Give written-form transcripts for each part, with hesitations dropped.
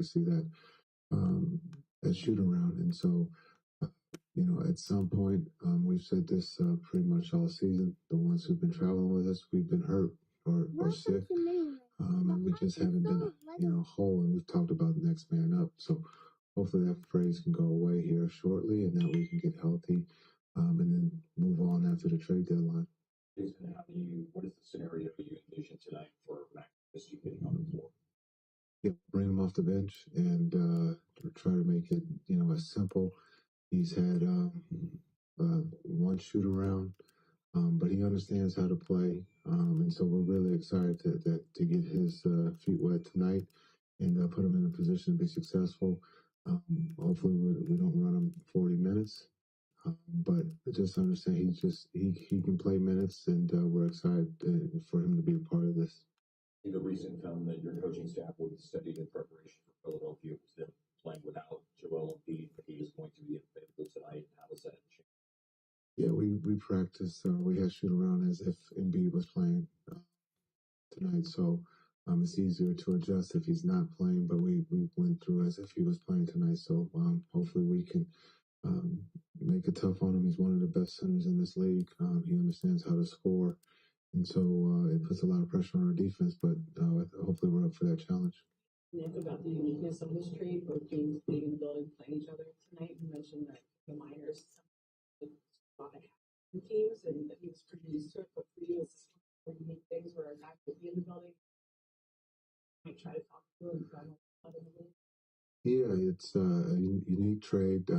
see that shoot around. And so, uh, at some point, we've said this pretty much all season. The ones who've been traveling with us, we've been hurt or sick, and we just haven't been, whole. And we've talked about next man up. So hopefully that phrase can go away here shortly, and that we can get healthy, and then move on after the trade deadline. Jason, what is the scenario you envision tonight for Mac Christie getting on the floor? Yeah, bring him off the bench and try to make it, as simple. He's had one shoot around, but he understands how to play, and so we're really excited to get his feet wet tonight and put him in a position to be successful. Hopefully, we don't run him 40 minutes, but just understand he can play minutes, and we're excited for him to be a part of this. In the recent film that your coaching staff would have studied in preparation for Philadelphia was them playing without Joel Embiid, but he is going to be available tonight. How does that change? Yeah, we practiced. We had shoot around as if Embiid was playing tonight, so it's easier to adjust if he's not playing. But we went through as if he was playing tonight. So hopefully we can make it tough on him. He's one of the best centers in this league. He understands how to score. And so it puts a lot of pressure on our defense, but hopefully we're up for that challenge. Nick, about the uniqueness of this trade, both teams being in the building playing each other tonight. You mentioned that the minors thought it happened teams and that he was pretty used to it, but for you, it's one unique things where a guy could be in the building, might try to talk to him from out of the league. Yeah, it's a unique trade.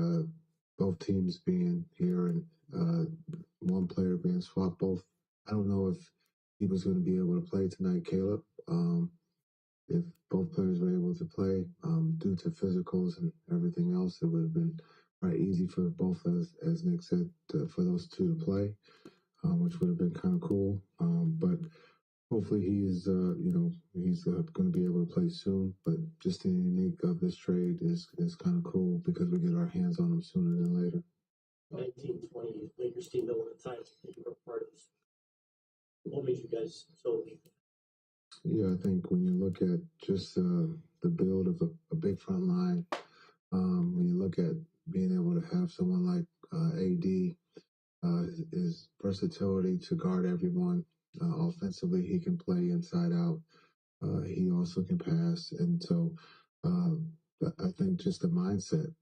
Both teams being here and one player being swapped. I don't know if he was going to be able to play tonight, Caleb. If both players were able to play, due to physicals and everything else, it would have been right easy for both, as Nick said, for those two to play, which would have been kind of cool. But hopefully he's going to be able to play soon. But just the unique of this trade is kind of cool because we get our hands on him sooner than later. 1920 Lakers team that won the title that you were part of. What made you guys so elite? Yeah, I think when you look at just the build of a big front line, when you look at being able to have someone like AD, his versatility to guard everyone. Offensively, he can play inside out. He also can pass. And so I think just the mindset.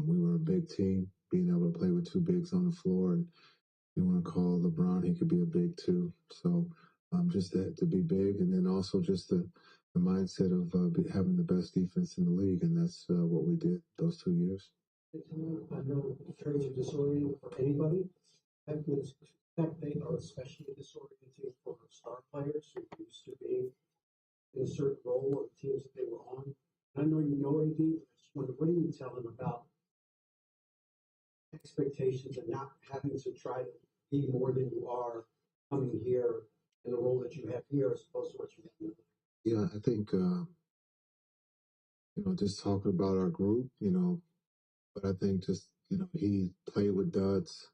We were a big team, being able to play with two bigs on the floor. And you want to call LeBron, he could be a big too. So just to be big, and then also just the mindset of having the best defense in the league. And that's what we did those 2 years. I know trades are disorienting for anybody. I would expect they are especially disorienting for star players who are used to being in a certain role of the teams that they were on. And I know you know AD, but I just wonder, what do you tell them about expectations and not having to try to be more than you are coming here in the role that you have here as opposed to what you have now? Yeah, I think, just talking about our group, but I think just, he played with Duds.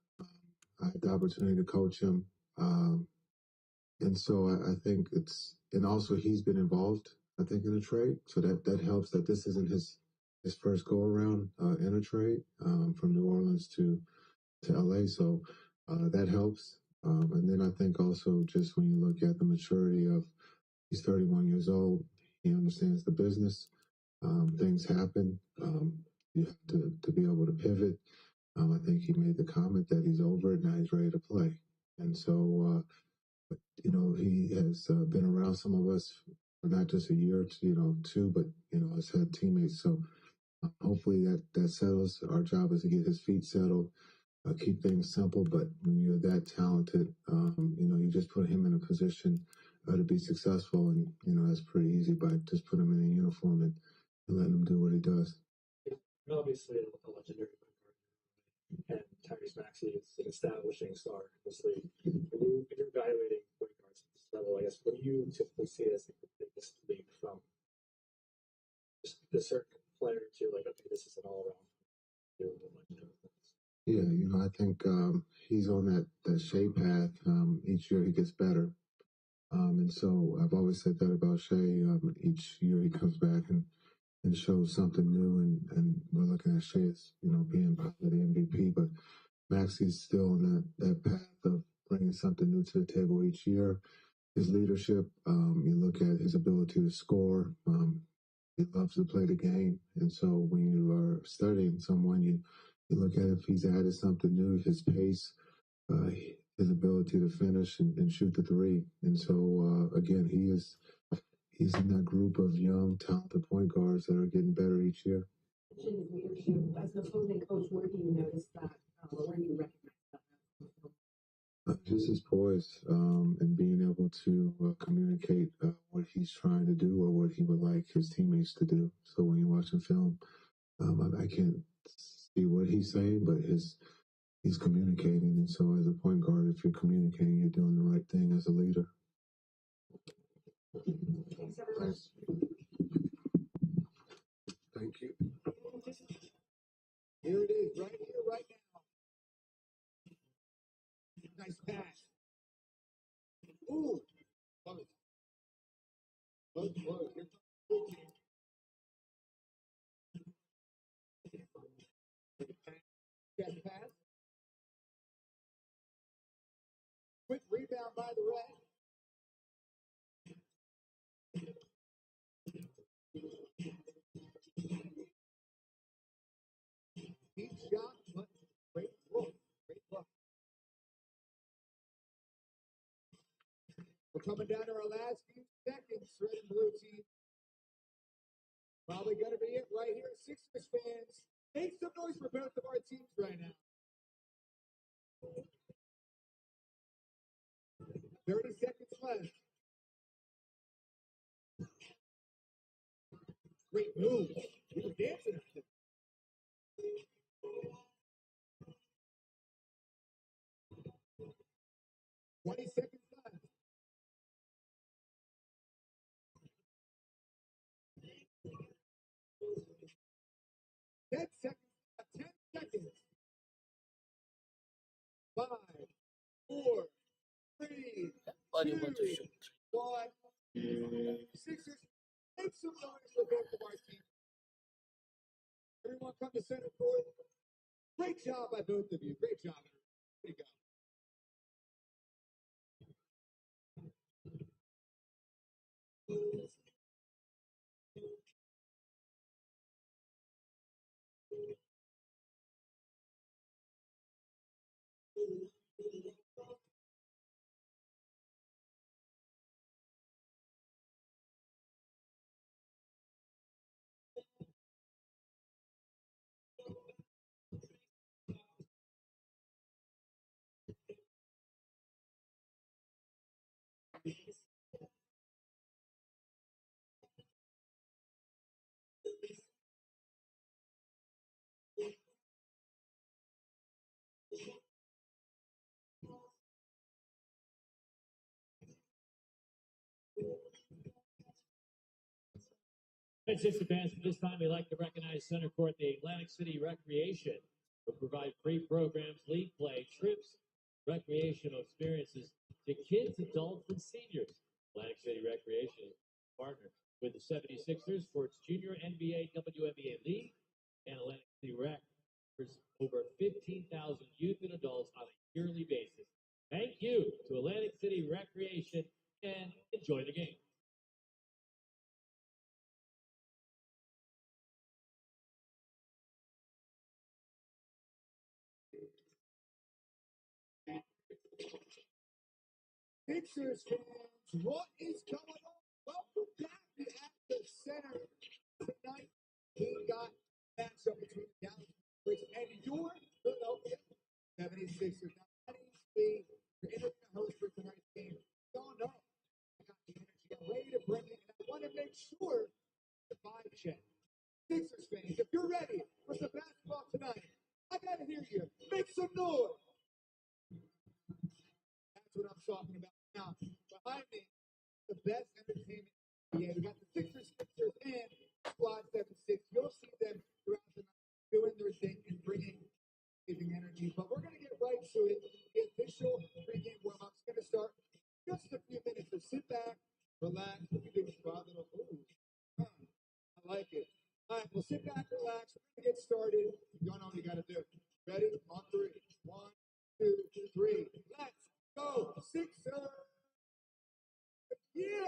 I had the opportunity to coach him. And so I think and also he's been involved, I think, in a trade. So that helps that this isn't his first go around in a trade from New Orleans to LA. So that helps. And then I think also just when you look at the maturity of, he's 31 years old, he understands the business. Things happen. You have to be able to pivot. I think he made the comment that he's over it, now he's ready to play. And so, he has been around some of us for not just a year, two, but, has had teammates. So hopefully that settles. Our job is to get his feet settled, keep things simple. But when you're that talented, you just put him in a position to be successful. And, that's pretty easy by just putting him in a uniform and letting him do what he does. Obviously, a legendary point guard, and Tyrese Maxey is an establishing star in this league. When you're evaluating point guards at this level, I guess, what do you typically see as the biggest leap from just a certain player to, like, okay, this is an all-around? Yeah, I think he's on that shape path. Each year he gets better. And so I've always said that about Shea. Each year he comes back and and shows something new. And we're looking at Shea as, being probably the MVP, but Maxi's still on that path of bringing something new to the table each year. His leadership, you look at his ability to score. He loves to play the game. And so when you are studying someone, you look at if he's added something new, his pace, his ability to finish and shoot the three. And so, again, he's in that group of young, talented point guards that are getting better each year. Leadership as an opposing coach, where do you notice that? Where do you recognize that? Just his poise and being able to communicate what he's trying to do or what he would like his teammates to do. So when you're watching film, I can't see what he's saying, but he's communicating. And so as a point guard, if you're communicating, you're doing the right thing as a leader. Thanks. Thank you. Here it is, right here, right now. Nice pass. Ooh. Love it. Look. Here comes the blue team. Check pass. Quick rebound by the Red. Deep shot, but great look. Great look. We're coming down to our last few seconds, Red and Blue team. Probably going to be it right here. Sixers fans, make some noise for both of our teams right now. 30 seconds left. Great move. We were dancing out there. 20 seconds left. 10 seconds left. 10 seconds. 5, 4, 3, 2, 1. Sixers, make some noise for both of our teams. Everyone come to center court. Great job by both of you. Great job. There you go. Sixers fans, at this time, we'd like to recognize center court the Atlantic City Recreation, who provide free programs, league play, trips, recreational experiences to kids, adults, and seniors. Atlantic City Recreation is a partner with the 76ers for its junior NBA, WNBA League, and Atlantic City Rec offers over 15,000 youth and adults on a yearly basis. Thank you to Atlantic City Recreation and enjoy the game. Sixers fans, what is going on? Welcome back to At the Center. Tonight, we got a matchup between the Dallas Mavericks and your Philadelphia 76ers. Now, that is the interview host for tonight's game. Y'all know I got the energy. I'm ready to bring it, and I want to make sure the vibe check. Sixers fans, if you're ready for some basketball tonight, I got to hear you. Make some noise. That's what I'm talking about. Now, behind me, the best entertainment in the NBA. We got the Sixers and Squad 76. You'll see them throughout the night doing their thing and bringing amazing energy. But we're going to get right to it. The official pregame warm-up is going to start in just a few minutes. So sit back, relax. What you do is draw a little. Ooh, I like it. Sit back, relax. We're gonna get started. You don't know what you gotta do. Ready? On three. 1, 2, 3. Let's go. Sixer. Yeah.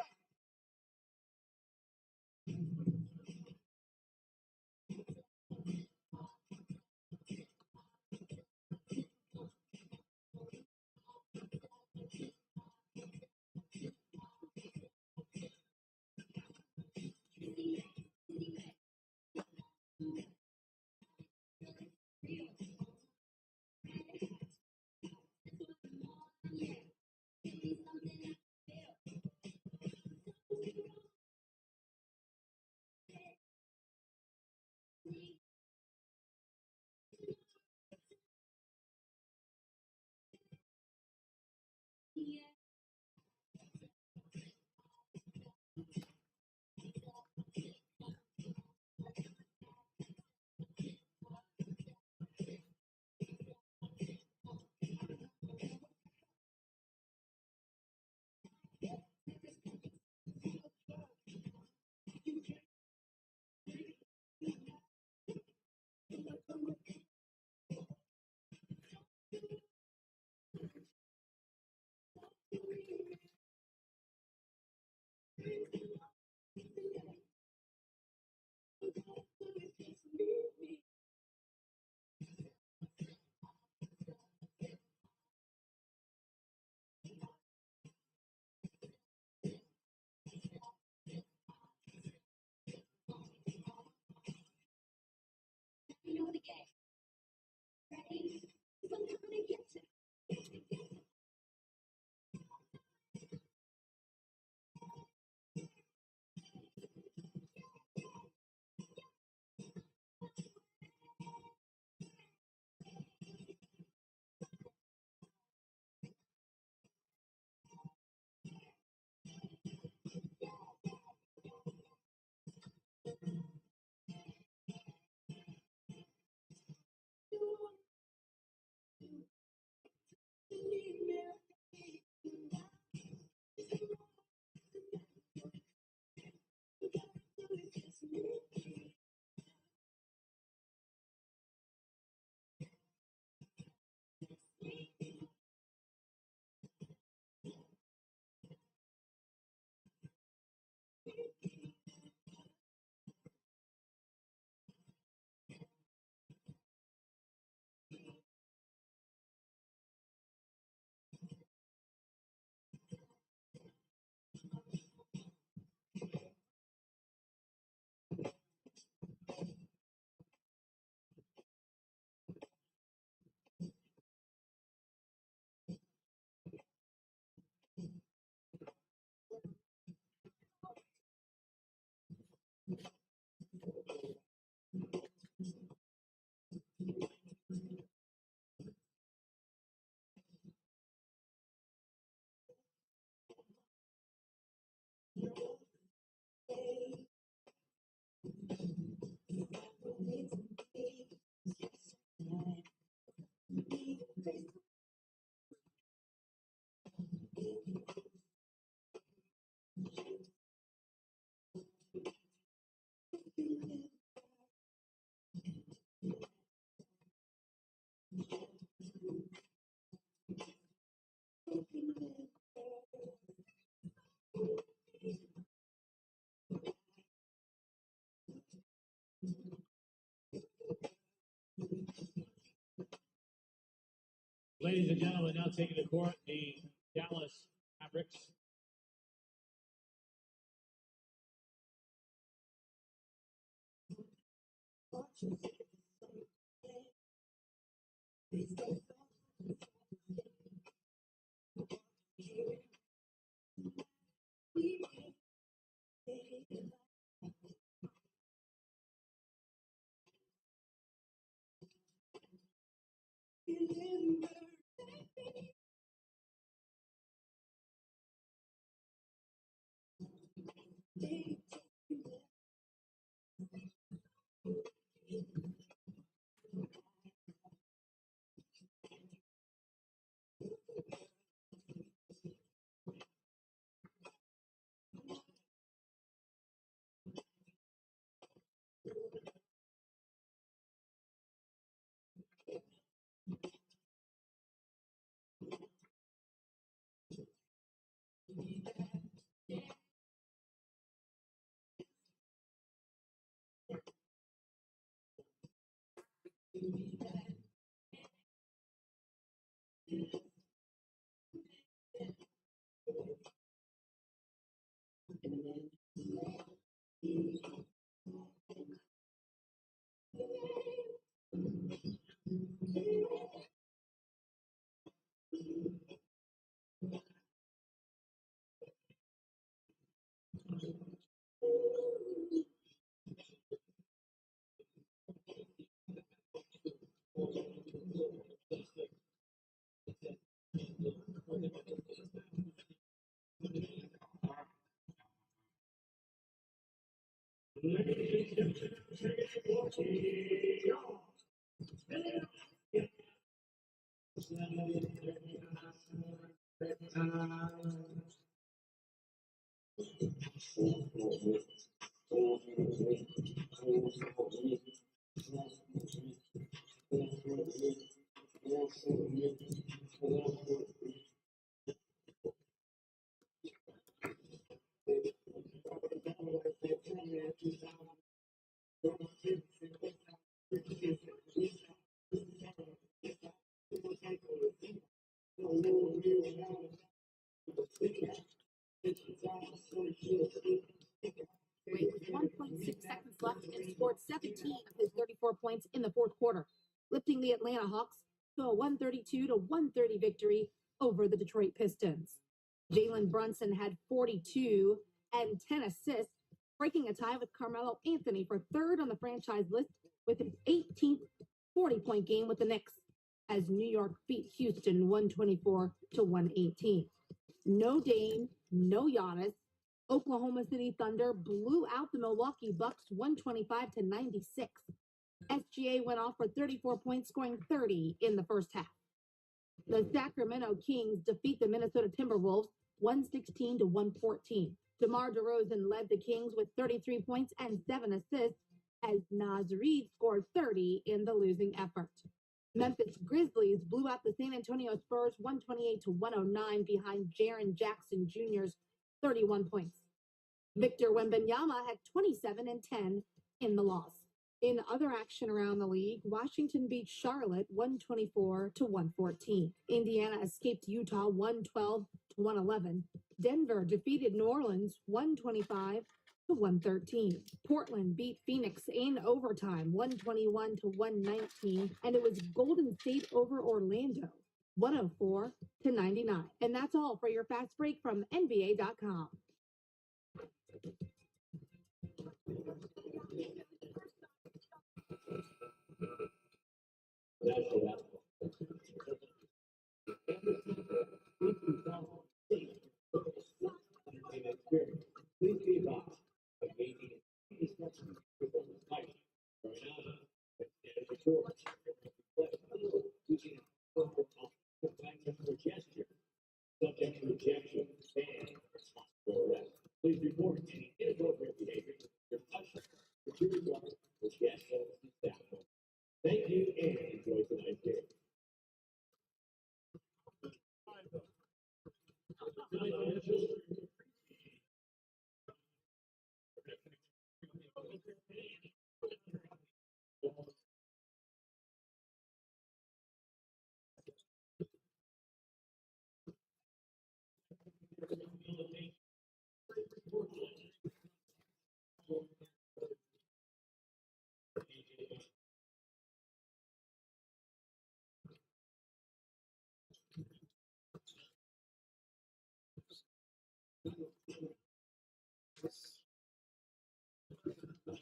Ladies and gentlemen, now taking the court, the Dallas Mavericks. With 1.6 seconds left and scored 17 of his 34 points in the fourth quarter, lifting the Atlanta Hawks to a 132-130 victory over the Detroit Pistons. Jalen Brunson had 42 and 10 assists, breaking a tie with Carmelo Anthony for third on the franchise list with his 18th 40-point game with the Knicks as New York beat Houston 124-118. No Dame, no Giannis. Oklahoma City Thunder blew out the Milwaukee Bucks 125-96. SGA went off for 34 points, scoring 30 in the first half. The Sacramento Kings defeat the Minnesota Timberwolves 116-114. DeMar DeRozan led the Kings with 33 points and 7 assists as Naz Reid scored 30 in the losing effort. Memphis Grizzlies blew out the San Antonio Spurs 128-109 behind Jaren Jackson Jr.'s 31 points. Victor Wembanyama had 27 and 10 in the loss. In other action around the league, Washington beat Charlotte 124-114. Indiana escaped Utah 112-111. Denver defeated New Orleans 125-113. Portland beat Phoenix in overtime 121-119, and it was Golden State over Orlando 104-99. And that's all for your fast break from NBA.com. Please be advised, engaging in any discussion with the fight, using a gesture, subject to rejection, and responsible for arrest. Please report any inappropriate behavior, your usher, security guard, or guest hosts and staff members. Thank you and enjoy tonight's game.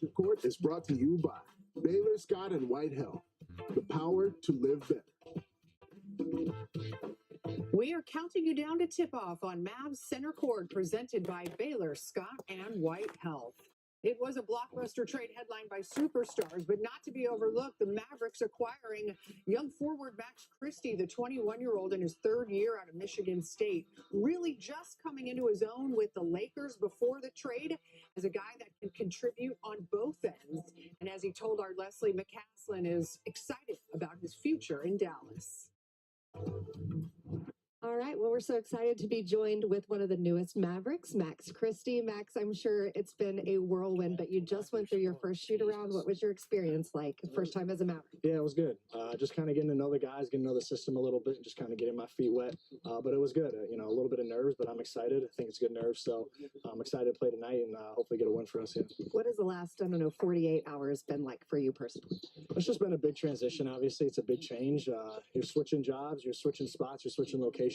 The Court is brought to you by Baylor Scott and White Health, the power to live better. We are counting you down to tip-off on Mavs Center Court, presented by Baylor Scott and White Health. It was a blockbuster trade headlined by superstars, but not to be overlooked, the Mavericks acquiring young forward Max Christie, the 21-year-old in his third year out of Michigan State, really just coming into his own with the Lakers before the trade as a guy that can contribute on both ends. And as he told our Leslie McCaslin, is excited about his future in Dallas. All right. Well, we're so excited to be joined with one of the newest Mavericks, Max Christie. Max, I'm sure it's been a whirlwind, but you just went through your first shoot around. What was your experience like? First time as a Maverick? Yeah, it was good. Just kind of getting to know the guys, getting to know the system a little bit, and just kind of getting my feet wet. But it was good. A little bit of nerves, but I'm excited. I think it's good nerves. So I'm excited to play tonight and hopefully get a win for us. Yeah. What has the last, 48 hours been like for you personally? It's just been a big transition. Obviously, it's a big change. You're switching jobs, you're switching spots, you're switching locations.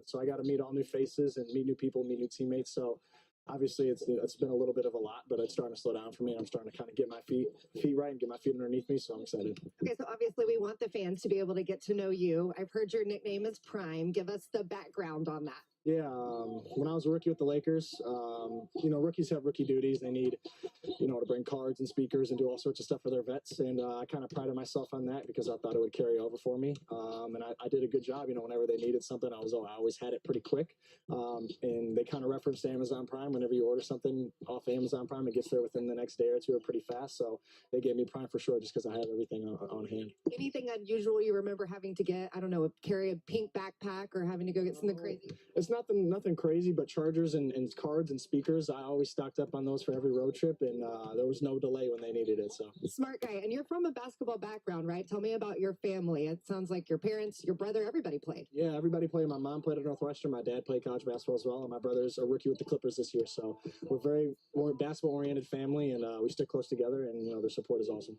So I got to meet all new faces and meet new people, meet new teammates. So obviously, it's been a little bit of a lot, but it's starting to slow down for me. And I'm starting to kind of get my feet right and get my feet underneath me. So I'm excited. Okay, so obviously we want the fans to be able to get to know you. I've heard your nickname is Prime. Give us the background on that. Yeah, when I was a rookie with the Lakers, rookies have rookie duties. They need, to bring cards and speakers and do all sorts of stuff for their vets. And I kind of prided myself on that because I thought it would carry over for me. And I did a good job. Whenever they needed something, I always had it pretty quick. And they kind of referenced Amazon Prime. Whenever you order something off Amazon Prime, it gets there within the next day or two or pretty fast. So they gave me Prime for sure just because I have everything on hand. Anything unusual you remember having to get? I don't know, carry a pink backpack or having to go get something crazy? It's nothing crazy, but chargers and cards and speakers, I always stocked up on those for every road trip, and there was no delay when they needed it. So smart guy. And you're from a basketball background, right? Tell me about your family. It sounds like your parents, your brother, everybody played. Yeah, everybody played. My mom played at Northwestern. My dad played college basketball as well, and my brother's a rookie with the Clippers this year. So we're basketball-oriented family, and we stick close together, and their support is awesome.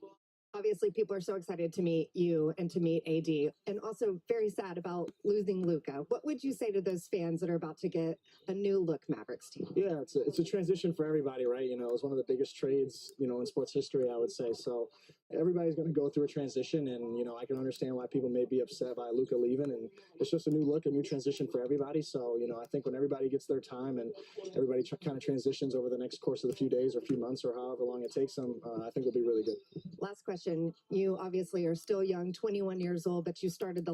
Obviously, people are so excited to meet you and to meet AD, and also very sad about losing Luka. What would you say to those fans that are about to get a new look Mavericks team? Yeah, it's a transition for everybody, right? It was one of the biggest trades, in sports history, I would say. So everybody's going to go through a transition, and I can understand why people may be upset by Luka leaving, and it's just a new look, a new transition for everybody. So I think when everybody gets their time and everybody kind of transitions over the next course of a few days or a few months or however long it takes them, I think it'll be really good. Last question. You obviously are still young, 21 years old, but you started the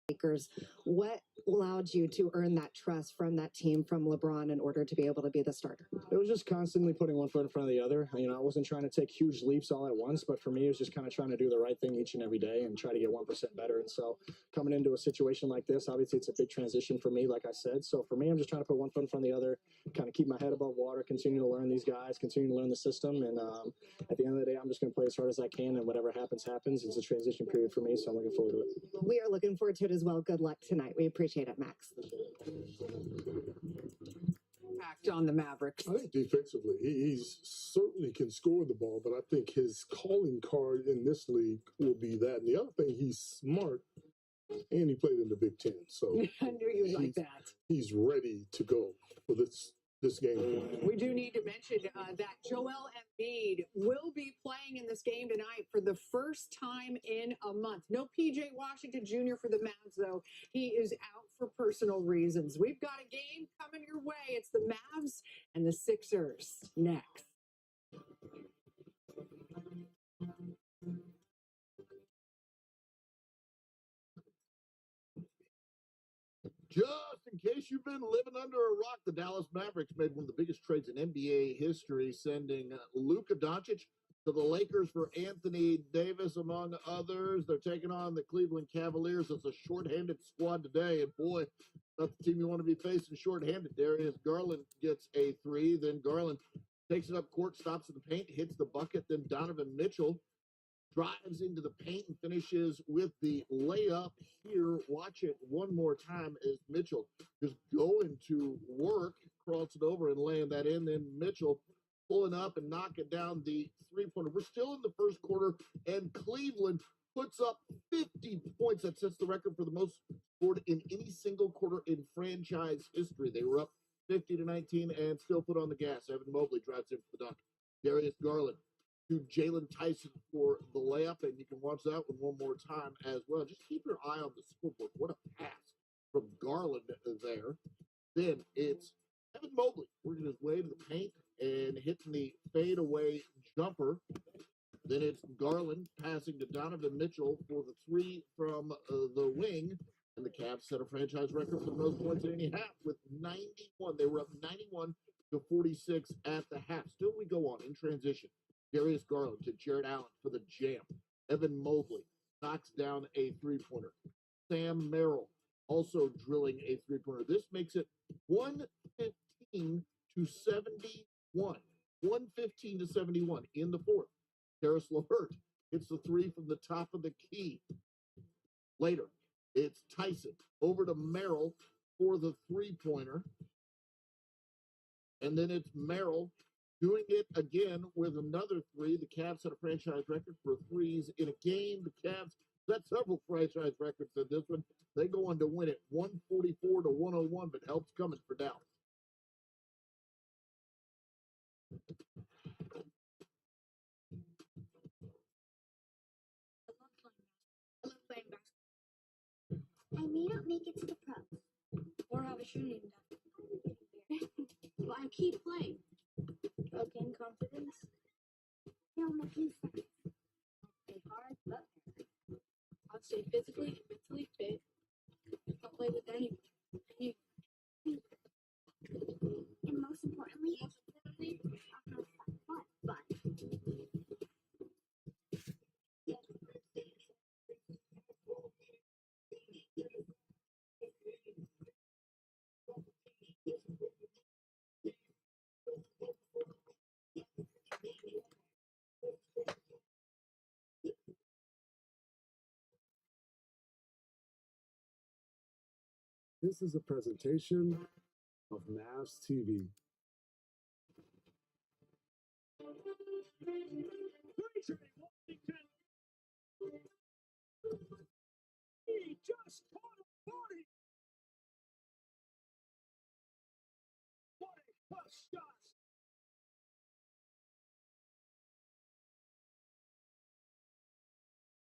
Lakers. What allowed you to earn that trust from that team, from LeBron, in order to be able to be the starter? It was just constantly putting one foot in front of the other. I wasn't trying to take huge leaps all at once, but for me, it was just kind of trying to do the right thing each and every day and try to get 1% better. And so coming into a situation like this, obviously it's a big transition for me, like I said. So for me, I'm just trying to put one foot in front of the other, kind of keep my head above water, continue to learn these guys, continue to learn the system. And at the end of the day, I'm just going to play as hard as I can, and whatever happens, happens. It's a transition period for me, so I'm looking forward to it. We are looking forward to it as well. Good luck tonight. We appreciate it, Max. Impact on the Mavericks. I think defensively, he certainly can score the ball, but I think his calling card in this league will be that. And the other thing, he's smart, and he played in the Big Ten. So I knew you would like that. He's ready to go for this game. We do need to mention that Joel Embiid will be playing in this game tonight for the first time in a month. No PJ Washington Jr. for the Mavs, though. He is out for personal reasons. We've got a game coming your way. It's the Mavs and the Sixers next. Just in case you've been living under a rock, the Dallas Mavericks made one of the biggest trades in NBA history, sending Luka Doncic to the Lakers for Anthony Davis, among others. They're taking on the Cleveland Cavaliers. It's a shorthanded squad today, and boy, not the team you want to be facing shorthanded. Darius Garland gets a three. Then Garland takes it up court, stops in the paint, hits the bucket. Then Donovan Mitchell drives into the paint and finishes with the layup here. Watch it one more time as Mitchell just going to work, cross it over and laying that in. Then Mitchell pulling up and knocking down the three-pointer. We're still in the first quarter, and Cleveland puts up 50 points. That sets the record for the most scored in any single quarter in franchise history. They were up 50-19 and still put on the gas. Evan Mobley drives in for the dunk. Darius Garland to Jalen Tyson for the layup, and you can watch that one more time as well. Just keep your eye on the scoreboard. What a pass from Garland there. Then it's Evan Mobley working his way to the paint and hitting the fadeaway jumper. Then it's Garland passing to Donovan Mitchell for the three from the wing. And the Cavs set a franchise record for the most points in any half with 91. They were up 91-46 at the half. Still we go on in transition. Darius Garland to Jared Allen for the jam. Evan Mobley knocks down a three-pointer. Sam Merrill also drilling a three-pointer. This makes it 115 to 71. 115 to 71 in the fourth. Karis LeVert hits the three from the top of the key. Later, it's Tyson over to Merrill for the three-pointer. And then it's Merrill doing it again with another three. The Cavs set a franchise record for threes in a game. The Cavs set several franchise records in this one. They go on to win it 144 to 101, but help's coming for Dallas. I love playing basketball. I may not make it to the pros or have a shooting done, but I keep playing. I'll gain confidence. I'll make new friends. Play hard, but I'll stay physically and mentally fit. I'll play with anyone. And most importantly, I'll have fun. This is a presentation of Mavs TV. He just caught a body. What a tough shot.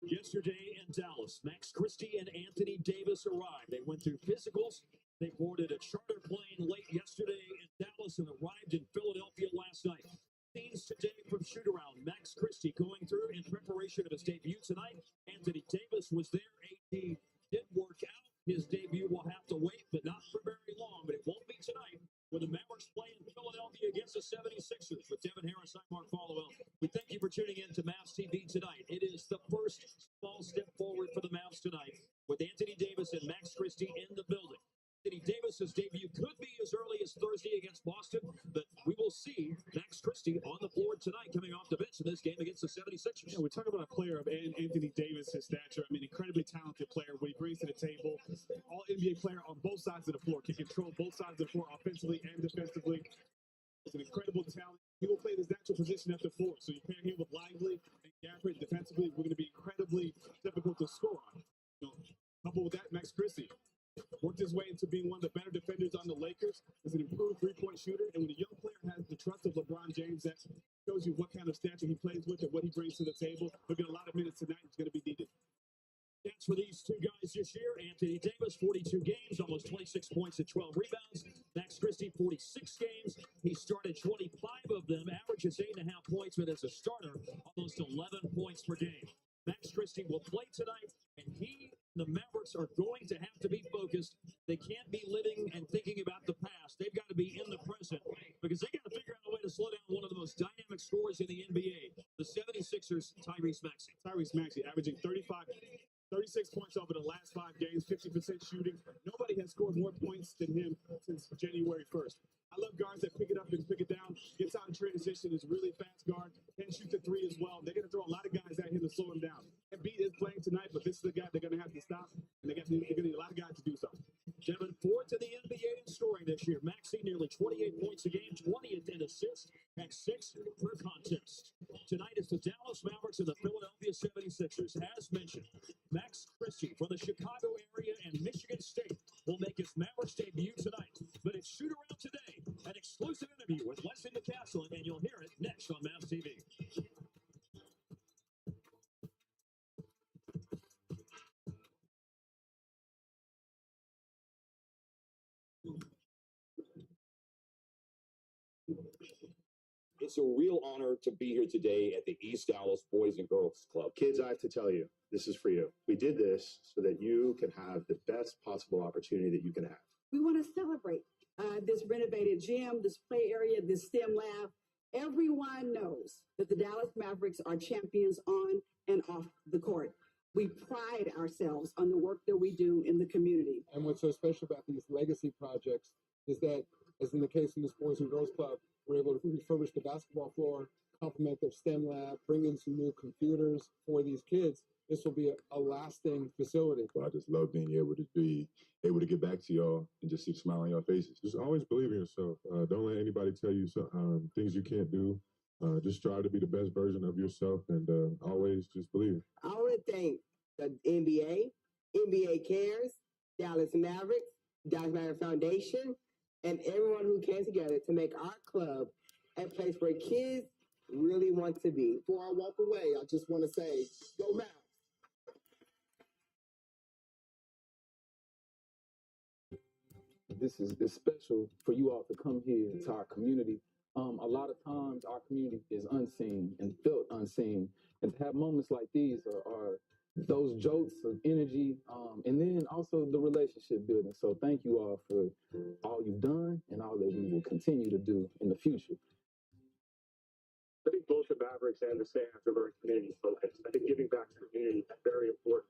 Yesterday in Dallas, Max Christie and Anthony Davis arrived. They went through physicals. They boarded a charter plane late yesterday in Dallas and arrived in Philadelphia last night. Scenes today from shoot-around. Max Christie going through in preparation of his debut tonight. Anthony Davis was there. AD did work out. His debut will have to wait, but not for very long. But it won't be tonight when the Mavericks play in Philadelphia against the 76ers. With Devin Harris, I'm Mark Followill. We thank you for tuning in to Mavs TV tonight. It is the first small step forward for the Mavs tonight with Anthony Davis and Max Christie in the building. Anthony Davis's debut could be as early as Thursday against Boston, but we will see Max Christie on the floor tonight coming off the bench in this game against the 76ers. Yeah, we talk about a player of Anthony Davis' stature. I mean, incredibly talented player. What he brings to the table, all NBA player on both sides of the floor, can control both sides of the floor offensively and defensively. He's an incredible talent. He will play in his natural position at the four. So you pair him with Lively and Gafford defensively, we're going to be incredibly difficult to score on. Coupled with that, Max Christie worked his way into being one of the better defenders on the Lakers. He's an improved three-point shooter. And when a young player has the trust of LeBron James, that shows you what kind of stature he plays with and what he brings to the table. He'll get a lot of minutes tonight. It's going to be needed. Stats for these two guys this year. Anthony Davis, 42 games, almost 26 points and 12 rebounds. Max Christie, 46 games. He started 25 of them, averages 8.5 points, but as a starter, almost 11 points per game. Max Christie will play tonight, and he and the Mavericks are going to have to be focused. They can't be living and thinking about the past. They've got to be in the present because they got to figure out a way to slow down one of the most dynamic scorers in the NBA, the 76ers, Tyrese Maxey. Tyrese Maxey averaging 36 points over the last 5 games, 50% shooting. Nobody has scored more points than him since January 1st. I love guards that pick it up and pick it down, gets out in transition, is really fast guard, can shoot the three as well. They're going to throw a lot of guys at him to slow him down. Embiid is playing tonight, but this is the guy they're going to have to stop, and they're going to need a lot of guys to do so. Devin, fourth in the NBA in scoring this year. Maxey nearly 28 points a game, 20th in assists, and 6 per contest. Tonight is the Dallas Mavericks and the Philadelphia 76ers. As mentioned, Max Christie from the Chicago area and Michigan State will make his Mavericks debut tonight. But it's shoot around today, an exclusive interview with Leslie McCaslin, and you'll hear it next on Mavs TV. It's a real honor to be here today at the East Dallas Boys and Girls Club. Kids, I have to tell you, this is for you. We did this so that you can have the best possible opportunity that you can have. We want to celebrate this renovated gym, this play area, this STEM lab. Everyone knows that the Dallas Mavericks are champions on and off the court. we pride ourselves on the work that we do in the community. And what's so special about these legacy projects is that, as in the case of this Boys and Girls Club, we're able to refurbish the basketball floor, complement their STEM lab, bring in some new computers for these kids. This will be a lasting facility. So I just love being able to get back to y'all and just see a smile on your faces. Just always believe in yourself. Don't let anybody tell you things you can't do. Just strive to be the best version of yourself and always just believe. I want to thank the NBA, NBA Cares, Dallas Mavericks, Dallas Mavericks Foundation, and everyone who came together to make our club a place where kids really want to be. Before I walk away, I just want to say, go Mavs. This is special for you all to come here to our community. A lot of times our community is unseen and felt unseen. And to have moments like these are those jolts of energy, and then also the relationship building. So thank you all for all you've done and all that we will continue to do in the future. I think both the Mavericks and the Sands are very community focused. I think giving back to the community is very important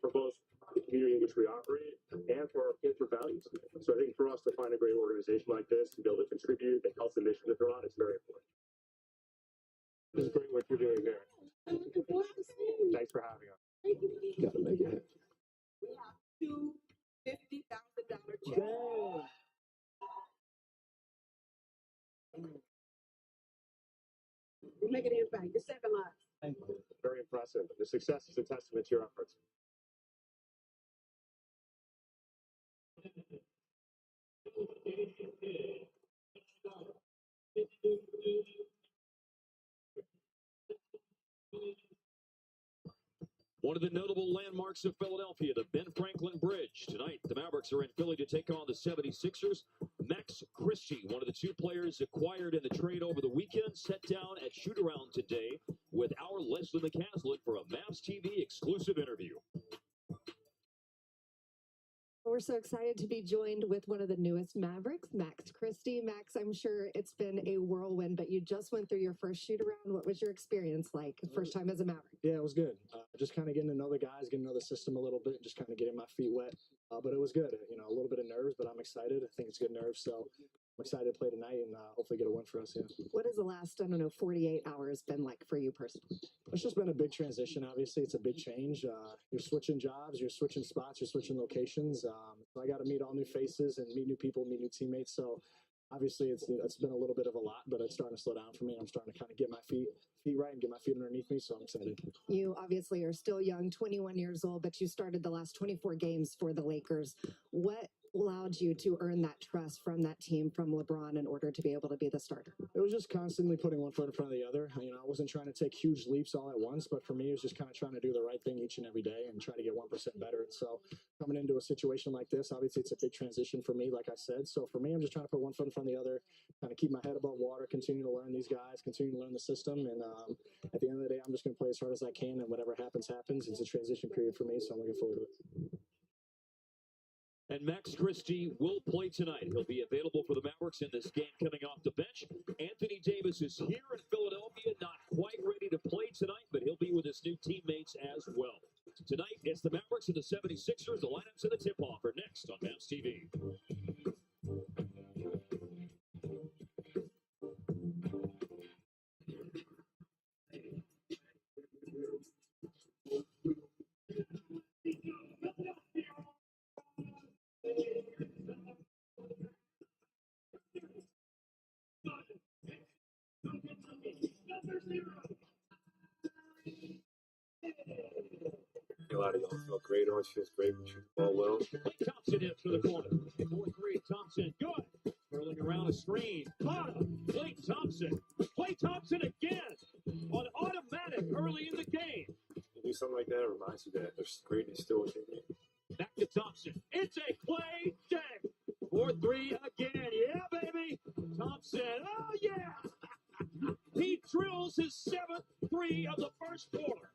for both the community in which we operate and for our kids' values. So I think for us to find a great organization like this to be able to contribute and help the mission that they're on is very important. This is great what you're doing there. Thanks for having us. Gotta make it happen. We have two $50,000 checks. You're making an impact. You're saving lives. Thank you. Very impressive. The success is a testament to your efforts. One of the notable landmarks of Philadelphia, the Ben Franklin Bridge. Tonight, the Mavericks are in Philly to take on the 76ers. Max Christie, one of the two players acquired in the trade over the weekend, sat down at shoot-around today with our Leslie McCaslin for a Mavs TV exclusive interview. We're so excited to be joined with one of the newest Mavericks, Max Christie. Max, I'm sure it's been a whirlwind, but you just went through your first shoot around. What was your experience like? First time as a Maverick? Yeah, it was good. Just kind of getting to know the guys, getting to know the system a little bit, and just kind of getting my feet wet. But it was good. A little bit of nerves, but I'm excited. I think it's good nerves. So I'm excited to play tonight and hopefully get a win for us. Yeah. What has the last, 48 hours been like for you personally? It's just been a big transition. Obviously, it's a big change. You're switching jobs, you're switching spots, you're switching locations. So I got to meet all new faces and meet new people, meet new teammates. So obviously, it's been a little bit of a lot, but it's starting to slow down for me. I'm starting to kind of get my feet right and get my feet underneath me. So I'm excited. You obviously are still young, 21 years old, but you started the last 24 games for the Lakers. What allowed you to earn that trust from that team, from LeBron, in order to be able to be the starter? It was just constantly putting one foot in front of the other. I wasn't trying to take huge leaps all at once, but for me, it was just kind of trying to do the right thing each and every day and try to get 1% better. And so coming into a situation like this, obviously it's a big transition for me, like I said. So for me, I'm just trying to put one foot in front of the other, kind of keep my head above water, continue to learn these guys, continue to learn the system. And at the end of the day, I'm just going to play as hard as I can, and whatever happens, happens. It's a transition period for me, so I'm looking forward to it. And Max Christie will play tonight. He'll be available for the Mavericks in this game coming off the bench. Anthony Davis is here in Philadelphia, not quite ready to play tonight, but he'll be with his new teammates as well. Tonight, it's the Mavericks and the 76ers. The lineups and the tip-off are next on Mavs TV. A lot of y'all feel great. Always feels great when you shoot the ball well. Thompson hits for the corner. 4-3, Thompson, good. Curling around a screen. Bottom, Klay Thompson. Klay Thompson again on automatic early in the game. You do something like that, it reminds you that there's greatness still within you. Back to Thompson. It's a Klay day. 4-3 again. Yeah, baby. Thompson. Oh, yeah. He drills his 7th 3 of the first quarter.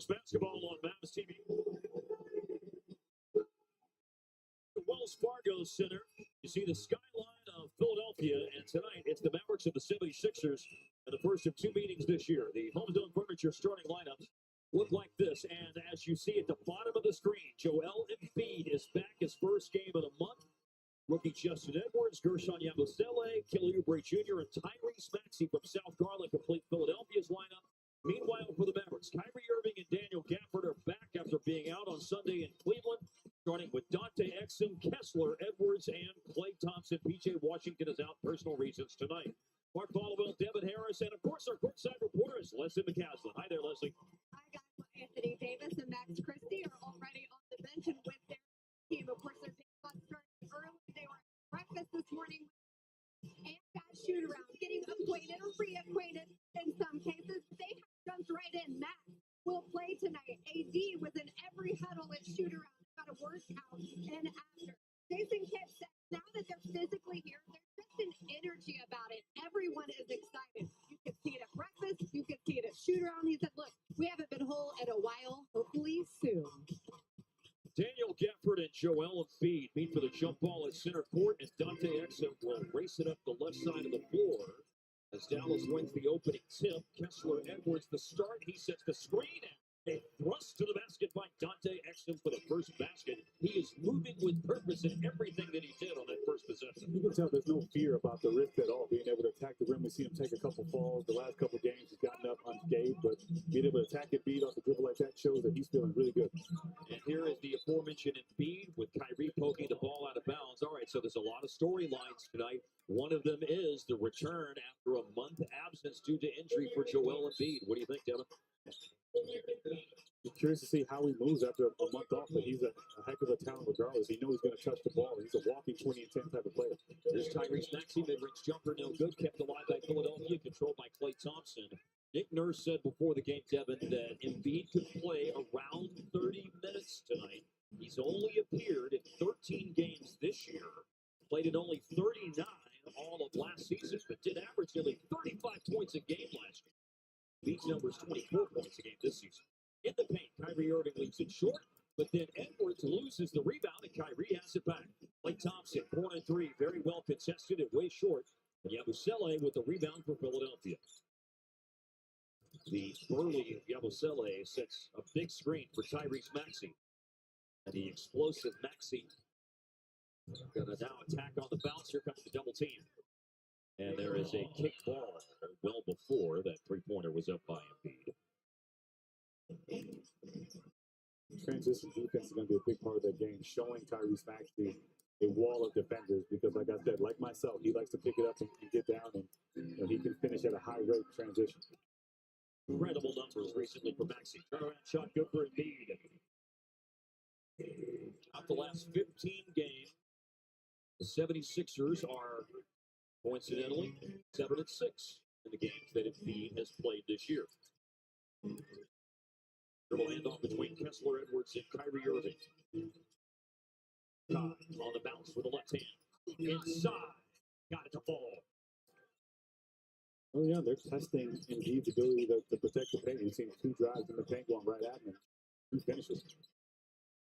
Mavericks basketball on Mavs TV. The Wells Fargo Center. You see the skyline of Philadelphia, and tonight it's the Mavericks and the 76ers in the first of two meetings this year. The Homestone Furniture starting lineups look like this, and as you see at the bottom of the screen, Joel Embiid is back, his first game of the month. Rookie Justin Edwards, Gershon Yabusele, Kelly Oubre Jr., and Tyrese Maxey from South Garland complete Philadelphia's lineup. Meanwhile, for the Mavericks, Kyrie Irving and Daniel Gafford are back after being out on Sunday in Cleveland, starting with Dante Exum, Kessler, Edwards, and Klay Thompson. PJ Washington is out, personal reasons tonight. Mark Baldwin, Devin Harris, and of course our courtside reporter is Leslie McCaslin. Hi there, Leslie. Hi, guys. Anthony Davis and Max Christie are already on the bench and with their team. Of course, their day started early. They were at breakfast this morning and got shoot around, getting acquainted or reacquainted in some cases. They have jumped right in. Max will play tonight. AD was in every huddle and shoot around. Got a workout and after. Jason Kidd said now that they're physically here, there's just an energy about it. Everyone is excited. You can see it at breakfast. You can see it at shoot around. He said, look, we haven't been whole in a while. Hopefully soon. Daniel Gafford and Joel Embiid meet for the jump ball at center court, and Dante Exum will race it up the left side of the floor as Dallas wins the opening tip. Kessler Edwards the start. He sets the screen and a thrust to the basket by Dante Exum for the first basket. He is moving with purpose in everything that he did on that first possession. You can tell there's no fear about the wrist at all, being able to attack the rim. We see him take a couple falls. The last couple games he's gotten up unscathed, but being able to attack and beat off the dribble like that shows that he's feeling really good. And here is the aforementioned Embiid with Kyrie poking the ball out of bounds. All right, so there's a lot of storylines tonight. One of them is the return after a month absence due to injury for Joel Embiid. What do you think, Devin? I'm curious to see how he moves after a month off, but he's a heck of a talent regardless. He knows he's going to touch the ball. He's a walking 20 and 10 type of player. There's Tyrese Maxey, mid-range jumper, no good. Kept alive by Philadelphia, controlled by Klay Thompson. Nick Nurse said before the game, Devin, that Embiid could play around 30 minutes tonight. He's only appeared in 13 games this year, played in only 39 all of last season, but did average nearly 35 points a game last year. Embiid's numbers 24 points a game this season. In the paint, Kyrie Irving leaves it short, but then Edwards loses the rebound, and Kyrie has it back. Klay Thompson, corner three, very well contested and way short. And Yabusele with the rebound for Philadelphia. The burly Yabusele sets a big screen for Tyrese Maxey. And the explosive Maxey going to now attack on the bounce. Here comes the double team. And there is a kick ball well before that three-pointer was up by Embiid. Transition defense is going to be a big part of that game, showing Tyrese Maxey a wall of defenders because, like I said, like myself, he likes to pick it up and get down, and he can finish at a high rate transition. Incredible numbers recently for Maxey. Turnaround shot good for Embiid. Out the last 15 games, the 76ers are coincidentally 7-6 in the games that Embiid has played this year. Dribble handoff between Kessler Edwards and Kyrie Irving. Todd on the bounce with the left hand. Inside. Got it to fall. Oh, yeah, they're testing Embiid's ability to protect the paint. We've seen two drives in the paint going right at him. Two finishes.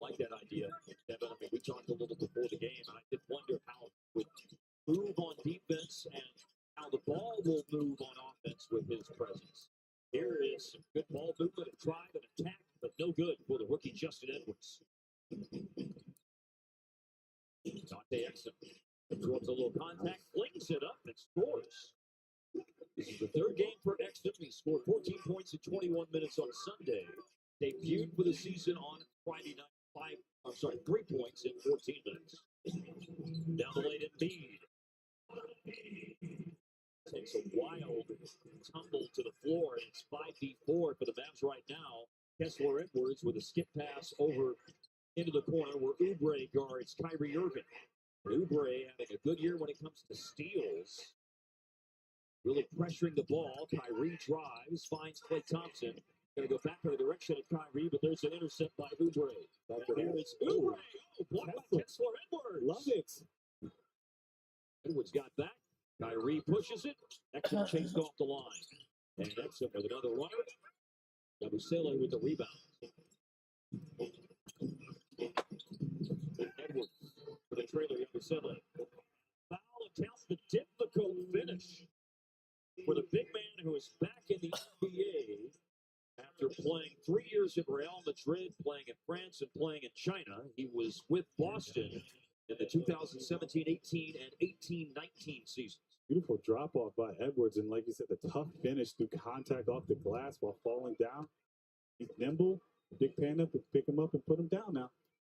Like that idea, Devin. I mean, we talked a little before the game, and I did wonder how he would move on defense and how the ball will move on offense with his presence. Here is some good ball movement, a drive, and attack, but no good for the rookie Justin Edwards. Dante Exum absorbs a little contact, flings it up, and scores. This is the third game for Exum. He scored 14 points in 21 minutes on Sunday. Debuted for the season on Friday night. 3 points in 14 minutes. Down the lane, Embiid. Takes a wild tumble to the floor, and it's 5v4 for the Mavs right now. Kessler Edwards with a skip pass over into the corner where Oubre guards Kyrie Irving. Oubre having a good year when it comes to steals. Really pressuring the ball. Kyrie drives, finds Klay Thompson. Going to go back in the direction of Kyrie, but there's an intercept by Oubre. Here is Oubre. Oh, blocked by Kessler Edwards. Love it. Edwards got back. Kyrie pushes it. Exum chased off the line. And Exum with another runner. Yabusele with the rebound. Edwards for the trailer. Yabusele. Foul accounts the difficult finish for the big man who is back in the NBA after playing 3 years in Real Madrid, playing in France, and playing in China. He was with Boston in the 2017-18 and 18-19 seasons. Beautiful drop off by Edwards, and like you said, the tough finish through contact off the glass while falling down. He's nimble. Big Panda to pick him up and put him down now.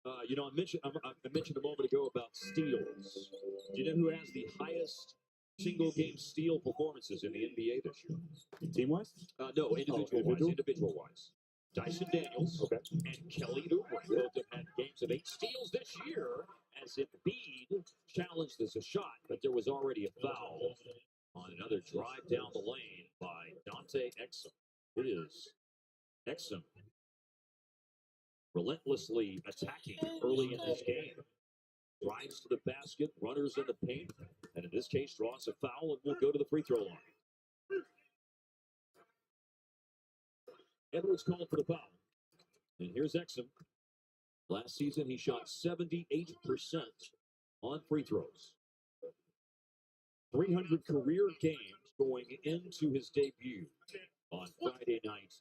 I mentioned a moment ago about steals. Do you know who has the highest single game steal performances in the NBA this year? Team wise? No, individual wise. Dyson Daniels and Kelly Oubre both have had games of 8 steals this year, as Embiid challenged as a shot, but there was already a foul on another drive down the lane by Dante Exum. It is Exum relentlessly attacking early in this game. Drives to the basket, runners in the paint, and in this case draws a foul and will go to the free throw line. Edwards called for the foul. And here's Exum. Last season he shot 78% on free throws. 300 career games going into his debut on Friday night.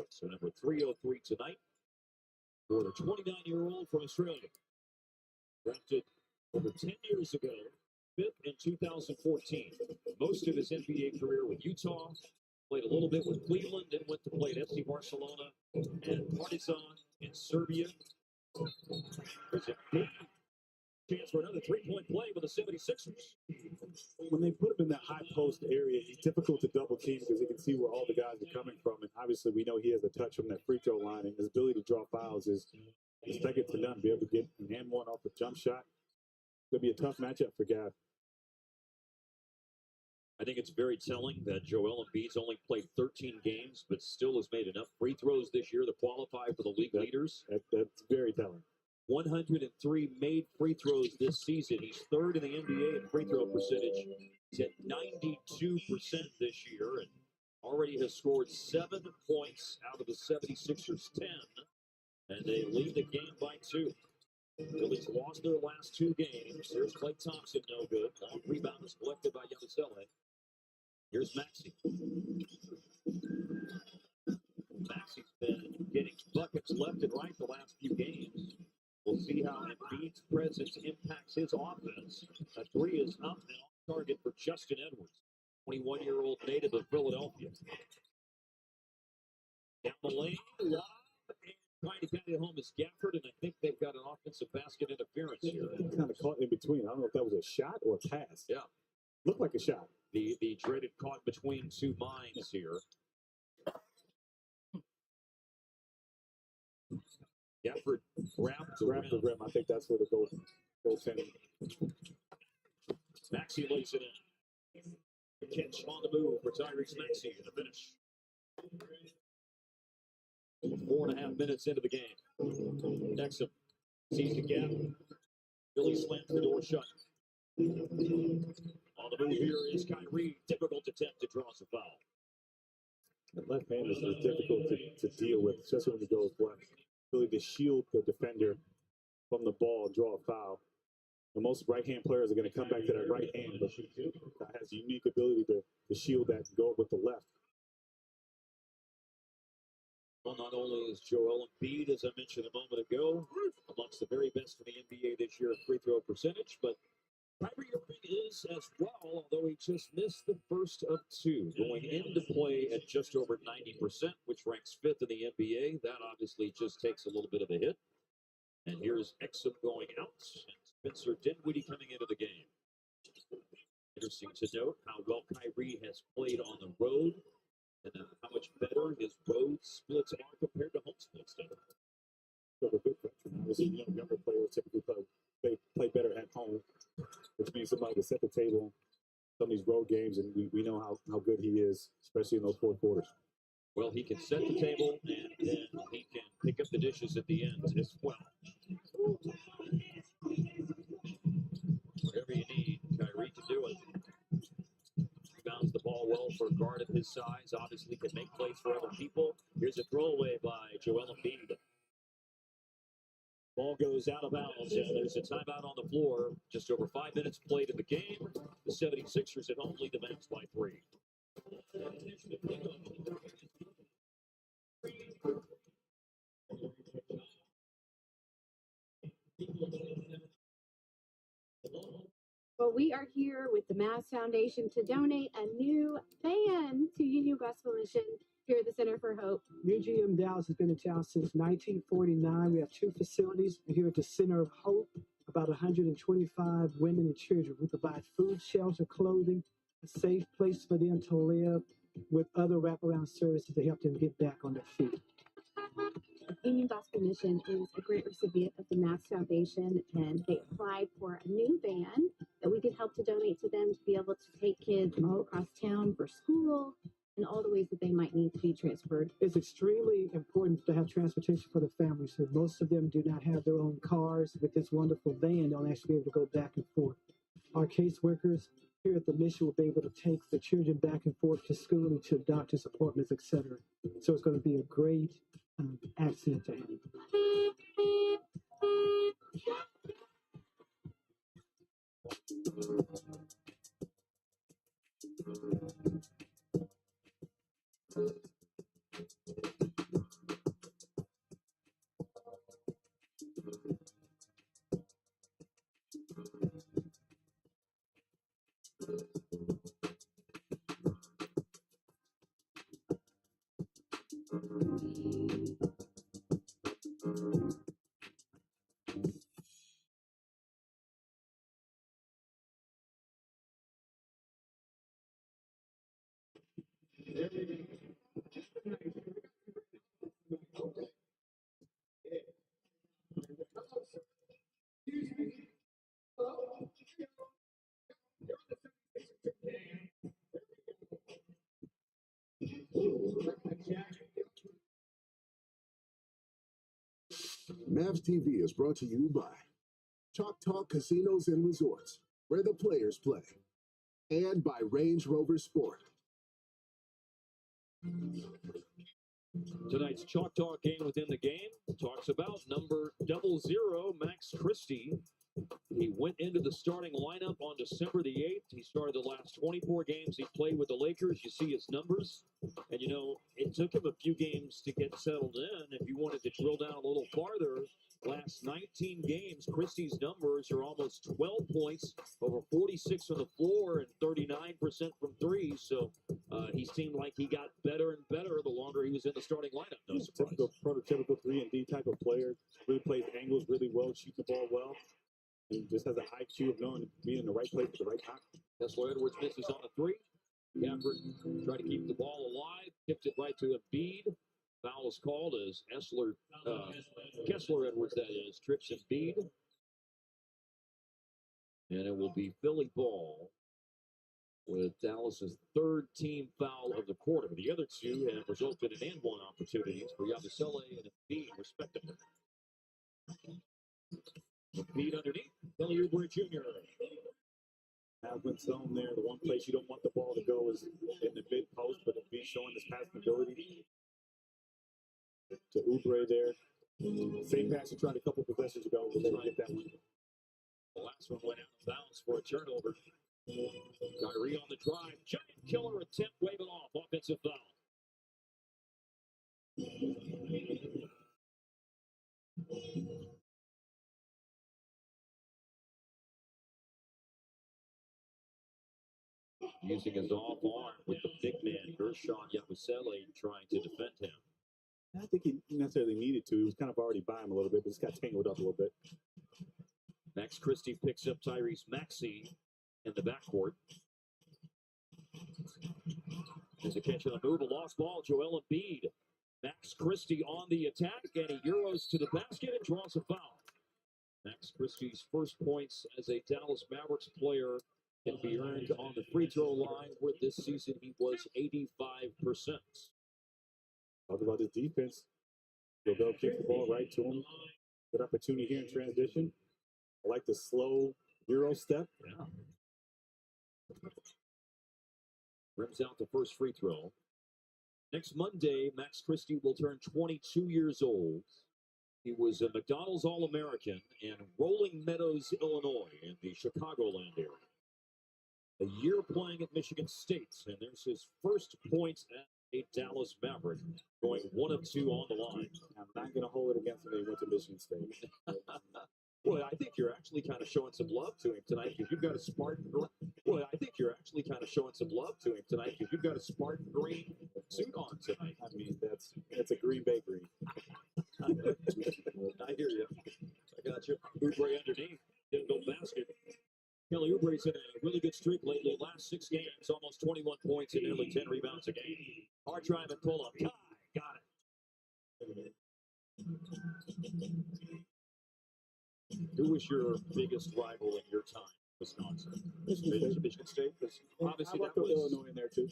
So number 303 tonight for the 29-year-old from Australia. Drafted over 10 years ago, 5th in 2014. Most of his NBA career with Utah. Played a little bit with Cleveland, then went to play at FC Barcelona and Partizan in Serbia. There's a big chance for another three-point play with the 76ers. When they put him in that high post area, he's difficult to double team because he can see where all the guys are coming from. And obviously, we know he has a touch from that free throw line, and his ability to draw fouls is second to none. Be able to get an and one off a jump shot. It'll be a tough matchup for Gav. I think it's very telling that Joel Embiid's only played 13 games, but still has made enough free throws this year to qualify for the league leaders. That's very telling. 103 made free throws this season. He's third in the NBA in free throw percentage. He's at 92% this year and already has scored 7 points out of the 76ers' 10. And they lead the game by 2. Phillies lost their last 2 games. Here's Klay Thompson, no good. Long rebound is collected by Yabusele. Here's Maxey. Maxey's been getting buckets left and right the last few games. We'll see how Embiid's presence impacts his offense. A 3 is up and on target for Justin Edwards, 21-year-old native of Philadelphia. Down the lane, lob, and trying to get it home is Gafford, and I think they've got an offensive basket interference here. Kind of caught in between. I don't know if that was a shot or a pass. Yeah. Looked like a shot. The dreaded caught between two minds here. Gafford grabbed the rim. I think that's where the goaltending. Maxey lays it in. The catch on the move for Tyrese Maxey to finish. 4.5 minutes into the game. Exum sees the gap. Billy slams the door shut. On the move here is Kyrie. Difficult attempt to draw a foul. The left hand is difficult to deal with, especially when he goes left. Really to shield the defender from the ball and draw a foul. And most right-hand players are going to come back to that right hand, but he has a unique ability to shield that and go with the left. Well, not only is Joel Embiid, as I mentioned a moment ago, amongst the very best in the NBA this year at free throw percentage, but Kyrie Irving is as well, although he just missed the first of 2, going into play at just over 90%, which ranks 5th in the NBA. That obviously just takes a little bit of a hit. And here's Exum going out, and Spencer Dinwiddie coming into the game. Interesting to note how well Kyrie has played on the road, and how much better his road splits are compared to home splits. Obviously, younger players typically play better at home, which means somebody to set the table some of these road games, and we know how good he is, especially in those fourth quarters. Well, he can set the table, and then he can pick up the dishes at the end as well. Whatever you need, Kyrie can do it. Bounds the ball well for a guard of his size. Obviously can make plays for other people. Here's a throwaway by Joel Embiid. Ball goes out of bounds, and there's a timeout on the floor. Just over 5 minutes played in the game. The 76ers at home lead the Mavs by 3. Well, we are here with the Mavs Foundation to donate a new fan to Union Gospel Mission here at the Center for Hope. UGM Dallas has been in town since 1949. We have 2 facilities here at the Center of Hope, about 125 women and children. We provide food, shelter, clothing, a safe place for them to live with other wraparound services to help them get back on their feet. Union Gospel Mission is a grant recipient of the Mavs Foundation, and they applied for a new van that we could help to donate to them to be able to take kids all across town for school and all the ways that they might need to be transferred. It's extremely important to have transportation for the families. So most of them do not have their own cars. With this wonderful van, they'll actually be able to go back and forth. Our caseworkers here at the mission will be able to take the children back and forth to school and to doctor's appointments, etc. So it's going to be a great accident to have. Mavs TV is brought to you by Chalk Talk Casinos and Resorts, where the players play, and by Range Rover Sport. Tonight's Chalk Talk game within the game talks about number 00, Max Christie. He went into the starting lineup on December the 8th. He started the last 24 games he played with the Lakers. You see his numbers. And, you know, it took him a few games to get settled in. If you wanted to drill down a little farther, last 19 games, Christie's numbers are almost 12 points, over 46 on the floor, and 39% from three. So he seemed like he got better and better the longer he was in the starting lineup. No surprise. Typical, prototypical 3-and-D type of player. Really plays angles really well, shoots the ball well. And just has an IQ of knowing to be in the right place at the right time. Kessler Edwards misses on a three. Gafford tried to keep the ball alive, tipped it right to Embiid. Foul is called as Kessler Edwards, that is, trips Embiid. And it will be Philly ball with Dallas's third team foul of the quarter. The other two have resulted in and-one opportunities for Yabusele and Embiid, respectively. Embiid underneath, Kelly Oubre Jr. Havlin zone there. The one place you don't want the ball to go is in the mid post, but Embiid showing his passing ability to Oubre there. Same pass he tried a couple possessions ago. We'll never get that one. The last one went out of bounds for a turnover. Kyrie on the drive. Giant killer attempt. Wave it off. Offensive foul. Using his off arm with the big man, Gershon Yabusele, trying to defend him. I don't think he necessarily needed to. He was kind of already by him a little bit, but just got tangled up a little bit. Max Christie picks up Tyrese Maxey in the backcourt. There's a catch on the move, a lost ball. Joel Embiid. Max Christie on the attack, and he euros to the basket and draws a foul. Max Christie's first points as a Dallas Mavericks player can be earned on the free throw line, where this season he was 85%. Talk about his defense. They'll go kick the ball right to him. Good opportunity here in transition. I like the slow Euro step. Yeah. Rims out the first free throw. Next Monday, Max Christie will turn 22 years old. He was a McDonald's All-American in Rolling Meadows, Illinois, in the Chicagoland area. A year playing at Michigan State, and there's his first points at a Dallas Maverick, going 1 of 2 on the line. I'm not going to hold it against him that he went to Michigan State. Well, I think you're actually kind of showing some love to him tonight because you've got a Spartan. Well, I think you're actually kind of showing some love to him tonight because you've got a Spartan green suit on tonight. I mean, it's a green bakery. I hear you. I got you. Oubre underneath. Didn't go basket. Kelly Oubre's in a really good streak lately. Last 6 games, almost 21 points and nearly 10 rebounds a game. Hard drive and pull up. Kai got it. Who was your biggest rival in your time, Wisconsin? Michigan State. Obviously, that was Illinois in there too.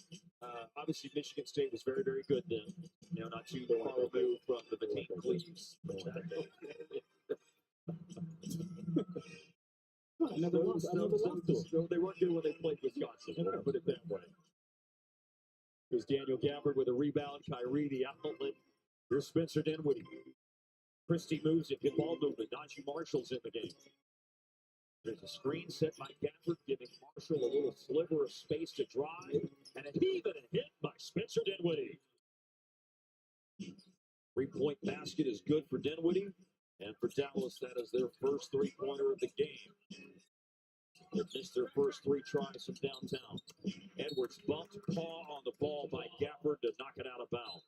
Obviously, Michigan State was very, very good then. Not too far removed from the McCain Cleaves. I never lost to them. They weren't good when they played Wisconsin. We'll put it that way. Here's Daniel Gabbard with a rebound. Kyrie, the outlet. Here's Spencer Dinwiddie. Christie moves it. Good ball movement. Najee Marshall's in the game. There's a screen set by Gafford, giving Marshall a little sliver of space to drive. And a heave and a hit by Spencer Dinwiddie. 3-point basket is good for Dinwiddie. And for Dallas, that is their first 3-pointer of the game. They missed their first 3 tries from downtown. Edwards bumped, paw on the ball by Gafford to knock it out of bounds.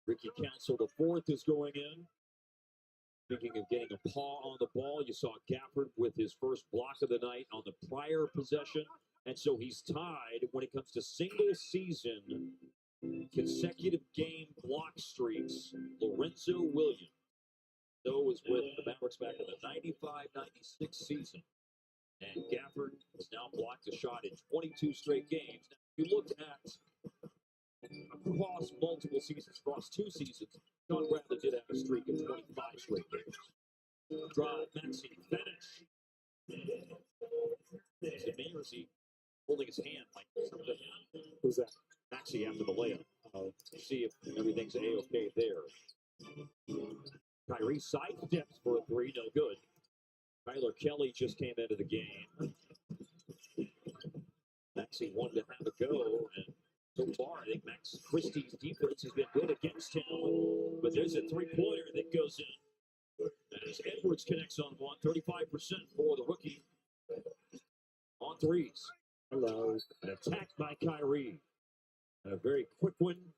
Ricky Council, the 4th, is going in. Speaking of getting a paw on the ball, you saw Gafford with his first block of the night on the prior possession. And so he's tied when it comes to single-season consecutive game block streaks. Lorenzo Williams. So was with the Mavericks back in the 95-96 season. And Gafford has now blocked a shot in 22 straight games. Now, if you looked at across multiple seasons, across 2 seasons, John Bradley did have a streak of 25 straight games. Drive, Maxey, finish. Is it me or is he holding his hand like something? Who's that? Maxey after the layup. See if everything's A-okay there. Kyrie side steps for a 3, no good. Tyler Kelly just came into the game. Maxey wanted to have a go, and so far, I think Max Christie's defense has been good against him. But there's a 3-pointer that goes in. As Edwards connects on one, 35% for the rookie. On threes. Hello. An attack by Kyrie. And a very quick one,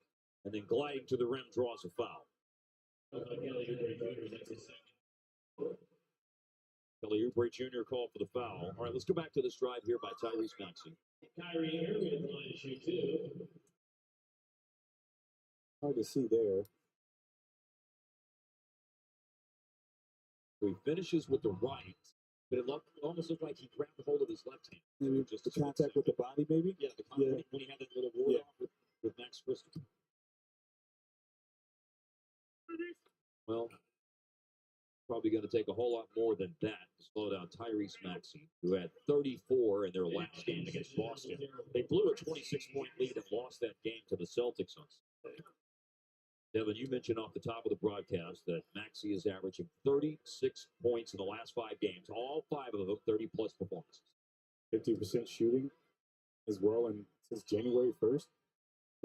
and then gliding to the rim draws a foul. Kelly Oubre Jr. called for the foul. All right, let's go back to this drive here by Tyrese Maxey. Kyrie Irving line to shoot 2. Hard to see there. So he finishes with the right, but it almost looked like he grabbed a hold of his left hand. Maybe just the contact with the body, maybe? Yeah, the contact when he had that little ward off with Max Christie. Well, probably going to take a whole lot more than that to slow down Tyrese Maxey, who had 34 in their last game against Boston. They blew a 26-point lead and lost that game to the Celtics on Sunday. Devin, you mentioned off the top of the broadcast that Maxey is averaging 36 points in the last 5 games, all 5 of them 30-plus performances. 50% shooting as well, and since January 1st.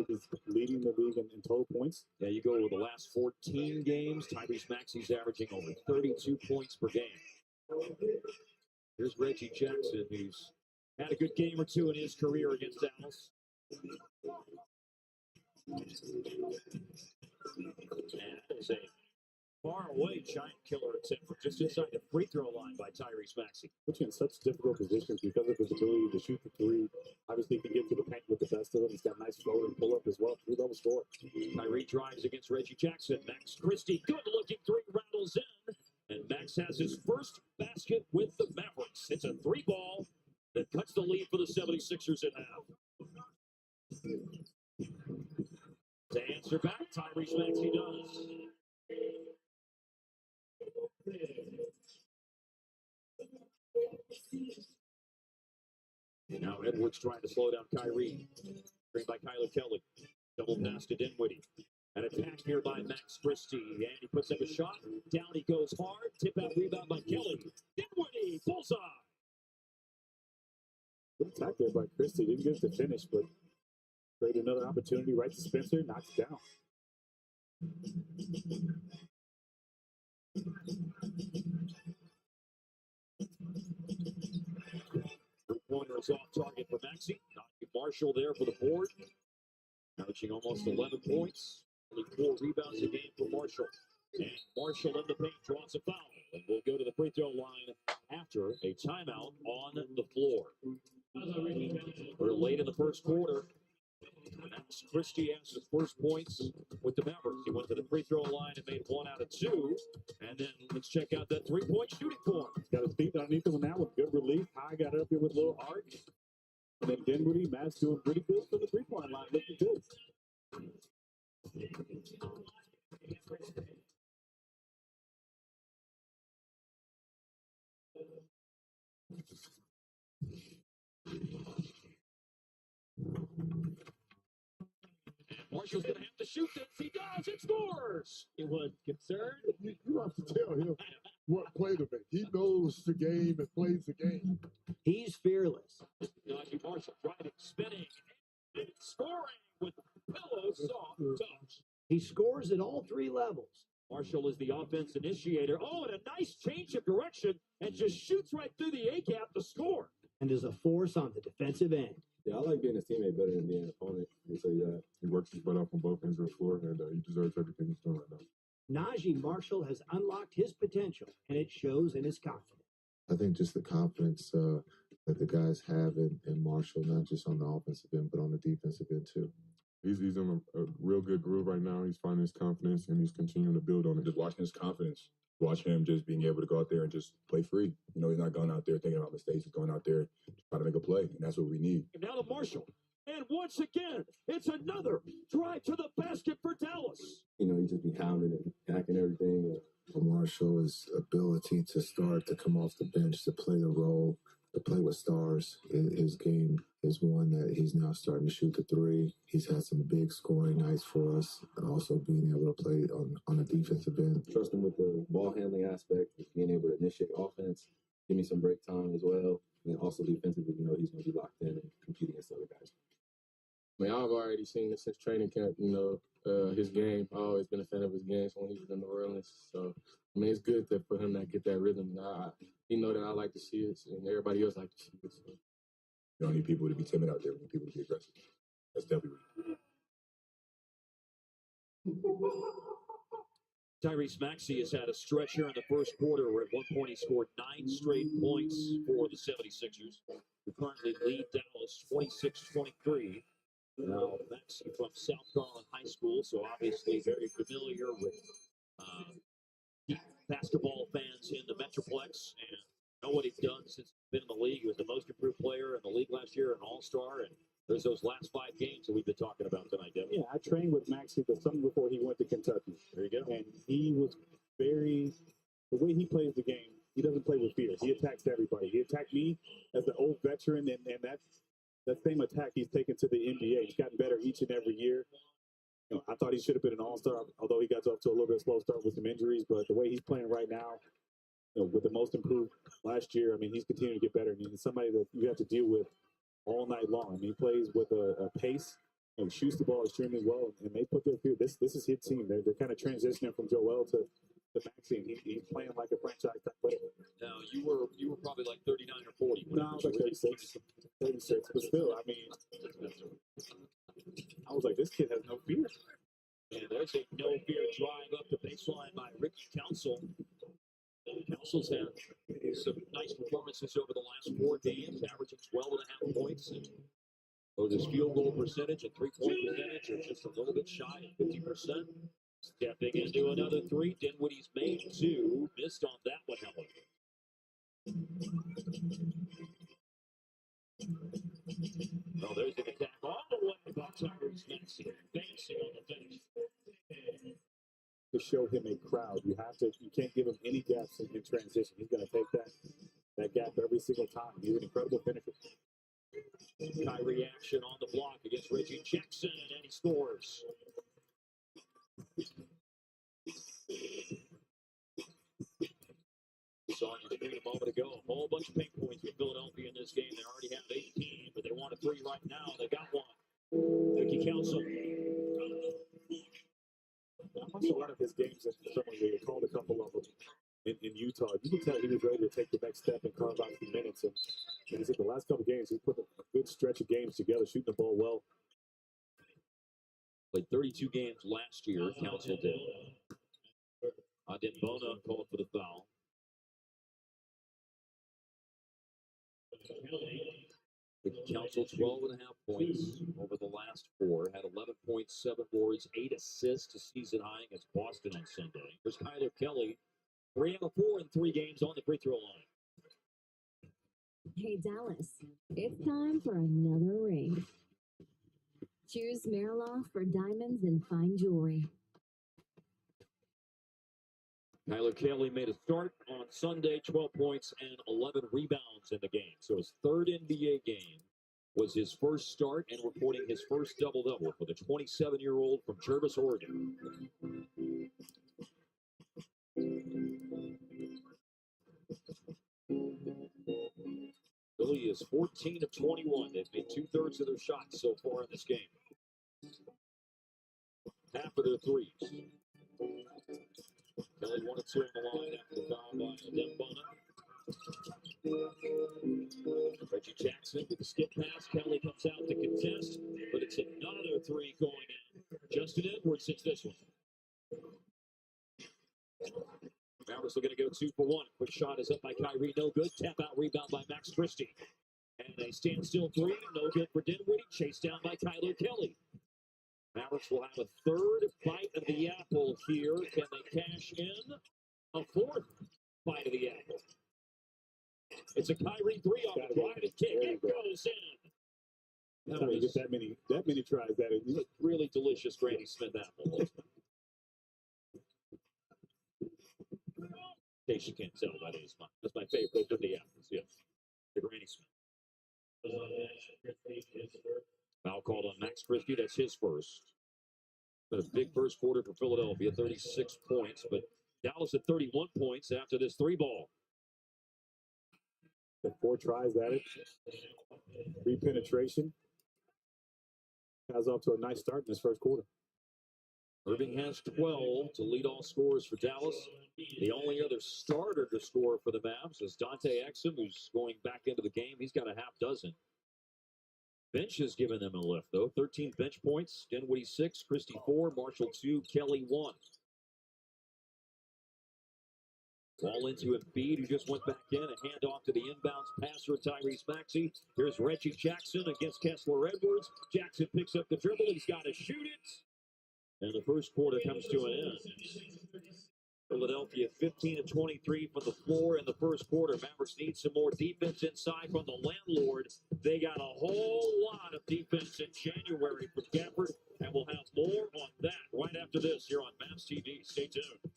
He's leading the league in total points. Yeah, you go over the last 14 games, Tyrese Maxey's averaging over 32 points per game. Here's Reggie Jackson, who's had a good game or 2 in his career against Dallas. And it's a far away giant killer attempt from just inside the free throw line by Tyrese Maxey. Puts you in such difficult positions because of his ability to shoot the 3. Obviously, he can get to the paint with the best of them. He's got nice flow and pull up as well. 3-level score. Kyrie drives against Reggie Jackson. Max Christie, good-looking 3, rattles in. And Max has his first basket with the Mavericks. It's a 3-ball that cuts the lead for the 76ers in half. To answer back, Tyrese Maxey does. And now Edwards trying to slow down Kyrie. Screened by Kyler Kelly. Double pass to Dinwiddie. An attack here by Max Christie. And he puts up a shot. Down he goes hard. Tip out rebound by Kelly. Dinwiddie. Bullseye. Good attack there by Christie. Didn't get to finish, but created another opportunity right to Spencer. Knocks it down. Three-pointers off target for Maxey. Marshall there for the board. Averaging almost 11 points. Only 4 rebounds a game for Marshall. And Marshall in the paint draws a foul. And we'll go to the free throw line after a timeout on the floor. We're late in the first quarter. Max Christie has his first points with the Mavericks. He went to the free throw line and made 1 out of 2. And then let's check out that three-point shooting form. Got his feet underneath him now with good relief. High got up here with a little arc. And then Dinwiddie, Matt's doing pretty good for the three-point line. Looking good. Marshall's going to have to shoot this. He does. It scores. He was concerned. You have to tell him what play to make. He knows the game and plays the game. He's fearless. Najee Marshall driving, spinning, and scoring with pillow soft touch. He scores at all 3 levels. Marshall is the offense initiator. Oh, and a nice change of direction and just shoots right through the A-gap to score. And is a force on the defensive end. Yeah, I like being his teammate better than being an opponent. So, yeah, he works his butt off on both ends of the floor, and he deserves everything he's doing right now. Najee Marshall has unlocked his potential, and it shows in his confidence. I think just the confidence that the guys have in Marshall, not just on the offensive end, but on the defensive end too. He's in a real good groove right now. He's finding his confidence, and he's continuing to build on it. Just watching his confidence. Watch him just being able to go out there and just play free. You know, he's not going out there thinking about mistakes. He's going out there trying to make a play, and that's what we need. Now to Marshall. And once again, it's another drive to the basket for Dallas. You know, he just be hounding and hacking everything. Marshall's ability to start, to come off the bench, to play the role, to play with stars. His game is one that he's now starting to shoot the 3. He's had some big scoring nights for us, and also being able to play on the defensive end. Trust him with the ball handling aspect, being able to initiate offense, give me some break time as well. And then also defensively, you know, he's going to be locked in and compete against other guys. I mean, I've already seen this since training camp, you know, his game. I've always been a fan of his games when he was in New Orleans. So, I mean, it's good for him to get that rhythm. He know that I like to see it, and everybody else like to see it. So. You don't need people to be timid out there. We need people to be aggressive. That's definitely Tyrese Maxey has had a stretch here in the first quarter where at one point he scored 9 straight points for the 76ers, who currently lead Dallas 26-23. Now, Maxey from South Garland High School, so obviously very familiar with basketball fans in the Metroplex and know what he's done since he's been in the league. He was the most improved player in the league last year, an all-star, and there's those last 5 games that we've been talking about tonight, Devin. Yeah, I trained with Maxey the summer before he went to Kentucky. There you go. And he was the way he plays the game, he doesn't play with fear. He attacks everybody. He attacked me as an old veteran, and that same attack he's taken to the NBA. He's gotten better each and every year. You know, I thought he should have been an all-star, although he got off to a little bit of a slow start with some injuries. But the way he's playing right now, you know, with the most improved last year, I mean, he's continuing to get better. I mean, he's somebody that you have to deal with all night long. I mean, he plays with a pace and shoots the ball extremely well, and they put their fear. This is his team. They're kind of transitioning from Joel to Maxey, and he's playing like a franchise type player. Now, you were probably like 39 or 40. No, I was like 36. But still, I mean, I was like, this kid has no fear. And there's a no fear drive up the baseline by Ricky Council. Council's had some nice performances over the last 4 games, averaging 12.5 points. And both his field goal percentage and 3-point percentage are just a little bit shy of 50%. Stepping into another 3. Dinwiddie's made 2. Missed on that one, however. Oh, there's an attack all the way by Tyrese Maxey. Dancing on the finish. To show him a crowd, you can't give him any gaps in transition. He's going to take that gap every single time. He's an incredible finisher. Kyrie action on the block against Reggie Jackson, and he scores. Saw on your screen a moment ago, a whole bunch of pink points for Philadelphia in this game. They already have 18, but they want a 3 right now. They got one. Ricky Council. I watched a lot of his games in summer league. He called a couple of them in Utah. You can tell he was ready to take the next step and carve out some minutes. And he said the last couple of games, he put a good stretch of games together, shooting the ball well. Played 32 games last year, Council did. Adembona called for the foul. Council 12.5 points over the last 4. Had 11.7 boards, 8 assists to season high against Boston on Sunday. Here's Kyler Kelly, 3 out of 4 in 3 games on the free throw line. Hey Dallas, it's time for another ring. Choose Mariloff for diamonds and fine jewelry. Kyler Kelly made a start on Sunday, 12 points and 11 rebounds in the game. So his third NBA game was his first start and recording his first double-double for the 27-year-old from Jervis, Oregon. Philly is 14 of 21. They've made 2/3 of their shots so far in this game. Half of their threes. Kelly 1 of 2 on the line after the foul by Adembona. Reggie Jackson with the skip pass. Kelly comes out to contest, but it's another 3 going in. Justin Edwards hits this one. Mavericks looking to go 2 for 1. Quick shot is up by Kyrie, no good. Tap out rebound by Max Christie. And a standstill 3, no good for Dinwiddie. Chased down by Kyler Kelly. Mavericks will have a third bite of the apple here. Can they cash in a fourth bite of the apple? It's a Kyrie 3 off the drive and kick. It goes in. That's how you get that many tries. That is really delicious Granny Smith apple. In case you can't tell, that's my favorite of the apples. Yes, the Granny Smith. Foul called on Max Christie. That's his first. But a big first quarter for Philadelphia, 36 points. But Dallas at 31 points after this 3-ball. 4 tries at it. 3 penetration. Guy's off to a nice start in this first quarter. Irving has 12 to lead all scorers for Dallas. The only other starter to score for the Mavs is Dante Exum, who's going back into the game. He's got a half dozen. Bench has given them a lift, though. 13 bench points. Dinwiddie 6, Christie 4, Marshall 2, Kelly 1. Ball into Embiid, who just went back in. A handoff to the inbounds passer, Tyrese Maxey. Here's Reggie Jackson against Kessler Edwards. Jackson picks up the dribble. He's got to shoot it. And the first quarter comes to an end. Philadelphia 15 of 23 from the floor in the first quarter. Mavericks need some more defense inside from the landlord. They got a whole lot of defense in January from Gafford, and we'll have more on that right after this here on Mavs TV. Stay tuned.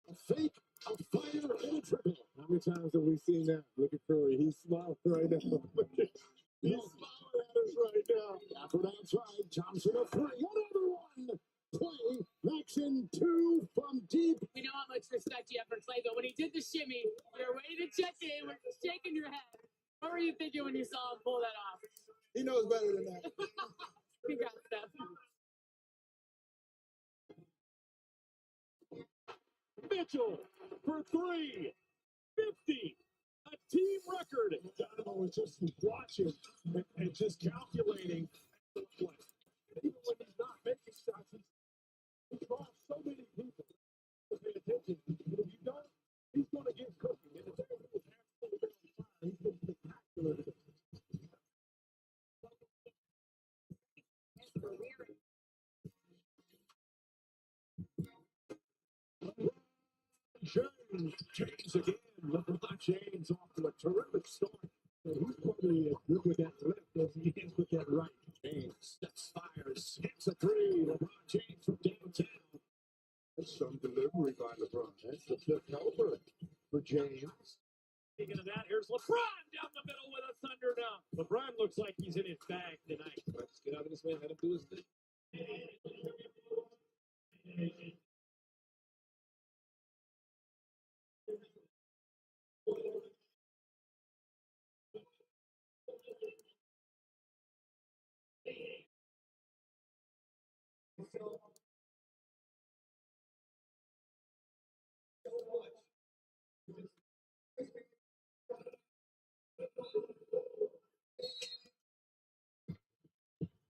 A fake, a fire, and a triple. How many times have we seen that? Look at Curry. He's smiling right now. He's smiling at us right now. Gafford outside. Thompson a 3. Another one. Play. Action 2 from deep. We know how much respect you have for Clay, but when he did the shimmy, you're ready to check in. We're shaking your head. What were you thinking when you saw him pull that off? He knows better than that. Congrats, Steph. Mitchell for 3. 50. A team record. Donovan was just watching and just calculating the play. Even when he's not making shots, he draws so many people to pay attention. But if you don't, he's going to get cooking. And the thing is, he's been spectacular. James again. LeBron James off to a terrific start. And he's probably as good with that left as he is with that right. James steps, fires, hits a 3. LeBron James from downtown. of that. Here's LeBron down the middle with a thunder dunk. LeBron looks like he's in his bag tonight. Let's get out of this man. Let him do his thing.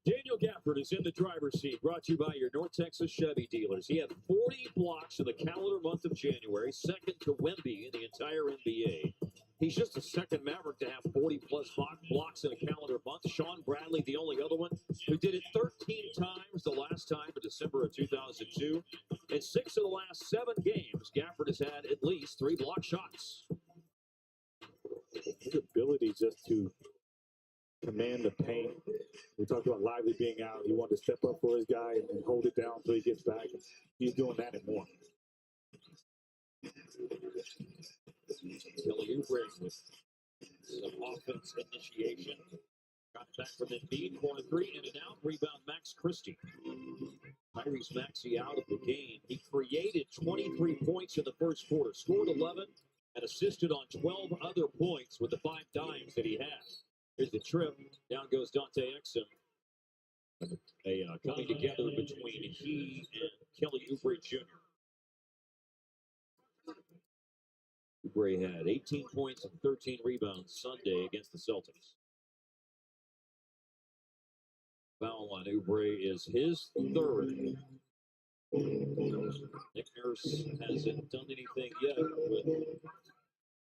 Daniel Gafford is in the driver's seat, brought to you by your North Texas Chevy dealers. He had 40 blocks in the calendar month of January, second to Wemby in the entire NBA. He's just the second Maverick to have 40-plus blocks in a calendar month. Sean Bradley, the only other one, who did it 13 times the last time in December of 2002. In 6 of the last 7 games, Gafford has had at least 3 block shots. His ability just to command the paint. We talked about Lively being out. He wanted to step up for his guy and hold it down until he gets back. He's doing that and more. Kelly Oubre with some offense initiation. Got it back from Embiid, corner 3, in and out. Rebound, Max Christie. Tyrese Maxey out of the game. He created 23 points in the first quarter, scored 11, and assisted on 12 other points with the 5 dimes that he had. Here's the trip. Down goes Dante Exum. Coming together between he and Kelly Oubre Jr. Oubre had 18 points and 13 rebounds Sunday against the Celtics. Foul on Oubre is his 3rd. Nick Nurse hasn't done anything yet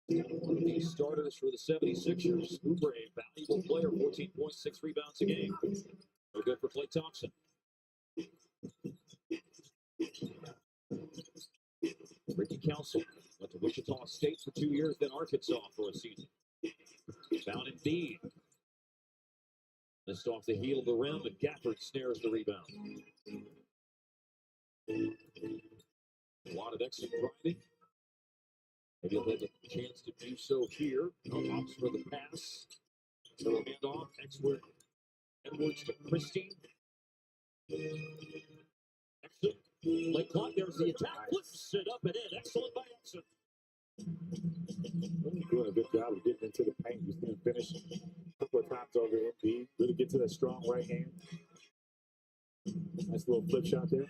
with the starters for the 76ers. Oubre, valuable player, 14 points, 6 rebounds a game. No good for Klay Thompson. Ricky Council went to Wichita State for 2 years, then Arkansas for a season. Found Embiid. Missed off the heel of the rim, and Gafford snares the rebound. A lot of extra driving. Maybe he'll have a chance to do so here. Opts for the pass. So a handoff. Edwards to Christie. Excellent. Late clock. There's the attack. Flips it up and in. Excellent by Exum. Doing a good job of getting into the paint. He's going to finish a couple of times over Embiid. Really get to that strong right hand. Nice little flip shot there.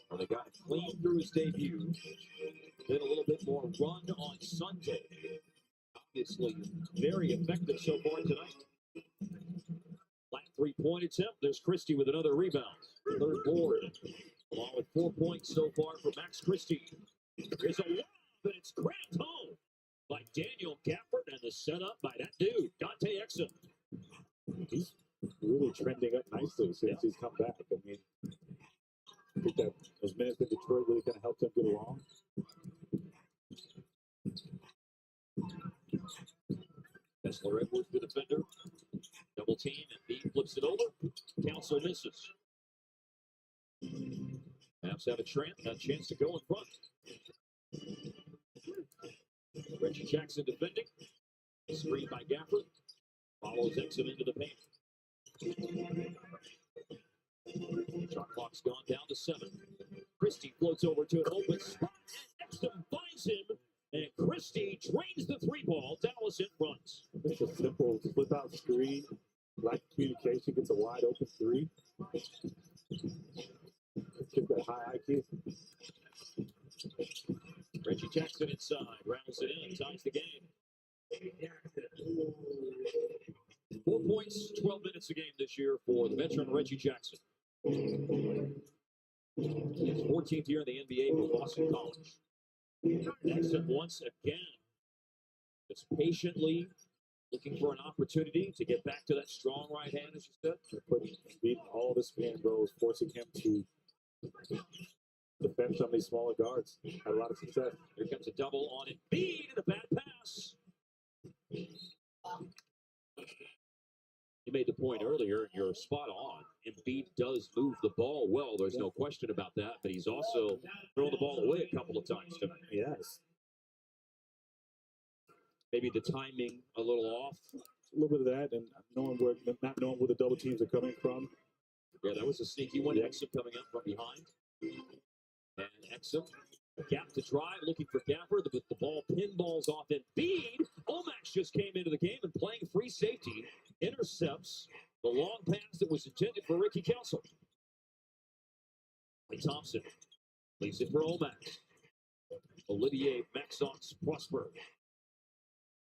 Well, they got clean through his debut. Did a little bit more run on Sunday. Obviously, very effective so far tonight. Flat 3-point attempt. There's Christie with another rebound. 3rd board. Along with 4 points so far for Max Christie. Here's a lob, and it's cracked home by Daniel Gafford, and the setup by that dude, Dante Exum. He's really trending up nicely since he's come back. I mean, I think that those minutes in Detroit really kind of helped him get along. Kessler Edwards, the defender. Double team, and B flips it over. Council misses. Mavs have a chance to go in front. Reggie Jackson defending. Screen by Gafford. Follows Exum into the paint. Shot clock's gone down to 7. Christie floats over to an open spot. Exum finds him. And Christie drains the 3-ball. Dallas in front. It's a simple flip out screen. Lack of communication, gets a wide open 3. Get that high IQ. Reggie Jackson inside. Rounds it in. Ties the game. 4 points, 12 minutes a game this year for the veteran Reggie Jackson. His 14th year in the NBA for Boston College. Exum once again. Just patiently looking for an opportunity to get back to that strong right hand, as you said. They're putting all this man rows, forcing him to defend some of these smaller guards. Had a lot of success. Here comes a double on Embiid and a bad pass. You made the point earlier, and you're spot on. Embiid does move the ball well. There's no question about that, but he's also thrown the ball away a couple of times tonight. Yes. Maybe the timing a little off. A little bit of that, and not knowing where the double teams are coming from. Yeah, that was a sneaky one. Exum coming up from behind. And Exum, gap to drive, looking for Gafford. The ball pinballs off Embiid. Omax just came into the game and playing free safety. Intercepts the long pass that was intended for Ricky Council. Thompson leaves it for Omax. Olivier Maxence Prosper.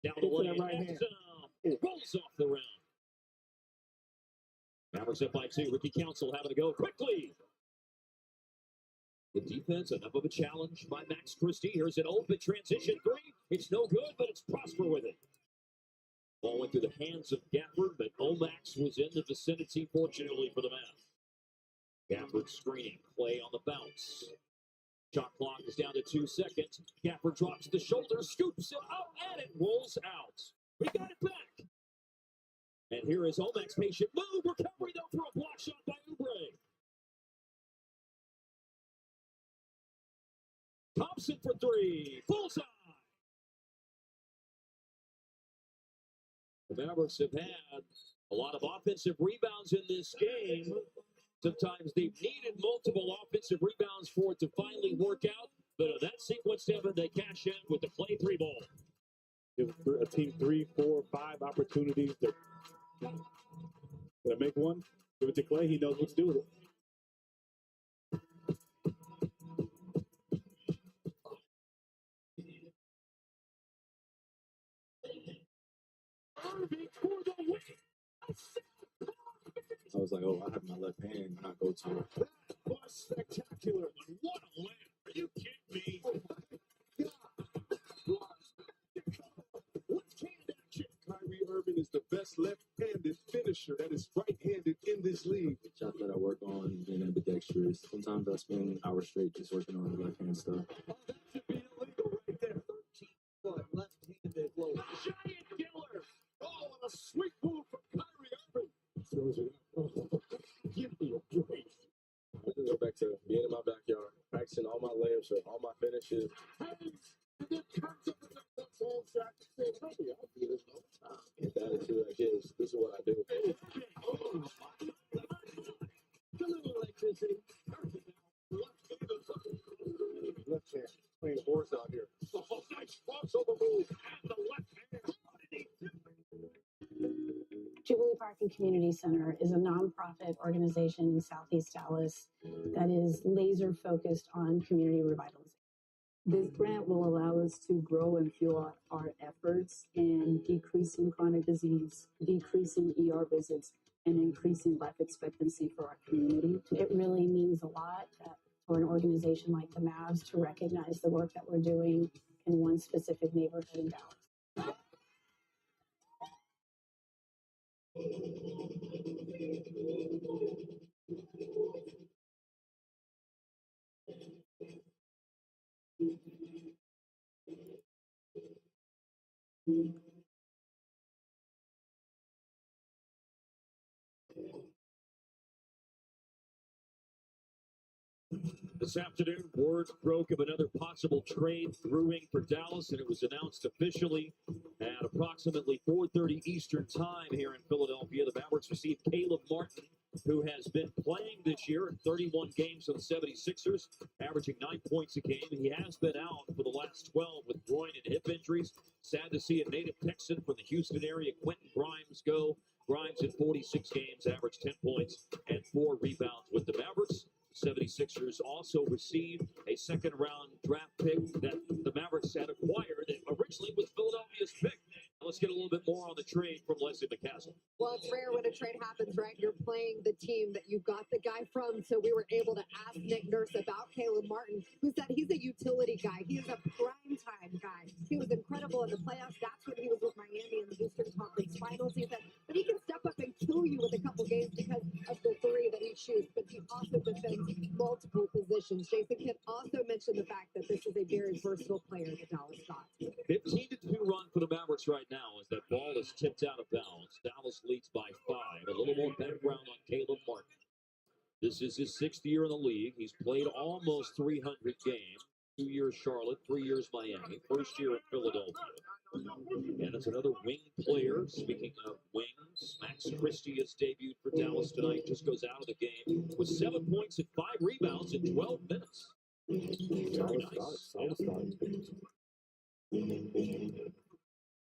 Down the lane. Exum rolls off the round. Mavericks up by 2. Ricky Council having to go quickly. The defense, enough of a challenge by Max Christie. Here's an open transition 3. It's no good, but it's Prosper with it. Ball went through the hands of Gafford, but Omax was in the vicinity, fortunately for the Mavs. Gafford screening. Clay on the bounce. Shot clock is down to 2 seconds. Gafford drops the shoulder, scoops it up, and it rolls out. We got it back. And here is Omax. Patient move. Recovery, though, for a block shot by Oubre. Thompson for 3. Bullseye. The Mavericks have had a lot of offensive rebounds in this game. Sometimes they've needed multiple offensive rebounds for it to finally work out. But in that sequence, Devin, they cash in with the Clay 3 ball. Give a team 3, 4, 5 opportunities. They're going to make one. Give it to Clay. He knows what to do with it. I was like, oh, I have my left hand when I go to it. That was spectacular. What a layup. Are you kidding me? Oh, my God. Left-hand action. Kyrie Irving is the best left-handed finisher that is right-handed in this league. Shot that I work on being ambidextrous. Sometimes I spend hours straight just working on the left-hand stuff. Oh, that should be illegal right there. 13-foot left-handed blow. Giant killer. Oh, and a sweet move from Kyrie Irving. Throws it up. Give me a break. I just go back to being in my backyard, practicing all my layups or all my finishes. And then comes up with a ball shot to say, hey, I'll do this all the time. With the attitude I give, this is what I do. A little electricity. Left hand. Playing horse out here. Oh, nice crossover move. And the left hand. Jubilee Park and Community Center is a nonprofit organization in Southeast Dallas that is laser focused on community revitalization. This grant will allow us to grow and fuel our efforts in decreasing chronic disease, decreasing ER visits, and increasing life expectancy for our community. It really means a lot for an organization like the Mavs to recognize the work that we're doing in one specific neighborhood in Dallas. This afternoon, word broke of another possible trade brewing for Dallas, and it was announced officially at approximately 4:30 Eastern time here in Philadelphia. The Mavericks received Caleb Martin, who has been playing this year in 31 games for the 76ers, averaging 9 points a game. He has been out for the last 12 with groin and hip injuries. Sad to see a native Texan from the Houston area, Quentin Grimes, go. Grimes in 46 games, averaged 10 points and 4 rebounds with the Mavericks. 76ers also received a second-round draft pick that the Mavericks had acquired that originally was Philadelphia's pick. Now let's get a little bit more on the trade from Leslie McCaskill. Well, it's rare when a trade happens, right? You're playing the team that you got the guy from. So we were able to ask Nick Nurse about Caleb Martin, who said he's a utility guy. He is a primetime guy. He was incredible in the playoffs. That's when he was with Miami in the Eastern Conference Finals. He said, but he can step up and kill you with a couple games because of the three that he shoots. But he also defends multiple positions. Jason Kidd also mentioned the fact that this is a very versatile player that Dallas got. 15-2 run for the Mavericks right now as that ball is tipped out of bounds. Dallas leads by 5. A little more background on Caleb Martin. This is his 6th year in the league. He's played almost 300 games. 2 years Charlotte, 3 years Miami, 1st year in Philadelphia. And it's another wing player. Speaking of wings, Max Christie has debuted for Dallas tonight. Just goes out of the game with 7 points and 5 rebounds in 12 minutes. Very nice. On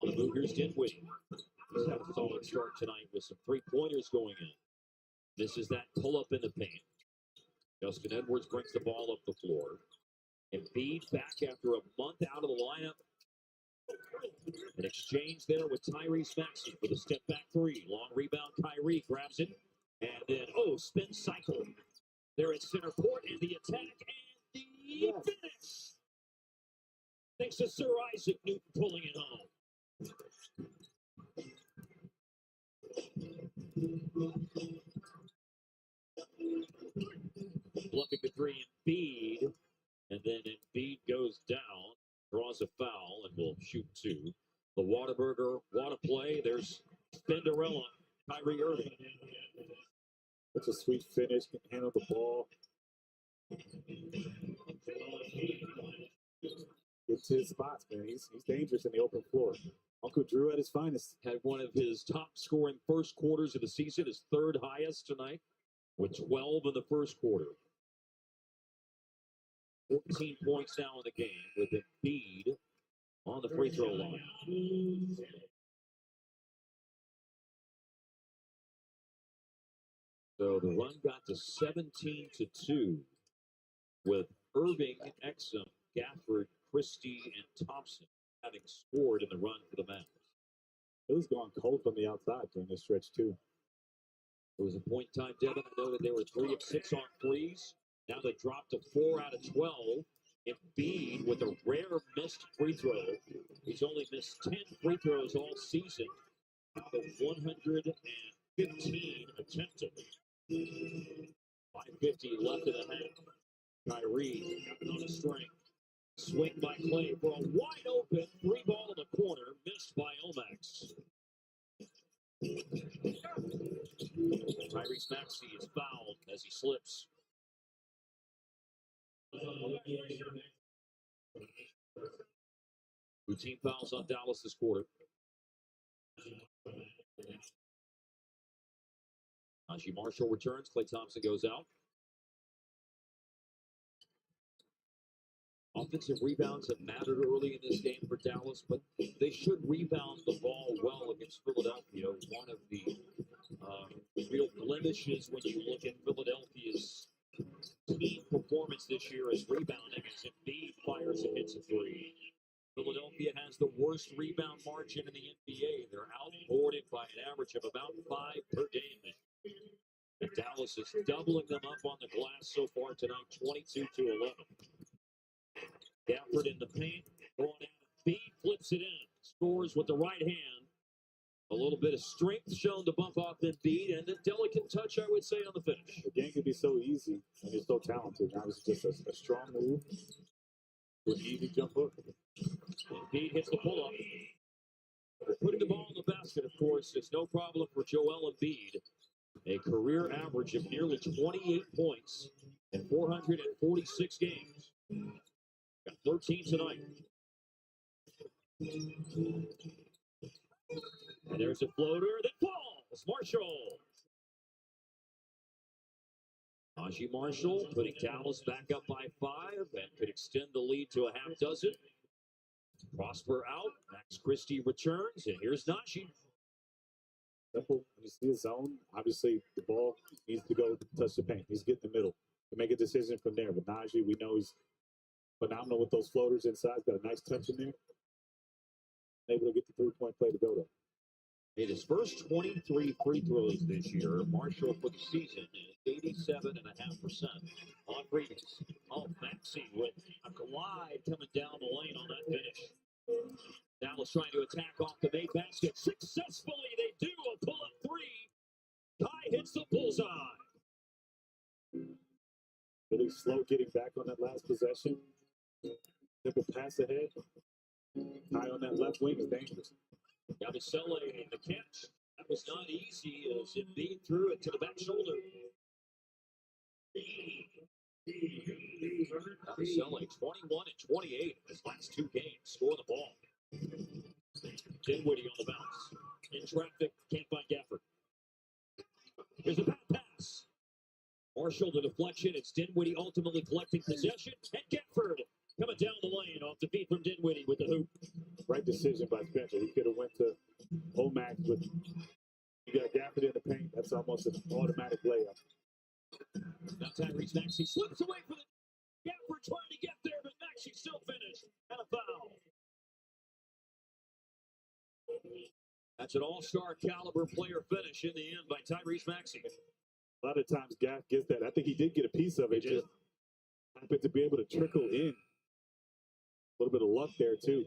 the move, here's Dinwiddie. He's had a solid start tonight with some three-pointers going in. This is that pull-up in the paint. Justin Edwards brings the ball up the floor. Embiid back after a month out of the lineup. An exchange there with Tyrese Maxey for the step-back three. Long rebound, Kyrie grabs it. And then, spin cycle. There at center court, and the attack, and the finish. Thanks to Sir Isaac Newton pulling it home. Bluffing the three, Embiid. And then Embiid goes down, draws a foul, and will shoot 2. The Whataburger, what a play. There's Cinderella, Kyrie Irving. That's a sweet finish, can handle the ball. Gets to his spots, man. He's dangerous in the open floor. Uncle Drew at his finest. Had one of his top scoring first quarters of the season, his 3rd highest tonight, with 12 in the first quarter. 14 points now in the game with Embiid on the free throw line. So the run got to 17-2 with Irving, Exum, Gafford, Christie, and Thompson having scored in the run for the Mavs. It was going cold from the outside during this stretch, too. There was a point in time, Devin, I know that they were 3 of 6 on threes. Now they dropped to 4 out of 12. Embiid with a rare missed free throw. He's only missed 10 free throws all season out of 115 attempted. 5:50 left in the half. Kyrie on a string. Swing by Clay for a wide open 3-ball in the corner, missed by Omax. Tyrese Maxey is fouled as he slips. Routine fouls on Dallas this quarter. Najee Marshall returns. Klay Thompson goes out. Offensive rebounds have mattered early in this game for Dallas, but they should rebound the ball well against Philadelphia. One of the real blemishes when you look at Philadelphia's team performance this year is rebounding as Embiid fires and hits a three. Philadelphia has the worst rebound margin in the NBA. They're outboarded by an average of about 5 per game. And Dallas is doubling them up on the glass so far tonight, 22-11. Gafford in the paint, going out. Embiid flips it in, scores with the right hand. A little bit of strength shown to bump off Embiid, and a delicate touch, I would say, on the finish. The game could be so easy, and you're so talented. Now it's just a strong move with an easy jump hook. Embiid hits the pull-up. Putting the ball in the basket, of course, is no problem for Joel Embiid. A career average of nearly 28 points in 446 games. Got 13 tonight. And there's a floater that falls. Marshall. Najee Marshall putting Dallas back up by 5 and could extend the lead to a half dozen. Prosper out. Max Christie returns, and here's Najee. Simple. When you see a zone, obviously the ball needs to go touch the paint. He's getting the middle to make a decision from there. But Najee, we know he's phenomenal with those floaters inside. Got a nice touch in there. Able to get the three-point play to go to. In his first 23 free throws this year, Marshall for the season is 87.5% on frees. Maxey with a glide coming down the lane on that finish. Dallas trying to attack off the made basket. Successfully, they do a pull-up three. Kai hits the bullseye. Really slow getting back on that last possession. Simple pass ahead. High on that left wing is dangerous. Yabusele, the catch. That was not easy as it beat through it to the back shoulder. Yabusele, 21 and 28 in his last two games. Score the ball. Dinwiddie on the bounce. In traffic, can't find Gafford. Here's a back pass. Marshall, the deflection. It's Dinwiddie ultimately collecting possession. And Gafford coming down the lane off the feet from Dinwiddie with the hoop. Right decision by Spencer. He could have went to Omax, but you got Gafford in the paint. That's almost an automatic layup. Now Tyrese Maxey slips away from it. Gafford trying to get there, but Maxey still finished. And a foul. That's an all-star caliber player finish in the end by Tyrese Maxey. A lot of times Gaff gets that. I think he did get a piece of it. Just happened to be able to trickle in. A little bit of luck there, too.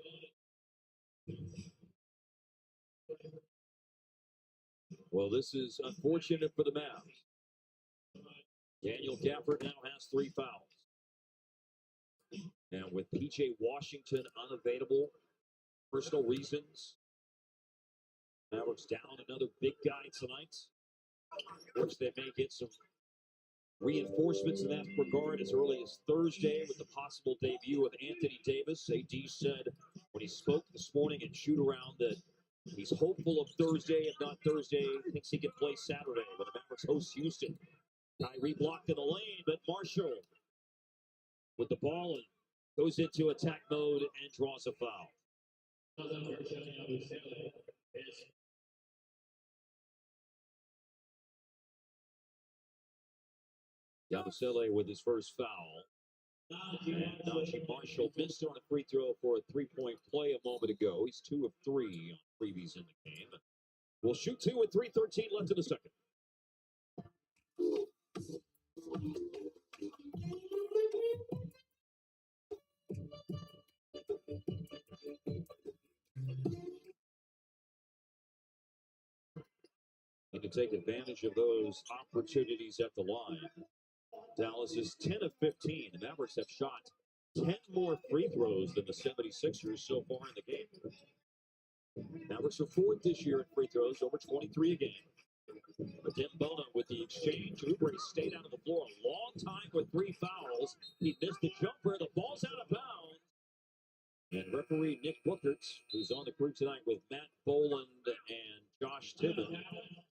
Well, this is unfortunate for the Mavs. Daniel Gafford now has 3 fouls. And with P.J. Washington unavailable, personal reasons, Mavericks down another big guy tonight. Of course, they may get some reinforcements in that regard as early as Thursday with the possible debut of Anthony Davis. AD said when he spoke this morning in shoot-around that he's hopeful of Thursday. If not Thursday, thinks he can play Saturday when the Mavericks host Houston. Kyrie blocked in the lane, but Marshall with the ball and goes into attack mode and draws a foul. Yabusele with his first foul. And Najee Marshall missed on a free throw for a three-point play a moment ago. He's 2 of 3 on freebies in the game. We'll shoot 2 with 3:13 left in the second. And to take advantage of those opportunities at the line, Dallas is 10 of 15. The Mavericks have shot 10 more free throws than the 76ers so far in the game. Mavericks are 4th this year in free throws, over 23 a game. But Dembona with the exchange. Oubre stayed out of the floor a long time with 3 fouls. He missed the jumper. The ball's out of bounds. And referee Nick Bookert, who's on the crew tonight with Matt Boland and Josh Timmons,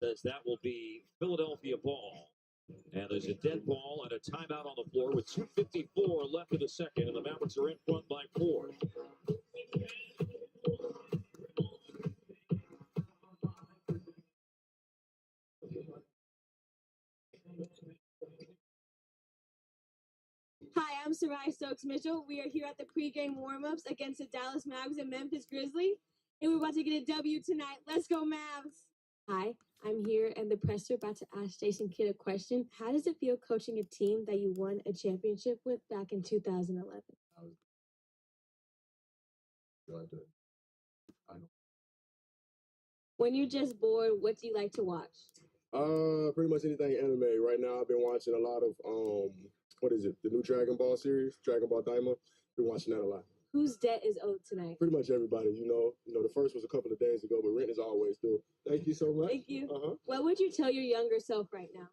says that will be Philadelphia ball. And there's a dead ball and a timeout on the floor with 2:54 left in the second, and the Mavericks are in front by 4. Hi, I'm Sarai Stokes-Mitchell. We are here at the pregame warm-ups against the Dallas Mavericks and Memphis Grizzlies, and we're about to get a W tonight. Let's go, Mavs! Hi, I'm here and the presser about to ask Jason Kidd a question. How does it feel coaching a team that you won a championship with back in 2011? When you're just bored, what do you like to watch? Pretty much anything anime. Right now, I've been watching a lot of what is it? The new Dragon Ball series, Dragon Ball Daima. Been watching that a lot. Whose debt is owed tonight? Pretty much everybody. You know, the first was a couple of days ago, but rent is always due. Thank you so much. Thank you. What would you tell your younger self right now?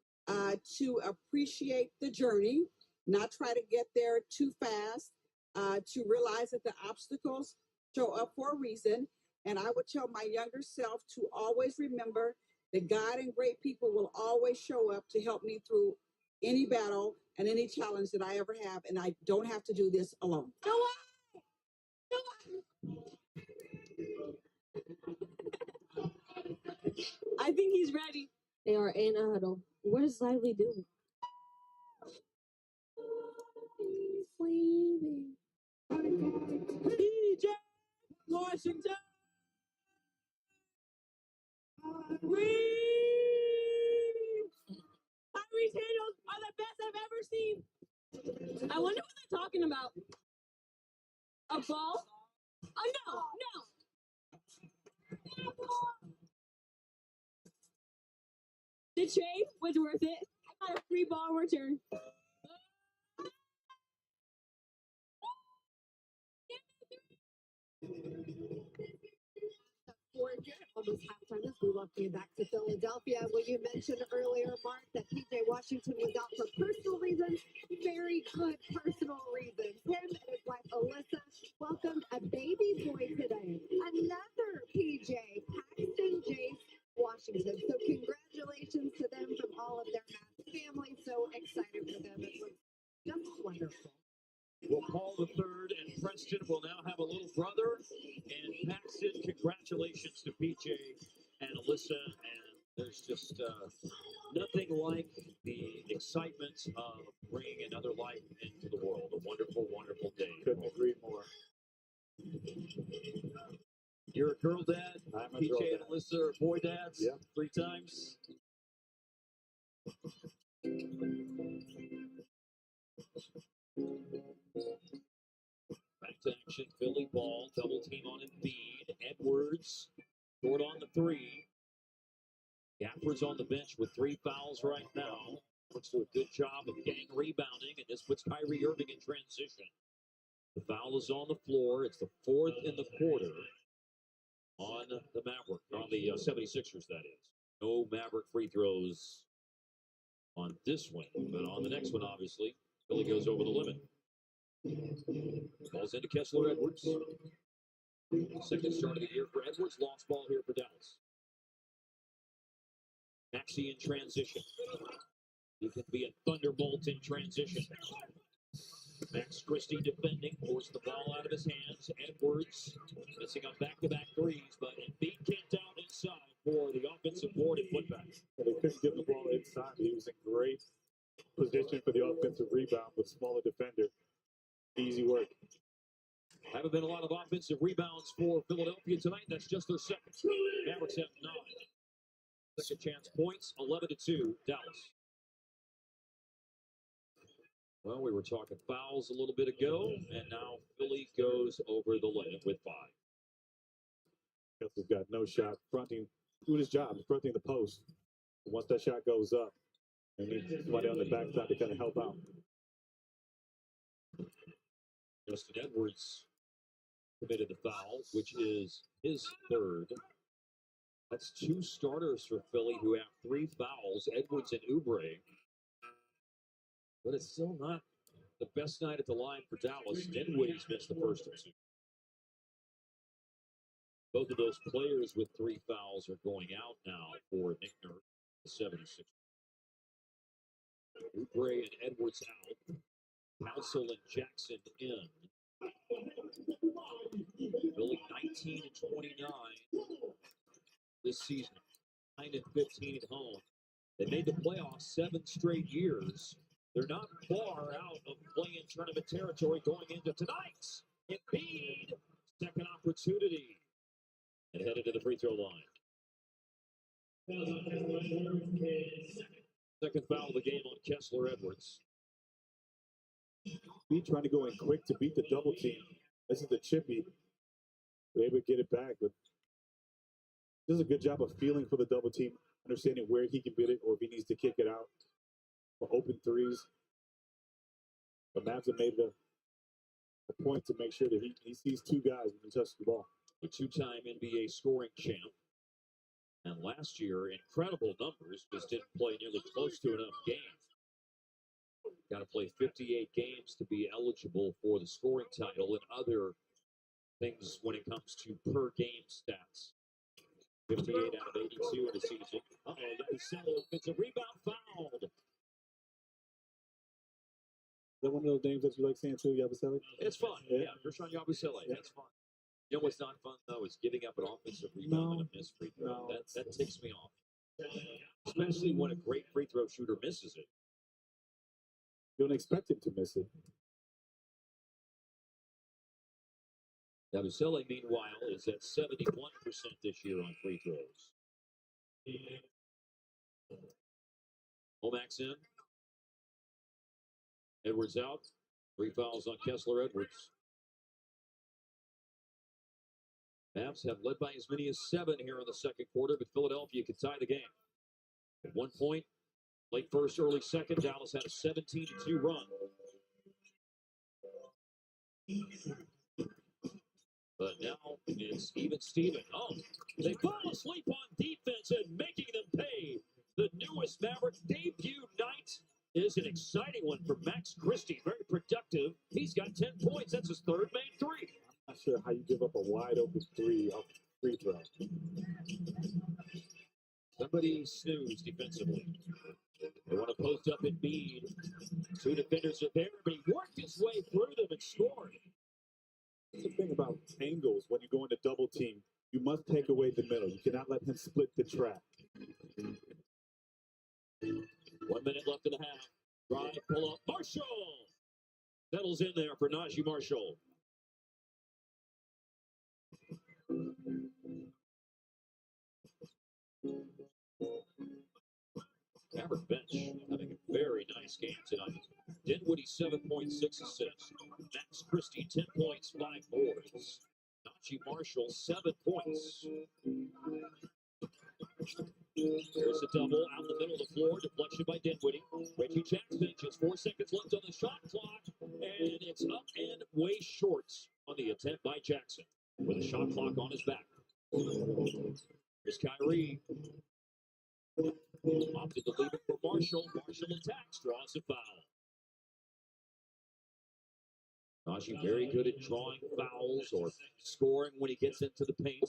To appreciate the journey, not try to get there too fast, to realize that the obstacles show up for a reason. And I would tell my younger self to always remember that God and great people will always show up to help me through any battle and any challenge that I ever have. And I don't have to do this alone. No way! I think he's ready. They are in a huddle. What is Lively doing? PJ Washington! Tyrese handles are the best I've ever seen. I wonder what they're talking about. A ball? Oh, no. The trade was worth it. I got a free ball return. almost halftime as we welcome you back to Philadelphia. Well, you mentioned earlier, Mark, that PJ Washington was out for personal reasons, very good personal reasons. Him and his wife Alyssa welcomed a baby boy today. Another PJ, Paxton Jace Washington. So congratulations to them from all of their Mavs family. So excited for them. It looks just wonderful. Well, Paul III and Preston will now have a little brother. And Paxton, congratulations to PJ and Alyssa. And there's just nothing like the excitement of bringing another life into the world. A wonderful, wonderful day. Couldn't agree more. You're a girl dad. I'm a PJ girl and dad. Alyssa are boy dads. Yeah. 3 times. Back to action, Philly ball, double team on Embiid. Edwards, short on the 3. Gafford's on the bench with 3 fouls right now. Looks to a good job of gang rebounding, and this puts Kyrie Irving in transition. The foul is on the floor. It's the 4th in the quarter on the Maverick, on the 76ers, that is. No Maverick free throws on this one, but on the next one, obviously, Philly goes over the limit. Balls into Kessler Edwards. Second start of the year for Edwards. Lost ball here for Dallas. Maxey in transition. He can be a thunderbolt in transition. Max Christie defending, forced the ball out of his hands. Edwards missing on back-to-back threes, but Embiid came down inside for the offensive board and putback. Well, they couldn't get the ball inside. He was in great position for the offensive rebound with smaller defender. Easy work. Haven't been a lot of offensive rebounds for Philadelphia tonight. That's just their second. Mavericks have 9. Second chance points, 11-2, Dallas. Well, we were talking fouls a little bit ago, and now Philly goes over the limit with 5. Kessler's got no shot, fronting, doing his job, fronting the post. Once that shot goes up, and needs somebody on the backside to kind of help out. Justin Edwards committed the foul, which is his 3rd. That's 2 starters for Philly who have 3 fouls, Edwards and Oubre. But it's still not the best night at the line for Dallas. Dinwiddie's missed the first of 2. Both of those players with 3 fouls are going out now for Nick Nurse, the 76. Oubre and Edwards out. Council and Jackson in. Philly 19-29 this season. 9-15 at home. They made the playoffs 7 straight years. They're not far out of playing tournament territory going into tonight's Embiid second opportunity. And headed to the free throw line. Second foul of the game on Kessler Edwards. Embiid trying to go in quick to beat the double team. This is the chippy. They're able to get it back, but does a good job of feeling for the double team, understanding where he can beat it or if he needs to kick it out for open threes. The Mavs have made a point to make sure that he sees 2 guys when he touches the ball. A 2-time NBA scoring champ. And last year, incredible numbers, just didn't play nearly close to enough games. Got to play 58 games to be eligible for the scoring title and other things when it comes to per game stats. 58 out of 82 in the season. Yabusele offensive rebound fouled. Is that one of those names that you like saying too, Yabusele? It's fun. Yeah, Christian Yabusele. That's fun. You know what's not fun, though, is giving up an offensive rebound and a missed free throw. That ticks me off. Especially when a great free throw shooter misses it. You don't expect him to miss it. Yabusele, meanwhile, is at 71% this year on free throws. Lomax in. Edwards out. 3 fouls on Kessler Edwards. Mavs have led by as many as 7 here in the second quarter, but Philadelphia could tie the game. At one point, late first, early second, Dallas had a 17-2 run. But now It's even Steven. Oh, they fall asleep on defense and making them pay. The newest Mavericks debut night is an exciting one for Max Christie. Very productive. He's got 10 points. That's his third made three. I'm not sure how you give up a wide open three off free throw. Somebody snoozed defensively. They want to post up in Embiid. Two defenders are there, but he worked his way through them and scored. The thing about angles, when you go into double team, you must take away the middle. You cannot let him split the track. 1 minute left in the half. Drive, pull up. Marshall settles in there for Najee Marshall. Maverick bench having a very nice game tonight. Dinwiddie 7.6 assists. Max Christie 10 points, 5 boards. Najee Marshall 7 points. Here's a double out in the middle of the floor. Deflection by Dinwiddie. Reggie Jackson, just 4 seconds left on the shot clock. And it's up and way short on the attempt by Jackson with a shot clock on his back. Here's Kyrie. Opted to leave it for Marshall. Marshall attacks, draws a foul. Najee very good at drawing fouls or scoring when he gets into the paint.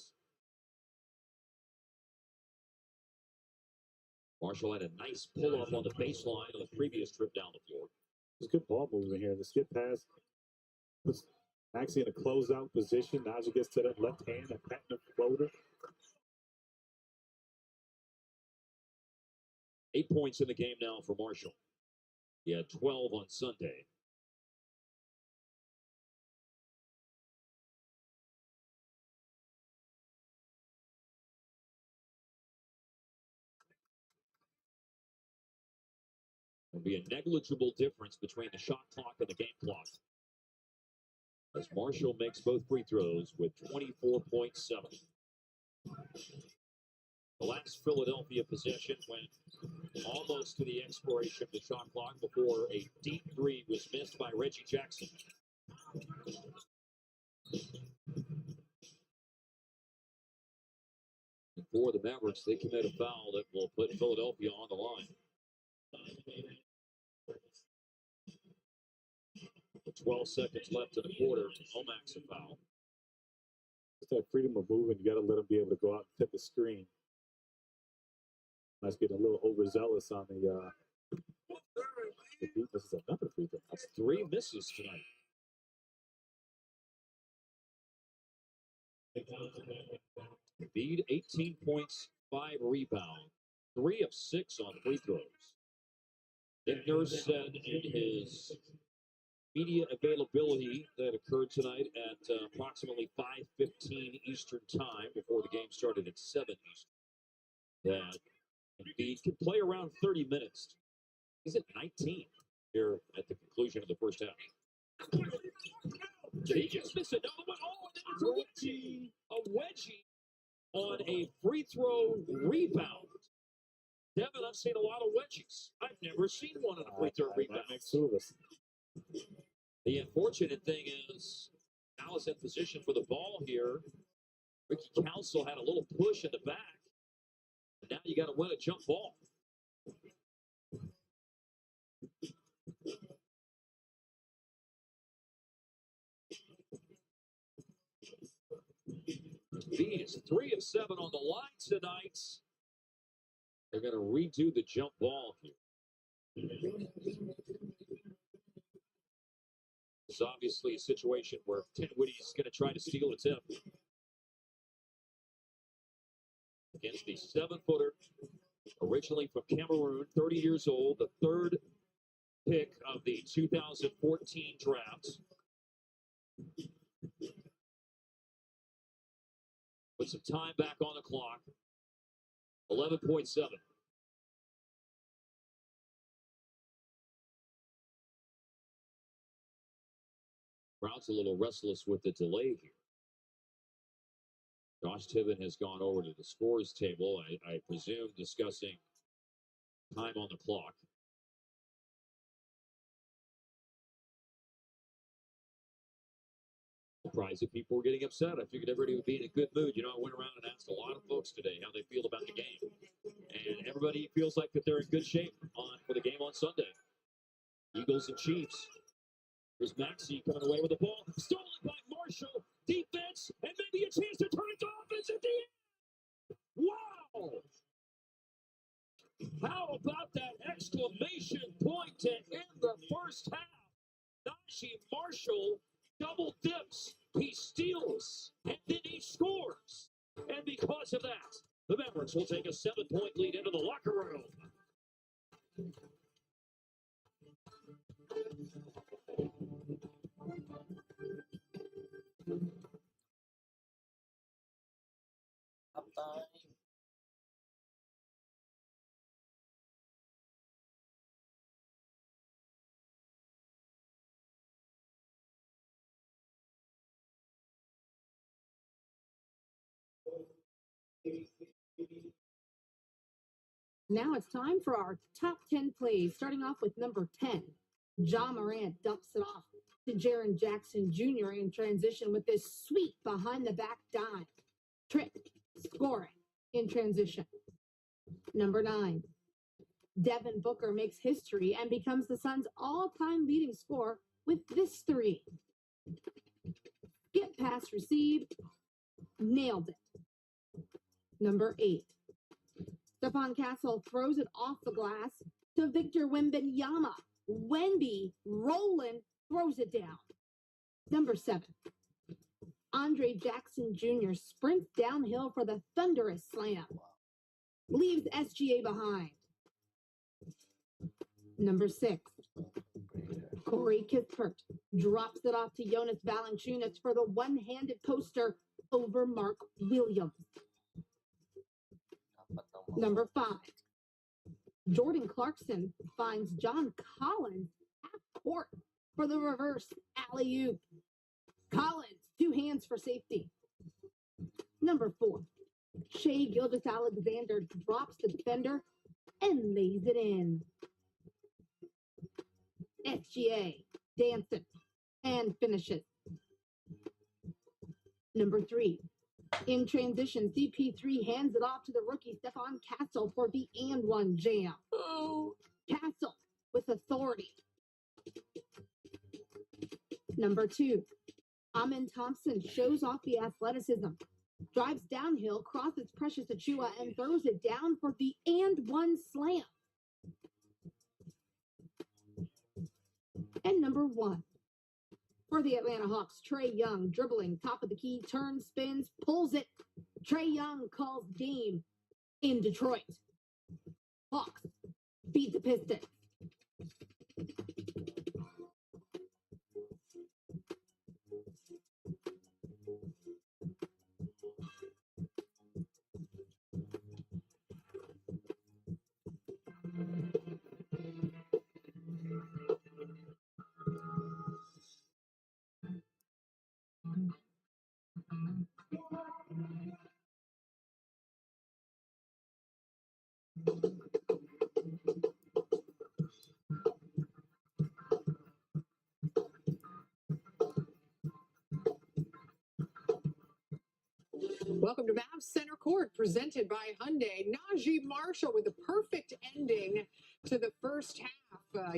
Marshall had a nice pull-up on the baseline on the previous trip down the floor. There's good ball movement here. The skip pass puts Maxey in a closeout position. Najee gets to that left hand, a patent floater. 8 points in the game now for Marshall. He had 12 on Sunday. There'll be a negligible difference between the shot clock and the game clock, as Marshall makes both free throws with 24.7. The last Philadelphia possession went almost to the expiration of the shot clock before a deep three was missed by Reggie Jackson. And for the Mavericks, they commit a foul that will put Philadelphia on the line. With 12 seconds left in the quarter, Lomax a foul. Just that freedom of movement, you got to let him be able to go out and tip the screen. Let's get a little overzealous on the beat. This is another free throw. That's 3 misses tonight. Embiid, 18 points, 5 rebounds, 3 of 6 on free throws. Nick Nurse said in his media availability that occurred tonight at approximately 5:15 Eastern time, before the game started at 7 Eastern, that Embiid can play around 30 minutes. He's at 19 here at the conclusion of the first half. Did he just miss another one? Oh, and then it's a wedgie. A wedgie on a free throw rebound. Devin, I've seen a lot of wedgies. I've never seen one on a free throw rebound. That makes 2 of us. The unfortunate thing is, Dallas in position for the ball here. Ricky Council had a little push in the back. And now you got to win a jump ball. B is 3 of 7 on the line tonight. They're going to redo the jump ball here. It's obviously a situation where Dinwiddie's going to try to steal a tip. Against the 7-footer, originally from Cameroon, 30 years old, the 3rd pick of the 2014 draft. Put some time back on the clock. 11.7. Crowd's a little restless with the delay here. Josh Tibbin has gone over to the scores table, I presume discussing time on the clock. surprised that people were getting upset. I figured everybody would be in a good mood. You know, I went around and asked a lot of folks today how they feel about the game. And everybody feels like that they're in good shape for the game on Sunday. Eagles and Chiefs. There's Maxey coming away with the ball. Stolen by Marshall. Defense, and maybe a chance to turn it to offense at the end. Wow! How about that exclamation point to end the first half? Najee Marshall double dips. He steals, and then he scores. And because of that, the Mavericks will take a 7-point lead into the locker room. Now it's time for our top 10 plays, starting off with number 10. John Morant dumps it off to Jaren Jackson Jr. in transition with this sweep behind the back dime. Trick, scoring in transition. Number 9. Devin Booker makes history and becomes the Suns' all-time leading scorer with this 3. Skip pass received, nailed it. Number 8. Stephon Castle throws it off the glass to Victor Wembanyama. Wemby rolling, throws it down. Number 7. Andre Jackson Jr. sprints downhill for the thunderous slam. Leaves SGA behind. Number 6. Corey Kispert drops it off to Jonas Valanciunas for the one-handed poster over Mark Williams. Number 5. Jordan Clarkson finds John Collins half court for the reverse alley-oop. Collins, 2 hands for safety. Number 4. Shai Gilgeous-Alexander drops the defender and lays it in. SGA dances and finishes. Number 3. In transition, CP3 hands it off to the rookie Stephon Castle for the and one jam. Oh, Castle with authority. Number 2. Amin Thompson shows off the athleticism, drives downhill, crosses Precious Achiuwa, and throws it down for the and one slam. And number 1. For the Atlanta Hawks, Trae Young dribbling, top of the key, turns, spins, pulls it. Trae Young calls game in Detroit. Hawks beat the Pistons. Welcome to Mavs Center Court, presented by Hyundai. Najee Marshall with the perfect ending to the first half.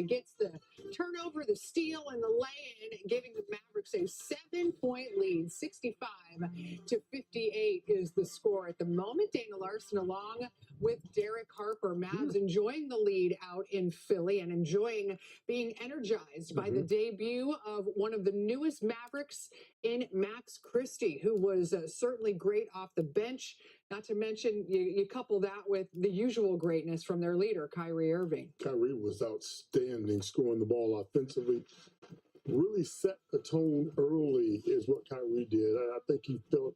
Gets the turnover, the steal, and the lay-in, giving the Mavericks a 7-point lead. 65-58 is the score at the moment. Dana Larson along with Derek Harper. Mavs enjoying the lead out in Philly and enjoying being energized by the debut of one of the newest Mavericks in Max Christie, who was certainly great off the bench. Not to mention, you couple that with the usual greatness from their leader, Kyrie Irving. Kyrie was outstanding, scoring the ball offensively. Really set the tone early is what Kyrie did. I think he felt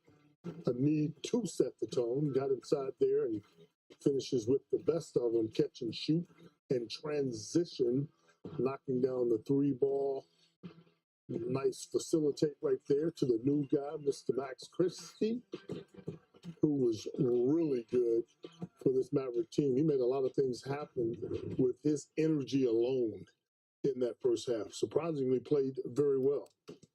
a need to set the tone, got inside there and finishes with the best of them, catch and shoot and transition, knocking down the 3 ball. Nice facilitate right there to the new guy, Mr. Max Christie, who was really good for this Maverick team. He made a lot of things happen with his energy alone in that first half. Surprisingly played very well.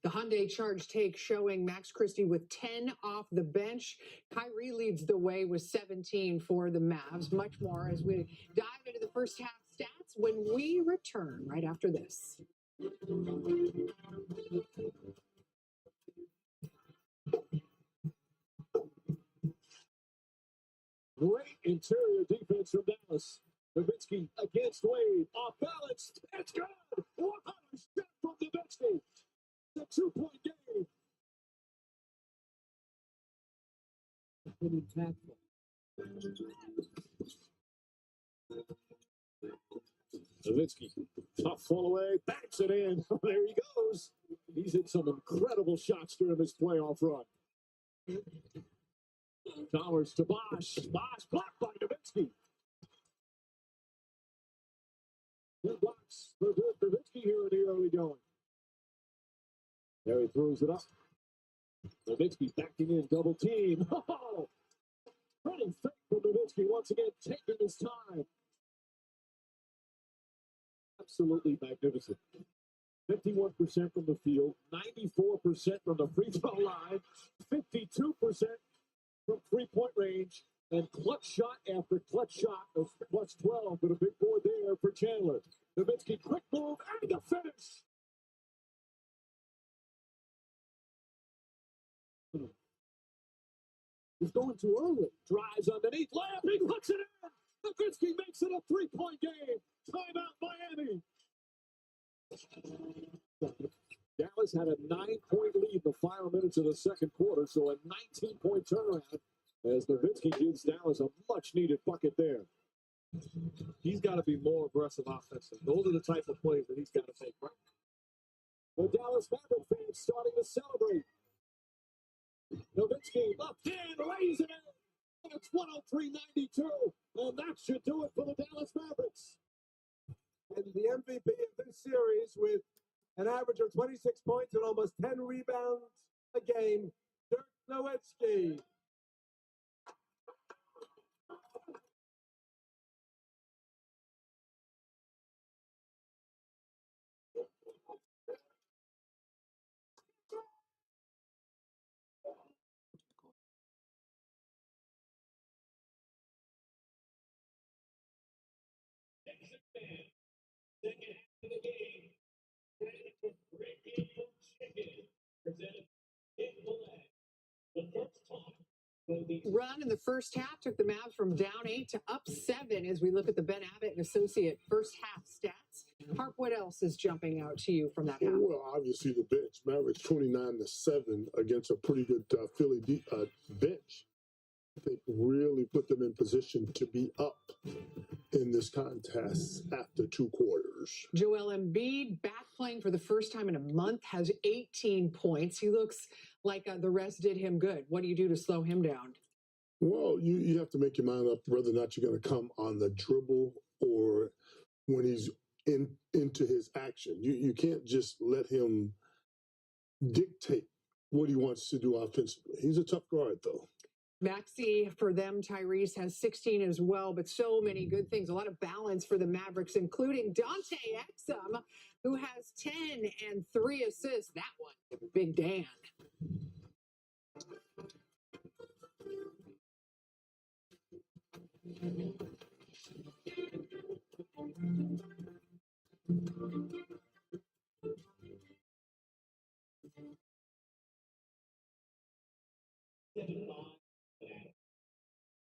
The Hyundai Charge take showing Max Christie with 10 off the bench. Kyrie leads the way with 17 for the Mavs. Much more as we dive into the first half stats when we return right after this. Great interior defense from Dallas. Nowitzki against Wade. Off balance. It's good. What a shot from Nowitzki. It's a 2-point game. Been impactful. Nowitzki, tough fall away, backs it in. There he goes. He's hit some incredible shots during this playoff run. Towers to Bosch. Bosch blocked by Nowitzki. Two blocks for Nowitzki here in the early going. There he throws it up. Nowitzki backing in, double team. Oh! Pretty fake from Nowitzki once again, taking his time. Absolutely magnificent. 51% from the field, 94% from the free throw line, 52% from three-point range, and clutch shot after clutch shot of plus 12, but a big board there for Chandler. Nowitzki, quick move, and the finish. He's going too early. Drives underneath, layup, he puts it in. Nowitzki makes it a three-point game. Timeout, Miami. Dallas had a 9-point lead in the final minutes of the second quarter, so a 19-point turnaround as Nowitzki gives Dallas a much-needed bucket there. He's got to be more aggressive offensively. Those are the type of plays that he's got to make, right? The Dallas Mavericks fans starting to celebrate. Nowitzki up in, lays it in. It's 103-92, and that should do it for the Dallas Mavericks. And the MVP of this series with an average of 26 points and almost 10 rebounds a game, Dirk Nowitzki. Run in the first half took the Mavs from down 8 to up 7 as we look at the Ben Abbott and Associate first half stats. Harp, what else is jumping out to you from that half? Well, obviously the bench. Mavericks 29-7 against a pretty good Philly bench. I think really put them in position to be up in this contest after two quarters. Joel Embiid, back playing for the first time in a month, has 18 points. He looks like the rest did him good. What do you do to slow him down? Well, you have to make your mind up whether or not you're going to come on the dribble or when he's into his action. You can't just let him dictate what he wants to do offensively. He's a tough guard, though. Maxey, for them, Tyrese has 16 as well, but so many good things. A lot of balance for the Mavericks, including Dante Exum, who has 10 and 3 assists. That one, Big Dan.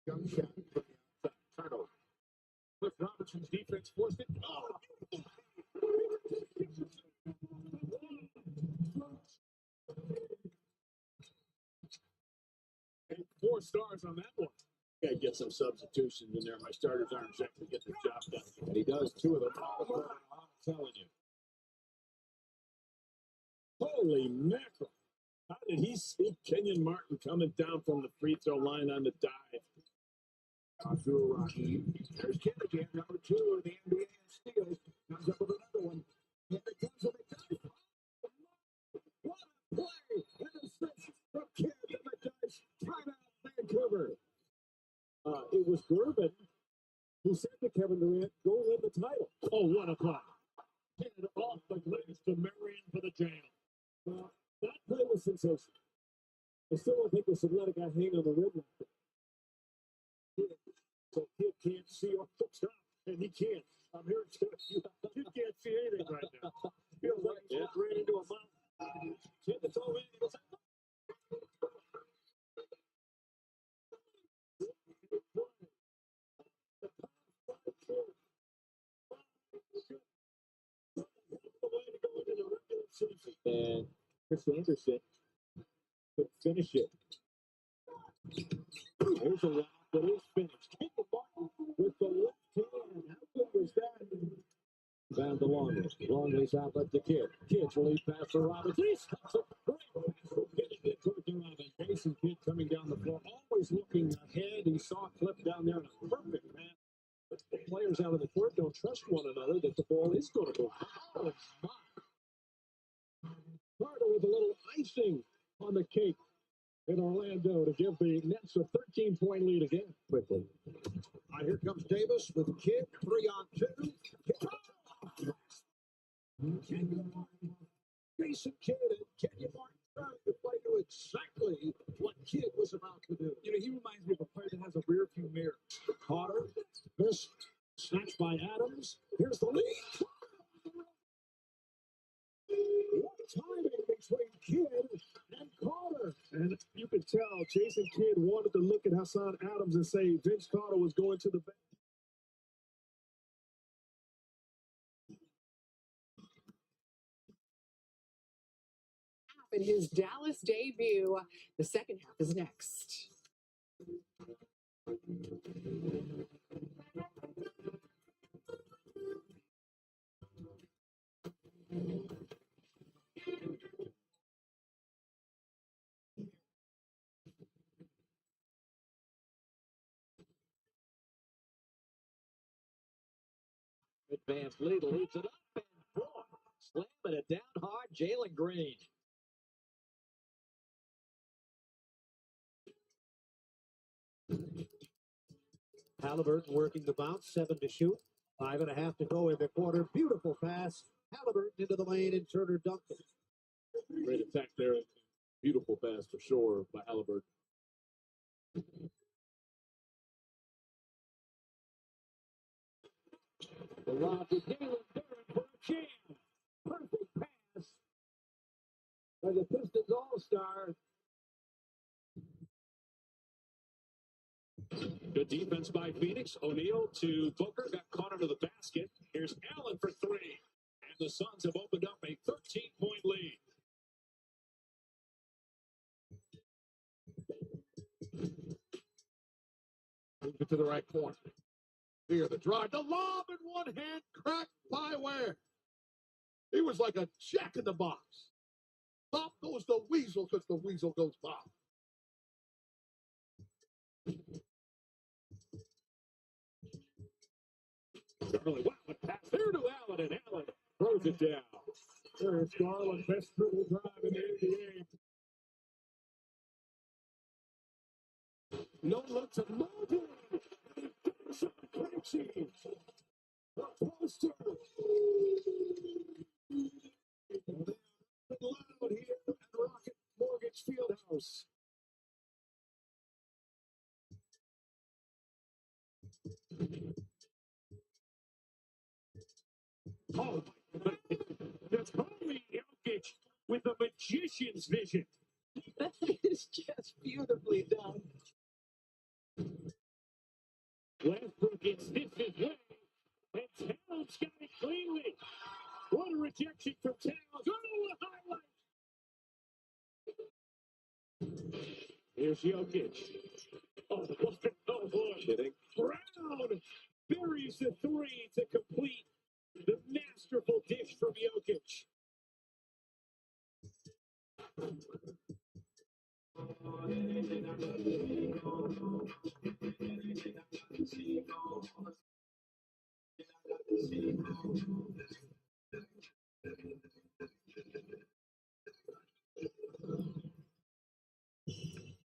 Young shot from the outside. Turnover. Cliff Robinson's defense forced it. Oh! And 4 stars on that one. Got to get some substitutions in there. My starters aren't exactly getting the job done. And he does 2 of them. I'm telling you. Holy mackerel. How did he see Kenyon Martin coming down from the free throw line on the dive? Abdul Rahim. There's Kid again, number 2 in the NBA in steals. Comes up with another one. Here it comes with a dive. What a play! Interception from Kid in the dice. Timeout, Vancouver. It was Gervin who said to Kevin Durant, go win the title. Oh, what a play. Kid off the glass to Marion for the jam. That play was sensational. I still don't think we should let a guy hang on the rim like that. So Kid can't see off the top, and he can't. I'm here to tell you, Kid can't see anything right now. Feels like he just ran into a mountain. Kid, it's all in. And Chris Anderson could finish it. There's a round that is finished. Jacob Martin with the left hand. How good was that? Found the Longley's outlet to Kidd. Kidd's relief pass for Robbins. He stops it. Getting it towards the Robbins. Jason Kidd coming down the floor, always looking ahead. He saw a clip down there in a perfect pass. But the players out on the court don't trust one another that the ball is going to go. Oh, my. Carter with a little icing on the cake in Orlando to give the Nets a 13-point lead again. Quickly. Here comes Davis with Kidd, 3-on-2. Jason Kidd and Kenyon Martin trying to play to exactly what Kidd was about to do. You know, he reminds me of a player that has a rear view mirror. Carter, this snatched by Adams. Here's the lead. What timing between Kidd and Carter. And you could tell Jason Kidd wanted to look at Hassan Adams and say Vince Carter was going to the bench. In his Dallas debut, the second half is next. Advanced lead leads it up and boy, slamming it down hard. Jalen Green. Halliburton working the bounce, 7 to shoot, 5.5 to go in the quarter. Beautiful pass. Halliburton into the lane and Turner dunked it. Great attack there. Beautiful pass for sure by Halliburton. The lob to Jalen Barrett for a jam. Perfect pass by the Pistons All-Star. Good defense by Phoenix. O'Neal to Booker. Got caught under the basket. Here's Allen for 3. And the Suns have opened up a 13-point lead. Move it to the right corner. Here, the drive. The lob in one hand, cracked by Ware. He was like a jack in the box. Pop goes the weasel because the weasel goes pop. Early, wow, a pass there to Allen, and Allen throws it down. There's Garland, best dribble drive in the NBA. No look to Mobley. Christie. Poster. Loud here at Rocket Mortgage Fieldhouse. Oh, that's Tommy Jokic with a magician's vision. That is just beautifully done. Westbrook insists his way, and Towns got it cleanly. What a rejection from Towns. Oh, a highlight. Here's Jokic. Oh, boy. Kidding. Brown buries the 3 to complete the masterful dish from Jokic.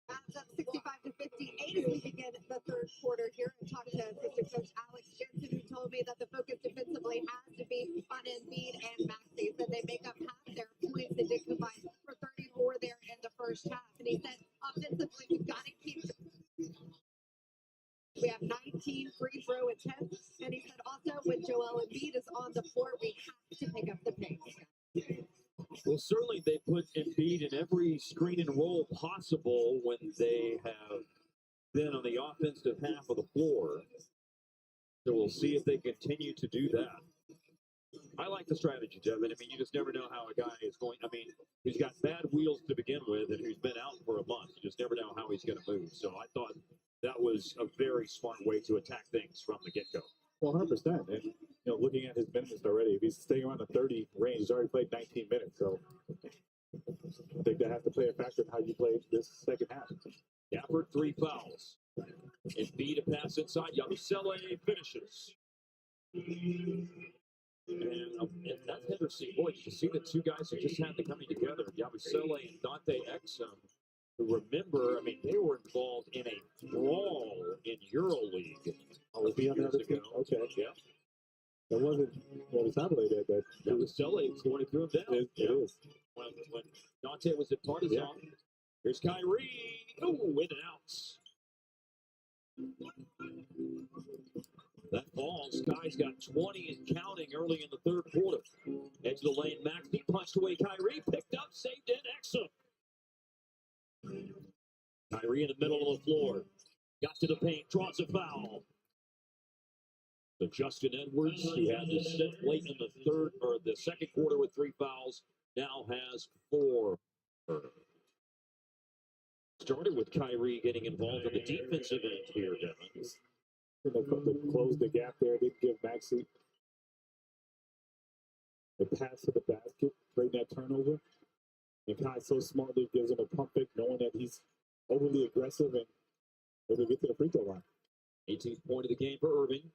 Mavs up 65-58 as we begin the third quarter here. I talked to assistant coach Alex Jensen, who told me that the focus defensively has to be on Embiid and Maxey. Said they make up half their points. They did combine for 30 17 free throw attempts. And he said also when Joel Embiid is on the floor, we have to pick up the pace. Well, certainly they put Embiid in every screen and roll possible when they have been on the offensive half of the floor. So we'll see if they continue to do that. I like the strategy, Devin. I mean, you just never know how a guy is going. I mean, he's got bad wheels to begin with, and he's been out for a month. You just never know how he's going to move. So I thought that was a very smart way to attack things from the get-go. Well, 100%. And, looking at his minutes already, if he's staying around the 30 range, he's already played 19 minutes. So I think that has to play a factor in how you play this second half. Gafford, 3 fouls. Embiid a pass inside. Yabusele finishes. And that's interesting. Boy, you see the two guys who just had the coming together, Yabusele and Dante Exum. Remember, I mean, they were involved in a brawl in EuroLeague. We'll be on the other team. Okay. Yeah. That wasn't what was happening there, but Yabusele is going to throw him down. It is. When Dante was at Partizan, here's Kyrie. Oh, in and out. That ball, Sky's got 20 and counting early in the third quarter. Edge of the lane, Maxey punched away. Kyrie picked up, saved in, Exum. Kyrie in the middle of the floor. Got to the paint, draws a foul. So Justin Edwards, who had to sit late in the second quarter with 3 fouls, now has 4. Started with Kyrie getting involved in the defensive end here, Devin. They closed the gap there. They give Maxey the pass to the basket, break that turnover. And Kai so smartly gives him a pump fake, knowing that he's overly aggressive and able to get to the free throw line. 18th point of the game for Irving.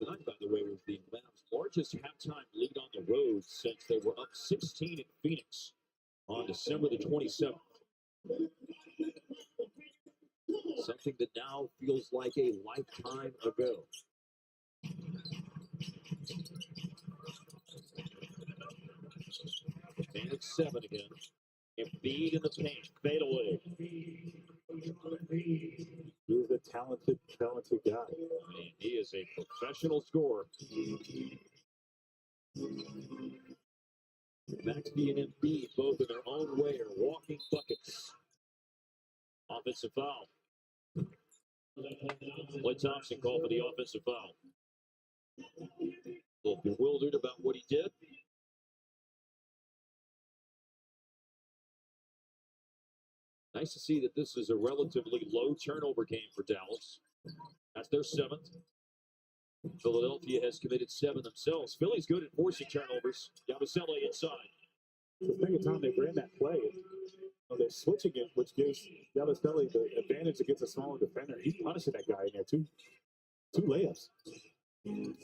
Tonight, by the way, was the Mavs' largest halftime lead on the road since they were up 16 in Phoenix on December the 27th. Something that now feels like a lifetime ago. Advantage 7 again. Embiid in the paint. Fade away. He's a talented guy. I mean, he is a professional scorer. Maxey and Embiid, both in their own way, are walking buckets. Offensive foul. Clay Thompson called for the offensive foul. A little bewildered about what he did. Nice to see that this is a relatively low turnover game for Dallas. That's their 7th. Philadelphia has committed 7 themselves. Philly's good at forcing turnovers. Yabusele inside. The second time they ran that play, they're switching it, which gives Yabusele the advantage against a smaller defender. He's punishing that guy in there, two layups.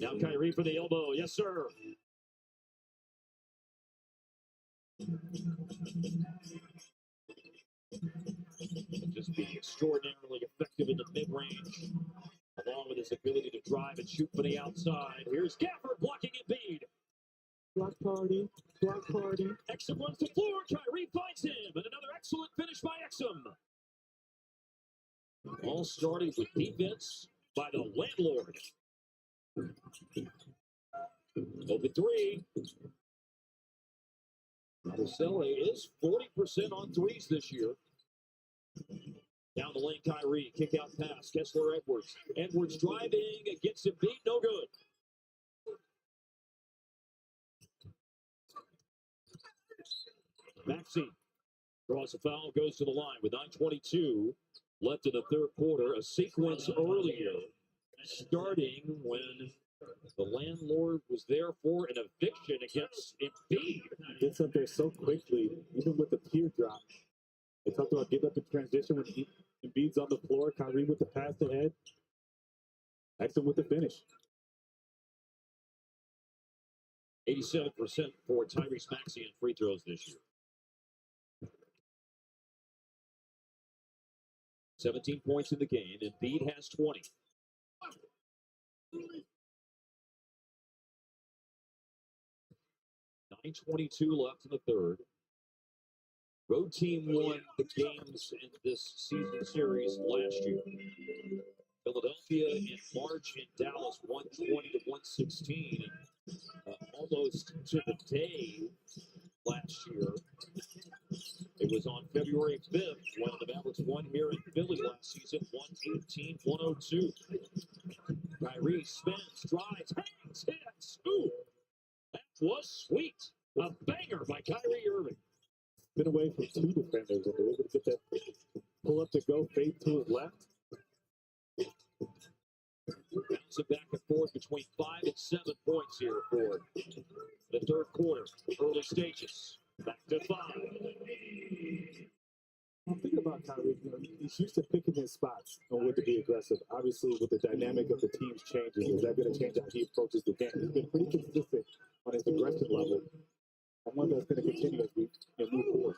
Now Kyrie for the elbow. Yes, sir. Just being extraordinarily effective in the mid-range, along with his ability to drive and shoot from the outside. Here's Gafford blocking Embiid. Block party. Exum runs the floor. Kyrie finds him, and another excellent finish by Exum. All starting with defense by the landlord. Open 3. Yabusele is 40% on threes this year. Down the lane, Kyrie, kick out pass, Kessler Edwards. Edwards driving against Embiid, no good. Maxey draws a foul, goes to the line with 9:22 left in the third quarter. A sequence earlier, starting when the landlord was there for an eviction against Embiid. Gets up there so quickly, even with the teardrop. They talked about getting up in transition when Embiid's on the floor. Kyrie with the pass ahead. Exum with the finish. 87% for Tyrese Maxey in free throws this year. 17 points in the game. Embiid has 20. 9:22 left in the third. Road team won the games in this season series last year. Philadelphia in March and Dallas 120 to 116. Almost to the day last year. It was on February 5th when the Mavericks won here in Philly last season, 118-102. Kyrie spins, drives, hangs, hits. Ooh, that was sweet. A banger by Kyrie Irving. Been away from two defenders, and they were able to get that pull up to go, fade to his left. Bouncing back and forth between 5 and 7 points here for the third quarter. Early stages. Back to 5. I'm thinking about Kyrie. You know, he's used to picking his spots on when to be aggressive. Obviously, with the dynamic of the team's changing, is that going to change how he approaches the game? He's been pretty consistent on his aggression level. I wonder if that's going to continue as we move forward.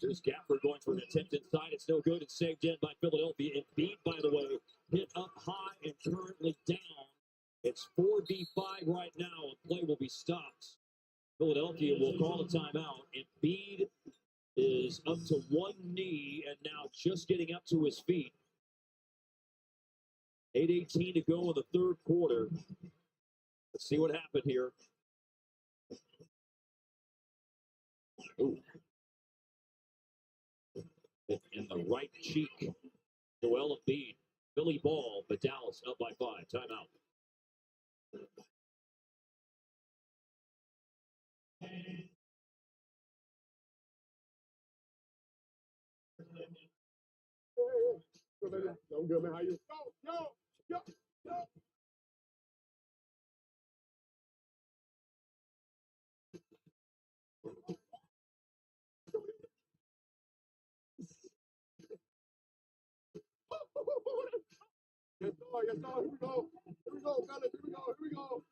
There's Gafford going for an attempt inside. It's no good. It's saved in by Philadelphia. And Embiid, by the way, hit up high and currently down. It's 4v5 right now, and play will be stopped. Philadelphia will call a timeout. Embiid is up to one knee and now just getting up to his feet. 8:18 to go in the third quarter. Let's see what happened here. Ooh. In the right cheek. Joel Embiid. Philly ball, but Dallas up by 5. Timeout. I'm good, man. How you? Yo. Yes, sir. Here we go. Fellas. Here we go.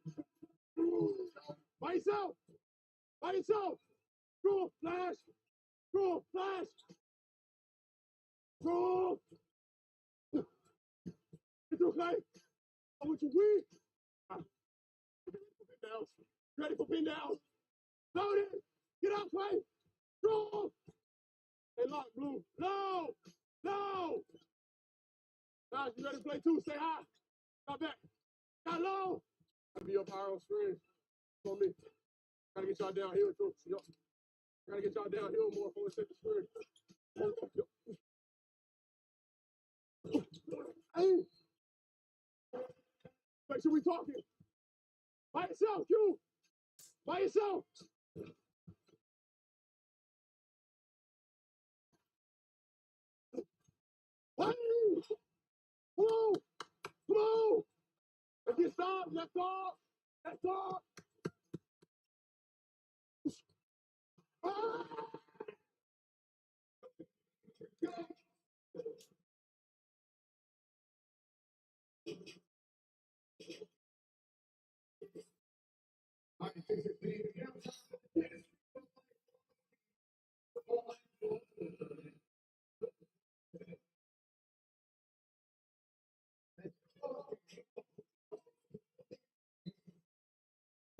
By yourself. Go, flash. Go. It's okay. I want you weak. Down. Ready for pin down. Load it. Get out, Clay. Go. Stay locked, Blue. No. Guys, you ready to play two? Stay high. Got back. Got low. Gotta be up higher on screen. On me. Gotta get y'all downhill too. Yo. Gotta get y'all downhill more before we set the screen. Hey. Make sure we talking. By yourself, you. By yourself. Hey. Come on. Let's get stopped. Let's talk. Ah.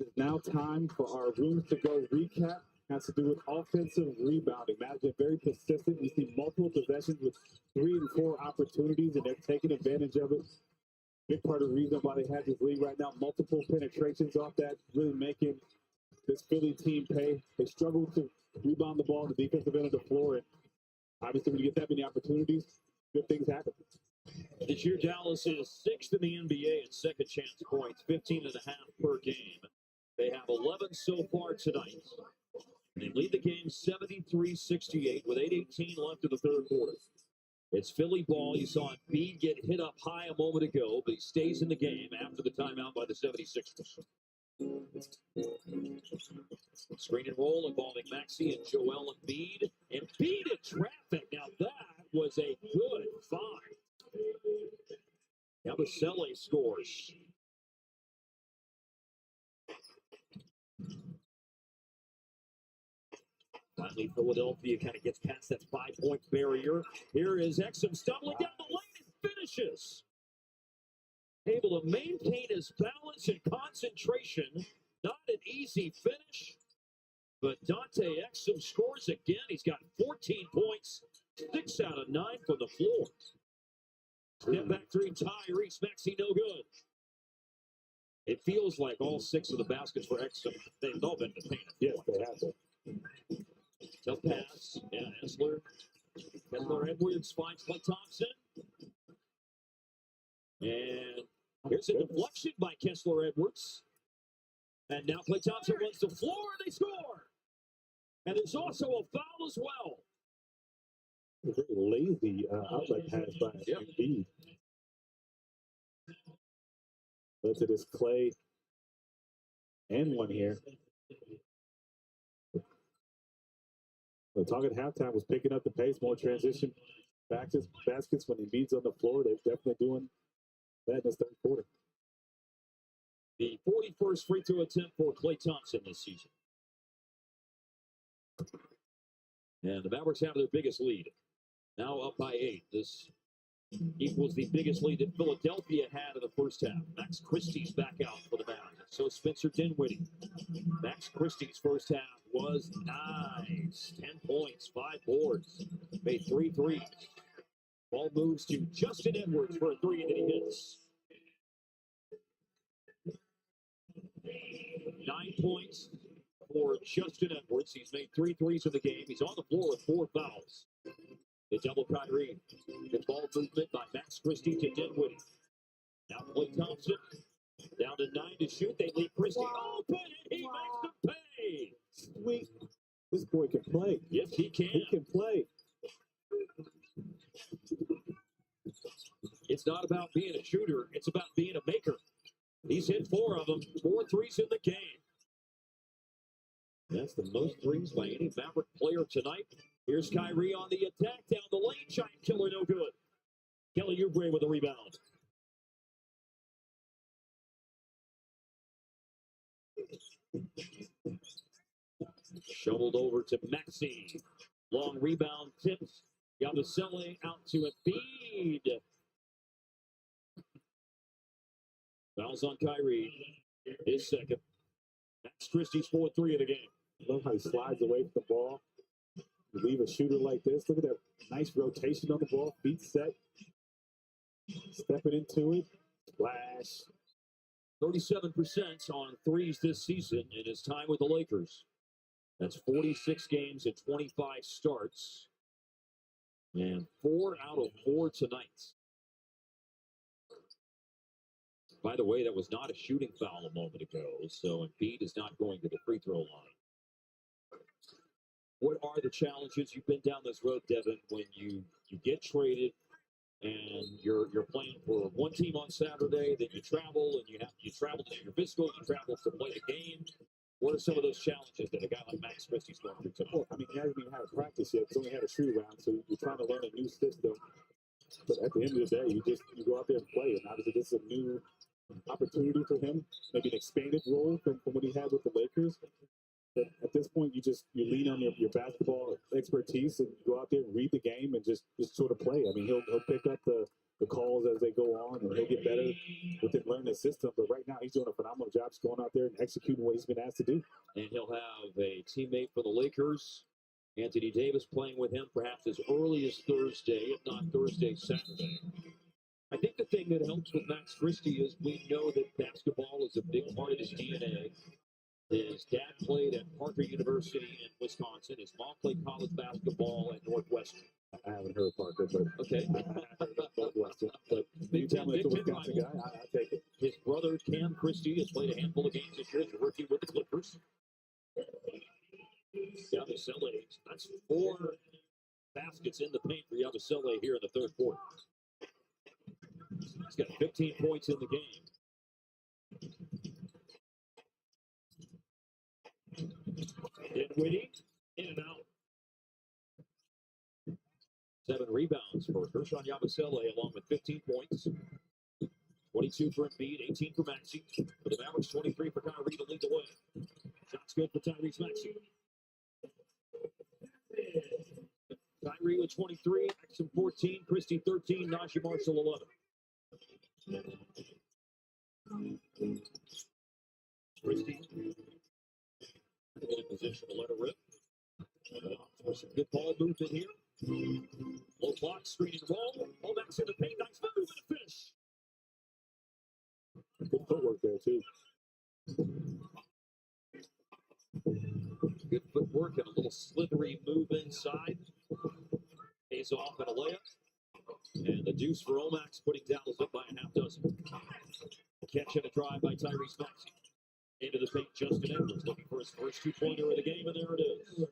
It's now time for our rooms to go recap. Has to do with offensive rebounding. Mavs been very persistent. We see multiple possessions with 3 and 4 opportunities, and they're taking advantage of it. Big part of the reason why they have this league right now. Multiple penetrations off that, really making this Philly team pay. They struggle to rebound the ball on the defensive end of the floor, and obviously when you get that many opportunities, good things happen. This year, Dallas is 6th in the NBA in second chance points, 15.5 per game. They have 11 so far tonight. They lead the game 73-68 with 8:18 left in the third quarter. It's Philly ball. You saw Embiid get hit up high a moment ago, but he stays in the game after the timeout by the 76ers. Screen and roll involving Maxey and Joel Embiid. Embiid in traffic. Now that was a good find. Yabusele scores. Finally, Philadelphia kind of gets past that 5-point barrier. Here is Exum stumbling down the lane and finishes. Able to maintain his balance and concentration. Not an easy finish. But Dante Exum scores again. He's got 14 points, 6 out of 9 from the floor. Step back three, Tyrese Maxey, no good. It feels like all 6 of the baskets for Exum, they've all been to paint. Yes, they have to. Tough pass. Yeah, Kessler Edwards finds Klay Thompson. And here's a deflection by Kessler Edwards. And now Klay Thompson runs the floor and they score. And there's also a foul as well. A very lazy outlet pass by Embiid. Led to this Klay and one here. The talk at halftime was picking up the pace, more transition baskets when Embiid's on the floor. They're definitely doing that in this third quarter. The 41st free throw attempt for Klay Thompson this season. And the Mavericks have their biggest lead. Now up by 8. This equals the biggest lead that Philadelphia had in the first half. Max Christie's back out for the Mavs. So Spencer Dinwiddie. Max Christie's first half was nice. 10 points, 5 boards. Made 3 threes. Ball moves to Justin Edwards for a 3 that he hits. 9 points for Justin Edwards. He's made 3 threes in the game. He's on the floor with 4 fouls. They double Kyrie. Good ball movement by Max Christie to Dinwiddie. Now Klay Thompson down to 9 to shoot. They leave Christie open, and he makes them pay. Sweet. This boy can play. Yes, he can. He can play. It's not about being a shooter. It's about being a maker. He's hit 4 of them. 4 threes in the game. That's the most threes by any Maverick player tonight. Here's Kyrie on the attack down the lane. Giant killer, no good. Kelly Oubre with a rebound. Shoveled over to Maxey. Long rebound tips. Yabusele out to Embiid. Fouls on Kyrie. His second. Max Christie's 4-3 of the game. I love how he slides away from the ball. You leave a shooter like this. Look at that nice rotation on the ball. Feet set. Stepping into it. Splash. 37% on threes this season in his time with the Lakers. That's 46 games and 25 starts. And 4 out of 4 tonight. By the way, that was not a shooting foul a moment ago, so Embiid is not going to the free throw line. What are the challenges? You've been down this road, Devin, when you get traded and you're playing for one team on Saturday, then you travel and you travel to your physical, you travel to play the game. What are some of those challenges that a guy like Max Christie's going through tonight? Well, I mean, he hasn't even had a practice yet. He's only had a shoot around, so you're trying to learn a new system. But at the end of the day, you go out there and play, and obviously this is a new opportunity for him, maybe an expanded role from what he had with the Lakers. But at this point, you lean on your basketball expertise and go out there and read the game and just sort of play. I mean, he'll pick up the calls as they go on, and he'll get better within learning the system. But right now, he's doing a phenomenal job just going out there and executing what he's been asked to do. And he'll have a teammate for the Lakers, Anthony Davis, playing with him perhaps as early as Thursday, if not Thursday, Saturday. I think the thing that helps with Max Christie is we know that basketball is a big part of his DNA. His dad played at Parker University in Wisconsin. His mom played college basketball at Northwestern. I haven't heard Parker, but okay. I heard Northwestern. But Big Ten Wisconsin guy, I take it. His brother, Cam Christie, has played a handful of games this year as a rookie with the Clippers. Yabusele, that's 4 baskets in the paint for Yabusele here in the third quarter. He's got 15 points in the game. Dinwiddie, in and out. 7 rebounds for Kershawn Yabusele, along with 15 points. 22 for Embiid, 18 for Maxey. For the Mavericks, 23 for Kyrie to lead the way. Shots good for Tyrese Maxey. Kyrie with 23, Exum 14, Christie 13, Najee Marshall 11. Christie in position to let her rip. Some good ball movement here. Low block, screen and roll. All that's in the paint. Nice move and a finish. Good footwork there, too. Good footwork and a little slithery move inside. Pays off at a layup. And the deuce for Omax, putting Dallas up by a half dozen. Catch and a drive by Tyrese Maxey. Into the paint, Justin Edwards looking for his first two-pointer of the game, and there it is.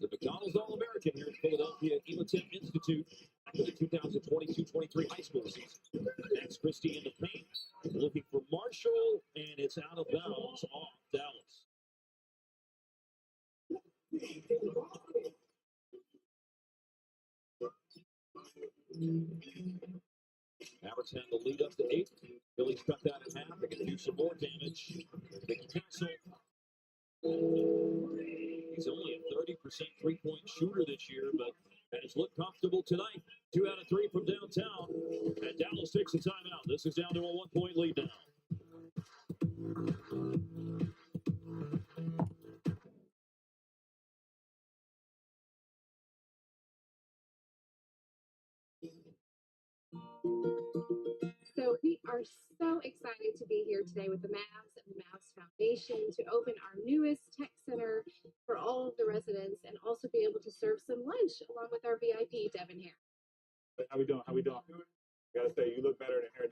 The McDonald's All-American here at Philadelphia Elatine Institute after the 2022-23 high school season. Max Christie in the paint, looking for Marshall, and it's out of bounds off Dallas. Mavericks had the lead up to 8. Phillies cut that in half. They can do some more damage. Mickey Castle. He's only a 30% three-point shooter this year, but has looked comfortable tonight. 2 out of 3 from downtown. And Dallas takes a timeout. This is down to a 1-point lead now. So we are so excited to be here today with the Mavs and the Mavs Foundation to open our newest tech center for all of the residents and also be able to serve some lunch along with our VIP, Devin here. How we doing? Gotta say, you look better than her.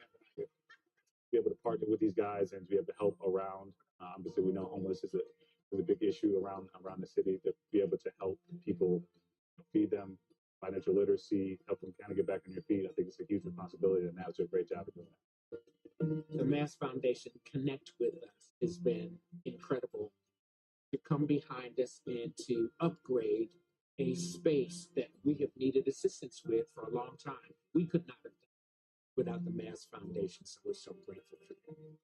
Be able to partner with these guys and to be able to help around. Obviously, we know homeless is a big issue around the city. To be able to help people, feed them, financial literacy, help them kind of get back on their feet. I think it's a huge responsibility, and Mavs do a great job of doing that. The Mavs Foundation Connect with Us has been incredible to come behind us and to upgrade a space that we have needed assistance with for a long time. We could not have done it without the Mavs Foundation, so we're so grateful for that.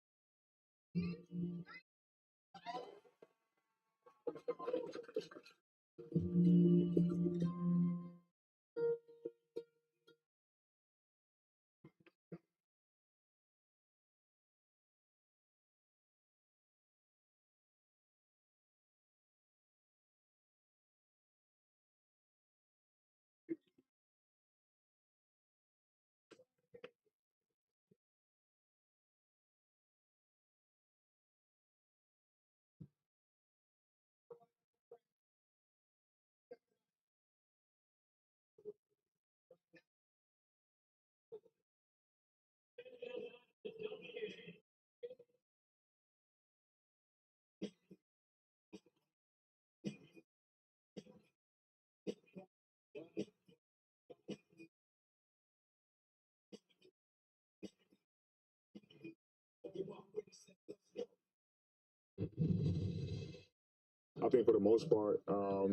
I think for the most part,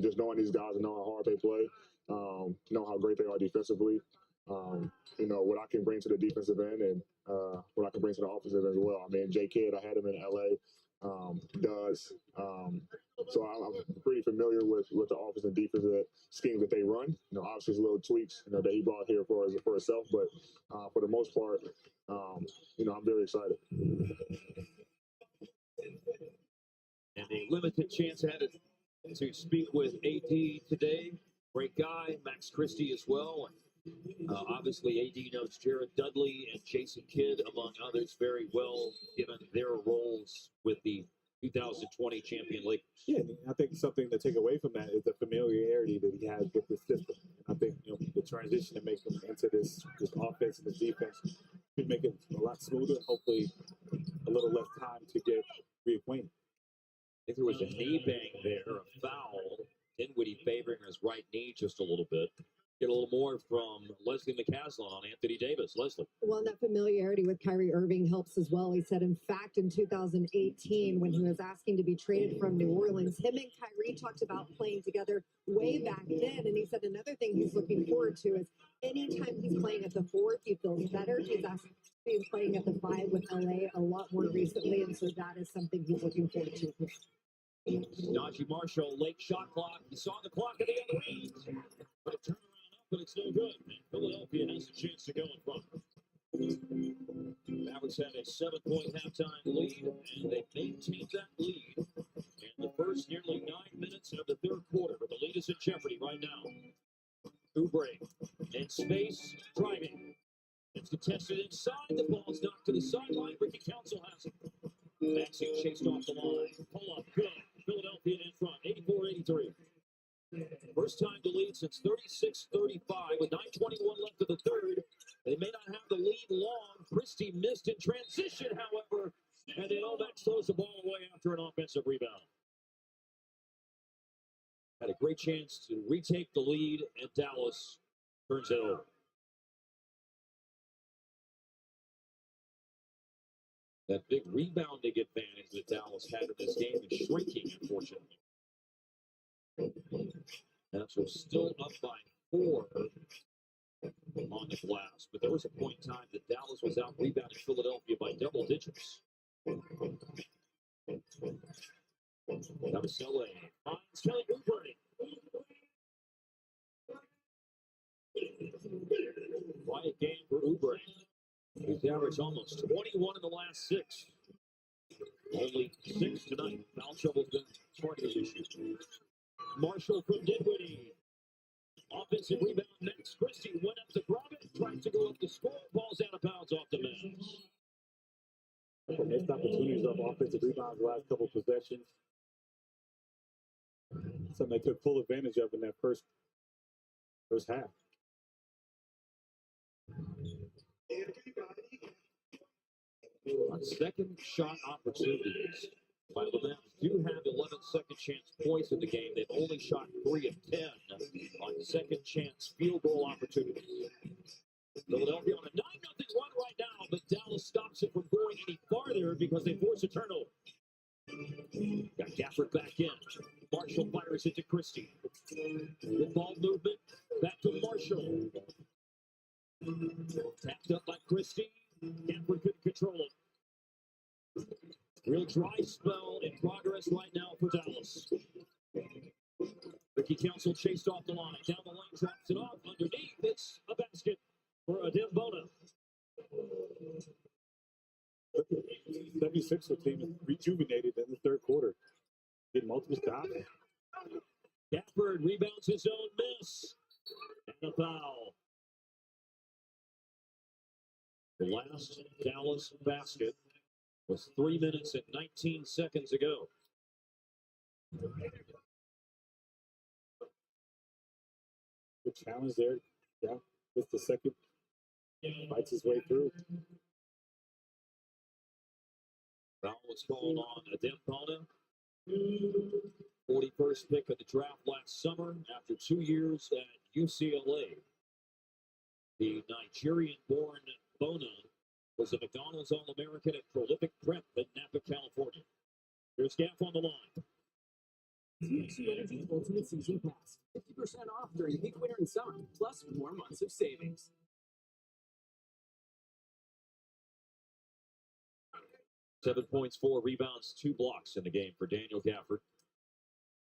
just knowing these guys and knowing how hard they play, know how great they are defensively, what I can bring to the defensive end and what I can bring to the offensive end as well. I mean, J. Kidd, I had him in L.A., does. So I'm pretty familiar with the offense and defensive schemes that they run. Obviously, there's little tweaks, that he brought here for himself, but for the most part, I'm very excited. And a limited chance had to speak with AD today. Great guy, Max Christie as well. Obviously, AD knows Jared Dudley and Jason Kidd, among others, very well, given their roles with the 2020 champion Lakers. Yeah, I think something to take away from that is the familiarity that he has with the system. I think the transition to make him into this offense and this defense could make it a lot smoother. Hopefully, a little less time to get reacquainted. I think there was a knee bang there, a foul. Dinwiddie favoring his right knee just a little bit. Get a little more from Leslie McCaslin on Anthony Davis. Leslie. Well, that familiarity with Kyrie Irving helps as well. He said, in fact, in 2018, when he was asking to be traded from New Orleans, him and Kyrie talked about playing together way back then. And he said another thing he's looking forward to is anytime he's playing at the 4, he feels better. He's been playing at the 5 with LA a lot more recently. And so that is something he's looking forward to. Najee Marshall, late shot clock. He saw the clock at the other end. But it turned around up, but it's no good. And Philadelphia has a chance to go in front. Mavericks had a 7-point halftime lead, and they maintained that lead in the first nearly 9 minutes of the third quarter. But the lead is in jeopardy right now. Oubre in space, driving. It's contested inside. The ball's knocked to the sideline. Ricky Council has it. Maxey chased off the line. Pull up, good. Philadelphia in front, 84-83. First time to lead since 36-35 with 9:21 left of the third. They may not have the lead long. Christie missed in transition, however, and then Omax throws the ball away after an offensive rebound. Had a great chance to retake the lead, and Dallas turns it over. That big rebounding advantage that Dallas had in this game is shrinking, unfortunately. That's still up by 4 on the glass. But there was a point in time that Dallas was out rebounding Philadelphia by double digits. Cavasella finds Kelly Oubre. Quiet game for Oubre. He's averaged almost 21 in the last 6. Only 6 tonight. Foul trouble's been part of his issue. Marshall from Dinwiddie. Offensive rebound next. Christie went up to grab it. Tries to go up to score. Ball's out of bounds off the Mavs. Missed opportunities of offensive rebounds the last couple of possessions. Something they took full advantage of in that first half. On second shot opportunities, while the Mavs do have 11 second chance points in the game, they've only shot 3 of 10 on second chance field goal opportunities. Philadelphia on a 9-0 run right now, but Dallas stops it from going any farther because they force a turnover. Got Gafford back in. Marshall fires it to Christie. Good ball movement. Back to Marshall. Tapped up by Christie. Gafford couldn't control it. Real dry spell in progress right now for Dallas. Ricky Council chased off the line. Down the lane, drops it off. Underneath, it's a basket for Dembona. 76er team is rejuvenated in the third quarter. Getting multiple stops. Gafford rebounds his own miss. And a foul. The last Dallas basket was 3 minutes and 19 seconds ago. Good challenge there. Yeah, it's the second. Fights his way through. Foul was called on Dembona. 41st pick of the draft last summer after 2 years at UCLA. The Nigerian-born Bona was a McDonald's All-American at Prolific Prep in Napa, California. Here's Gaff on the line. TXU Energy's Ultimate Season Pass. 50% off during peak winter and summer, plus more months of savings. 7 points, 4 rebounds, 2 blocks in the game for Daniel Gafford.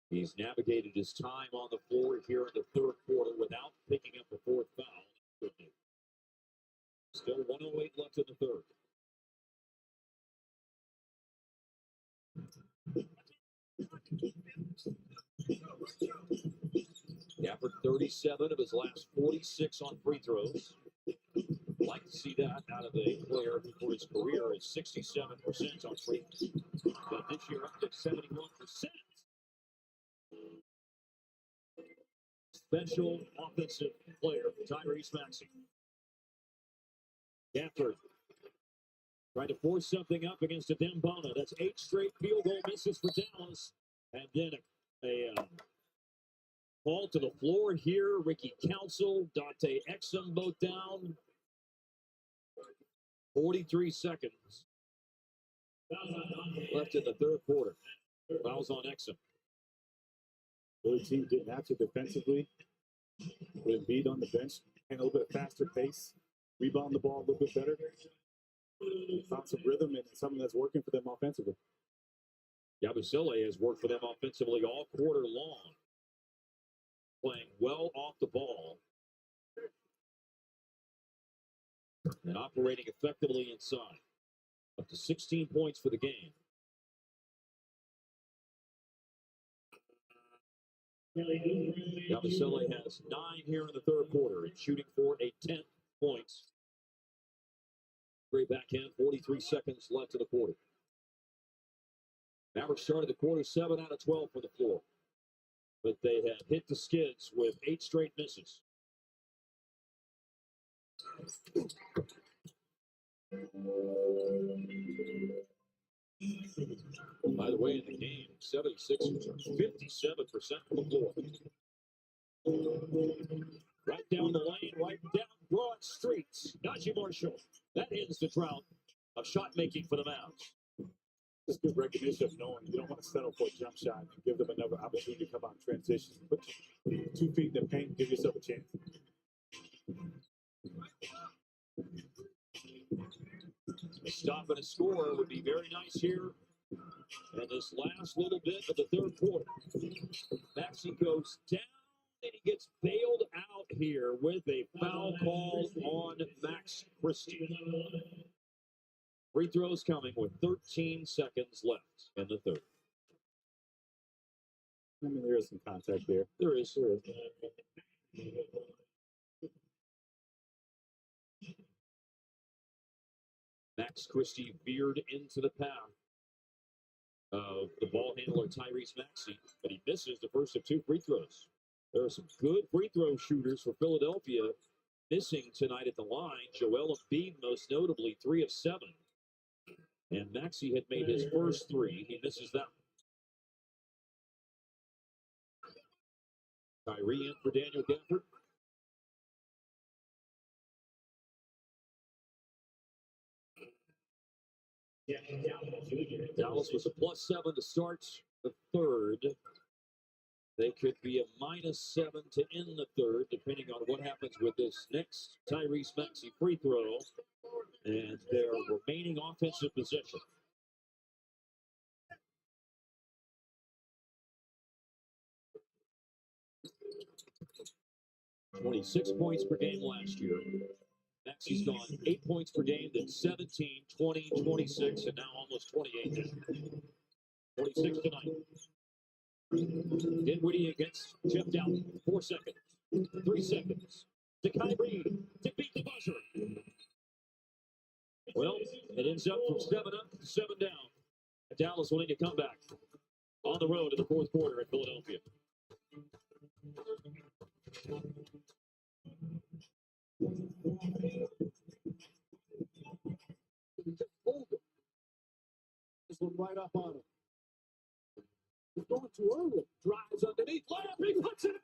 He's navigated his time on the floor here in the third quarter without picking up a 4th foul. Still 1:08 left in the third. Gafford 37 of his last 46 on free throws. Like to see that out of a player who for his career is 67% on free throws. But this year up to 71%. Special offensive player, Tyrese Maxey. Gafford trying to force something up against a Dembona. That's 8 straight field goal misses for Dallas. And then a ball to the floor here. Ricky Council, Dante Exum both down. 43 seconds left in the third quarter. Fouls on Exum. The other team getting after defensively. With Embiid on the bench and a little bit faster pace. Rebound the ball a little bit better. Found some rhythm and something that's working for them offensively. Yabusele has worked for them offensively all quarter long. Playing well off the ball. and operating effectively inside. Up to 16 points for the game. Yabusele has 9 here in the third quarter and shooting for a 10 points. Great backhand, 43 seconds left in the quarter. Mavericks started the quarter 7 out of 12 from the floor. But they have hit the skids with 8 straight misses. By the way, in the game, 76ers are 57% from the floor. Right down the lane, right down Broad Street. Najee Marshall. That ends the drought of shot making for the Mavs. Just good recognition of knowing you don't want to settle for a jump shot and give them another opportunity to come out in transition. Put 2 feet in the paint, give yourself a chance. A stop and a score would be very nice here. And this last little bit of the third quarter. Maxey goes down and he gets bailed out here with a foul call on Max Christie. Free throws coming with 13 seconds left in the third. I mean, there is some contact there. There is. Max Christie veered into the path of the ball handler Tyrese Maxey, but he misses the first of 2 free throws. There are some good free throw shooters for Philadelphia missing tonight at the line. Joel Embiid, most notably, 3 of 7. And Maxey had made his first 3. He misses that one. Kyrie in for Daniel Gafford. Dallas was a +7 to start the third. They could be a -7 to end the third, depending on what happens with this next Tyrese Maxey free throw and their remaining offensive possession. $26 points per game last year. Maxey's gone 8 points per game, then 17, 20, 26, and now almost 28 now. 26 tonight. Dinwiddie against Jeff Dowling. 4 seconds. 3 seconds. To Kyrie to beat the buzzer. Well, it ends up from 7 up to 7 down. Dallas winning a comeback on the road in the fourth quarter in Philadelphia. Hold him. This one right up on him. He's going too early. Drives underneath. Layup. He puts it in.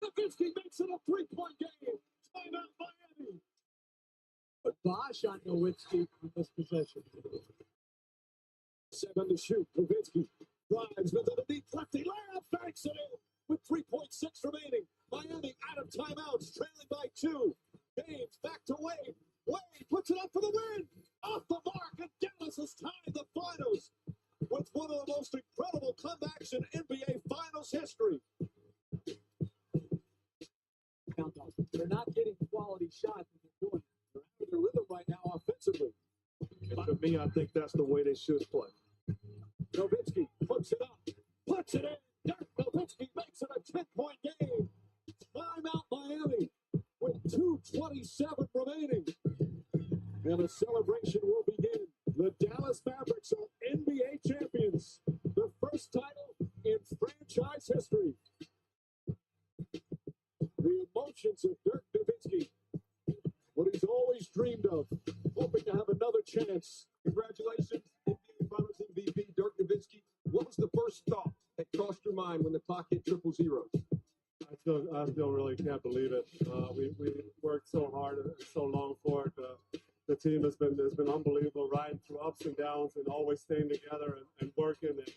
Nowitzki makes it a 3-point game. Timeout Miami. But Bosch on Nowitzki in this possession. 7 to shoot. Nowitzki drives with underneath. Lefty layup. Banks it in with 3.6 remaining. Miami out of timeouts, trailing by 2. James back to Wade. Wade puts it up for the win. Off the mark, and Dallas has tied the finals with one of the most incredible comebacks in NBA Finals history. They're not getting quality shots when they're doing it. They're out of their rhythm right now offensively. And to me, I think that's the way they should play. Nowitzki puts it up, puts it in. Dirk Nowitzki makes it a 10-point game. Timeout Miami with 2:27 remaining. And the celebration will begin. The Dallas Mavericks are NBA champions. The first title in franchise history. The emotions of Dirk Nowitzki. What he's always dreamed of. Hoping to have another chance. Congratulations, NBA Finals MVP Dirk Nowitzki. What was the first thought that crossed your mind when the clock hit 000? I still really can't believe it. We worked so hard and so long for it. The team has been unbelievable, riding through ups and downs and always staying together and working. And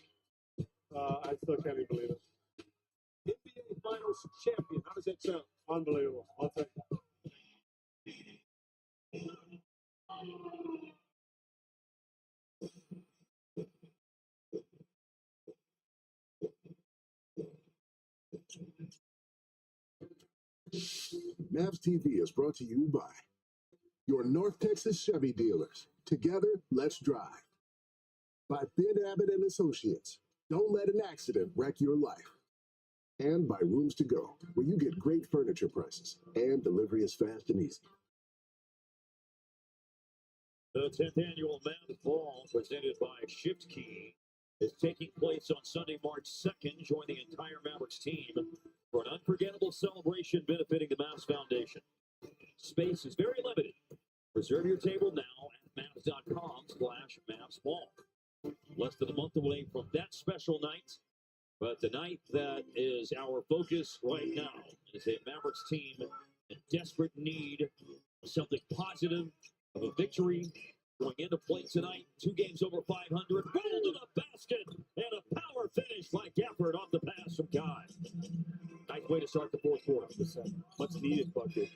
I still can't even believe it. NBA Finals champion. How does that sound? Unbelievable. I'll take that. Mavs TV is brought to you by your North Texas Chevy dealers. Together, let's drive. By Ben Abbott and Associates. Don't let an accident wreck your life. And by Rooms to Go, where you get great furniture prices and delivery is fast and easy. The 10th annual Mavs Ball, presented by Shift Key, is taking place on Sunday, March 2nd. Join the entire Mavericks team for an unforgettable celebration benefiting the Mavs Foundation. Space is very limited. Reserve your table now at Mavs.com/MavsBall. Less than a month away from that special night, but the night that is our focus right now is a Mavericks team in desperate need of something positive, of a victory. Going into play tonight, 2 games over 500, rolled to the basket, and a power finish by Gafford off the pass from Guy. Nice way to start the fourth quarter. Much needed bucket.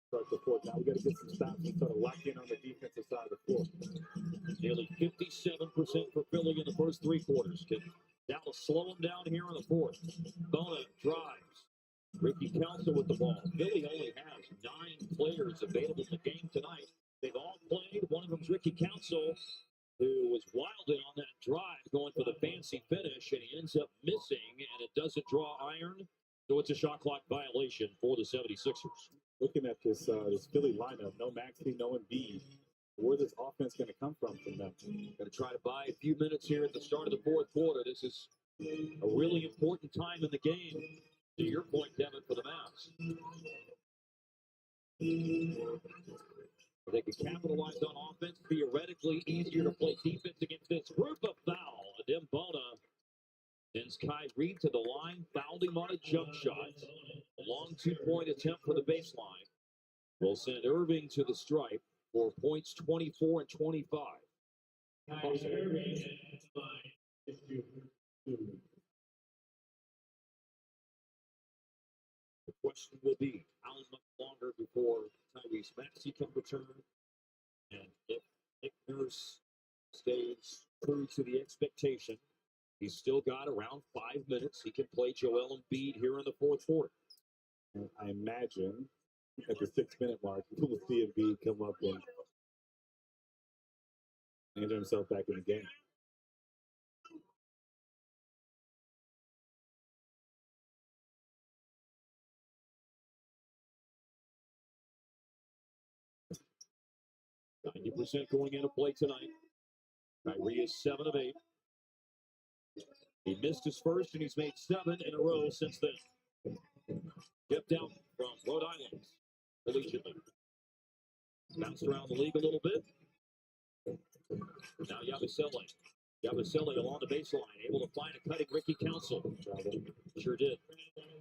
Start the fourth. Now we got to get some stops and sort of lock in on the defensive side of the floor. Nearly 57% for Philly in the first 3 quarters. Can Dallas slow them down here in the fourth? Bona drives. Ricky Council with the ball. Philly only has 9 players available in the game tonight. They've all played. One of them's Ricky Council, who was wilding on that drive, going for the fancy finish, and he ends up missing, and it doesn't draw iron. So it's a shot clock violation for the 76ers. Looking at this Philly lineup, no Maxey, no Embiid. Where's this offense going to come from them? Going to try to buy a few minutes here at the start of the fourth quarter. This is a really important time in the game. To your point, Devin, for the Mavs. They can capitalize on offense. Theoretically, easier to play defense against this group of foul. Adem Bona sends Kyrie to the line, fouled him on a jump shot. A long 2-point attempt for the baseline will send Irving to the stripe for points 24 and 25. The question will be, how much longer before Tyrese Maxey can return? And if Nick Nurse stays true to the expectation, he's still got around 5 minutes. He can play Joel Embiid here in the fourth quarter. And I imagine at the 6-minute mark, we will see Embiid come up and enter himself back in the game. %90 going into play tonight. Kyrie is 7 of 8. He missed his first, and he's made 7 in a row since then. Kept out from Rhode Island collegiately. Bounced around the league a little bit. Now Yabusele. Yabusele along the baseline, able to find a cutting Ricky Council. Sure did.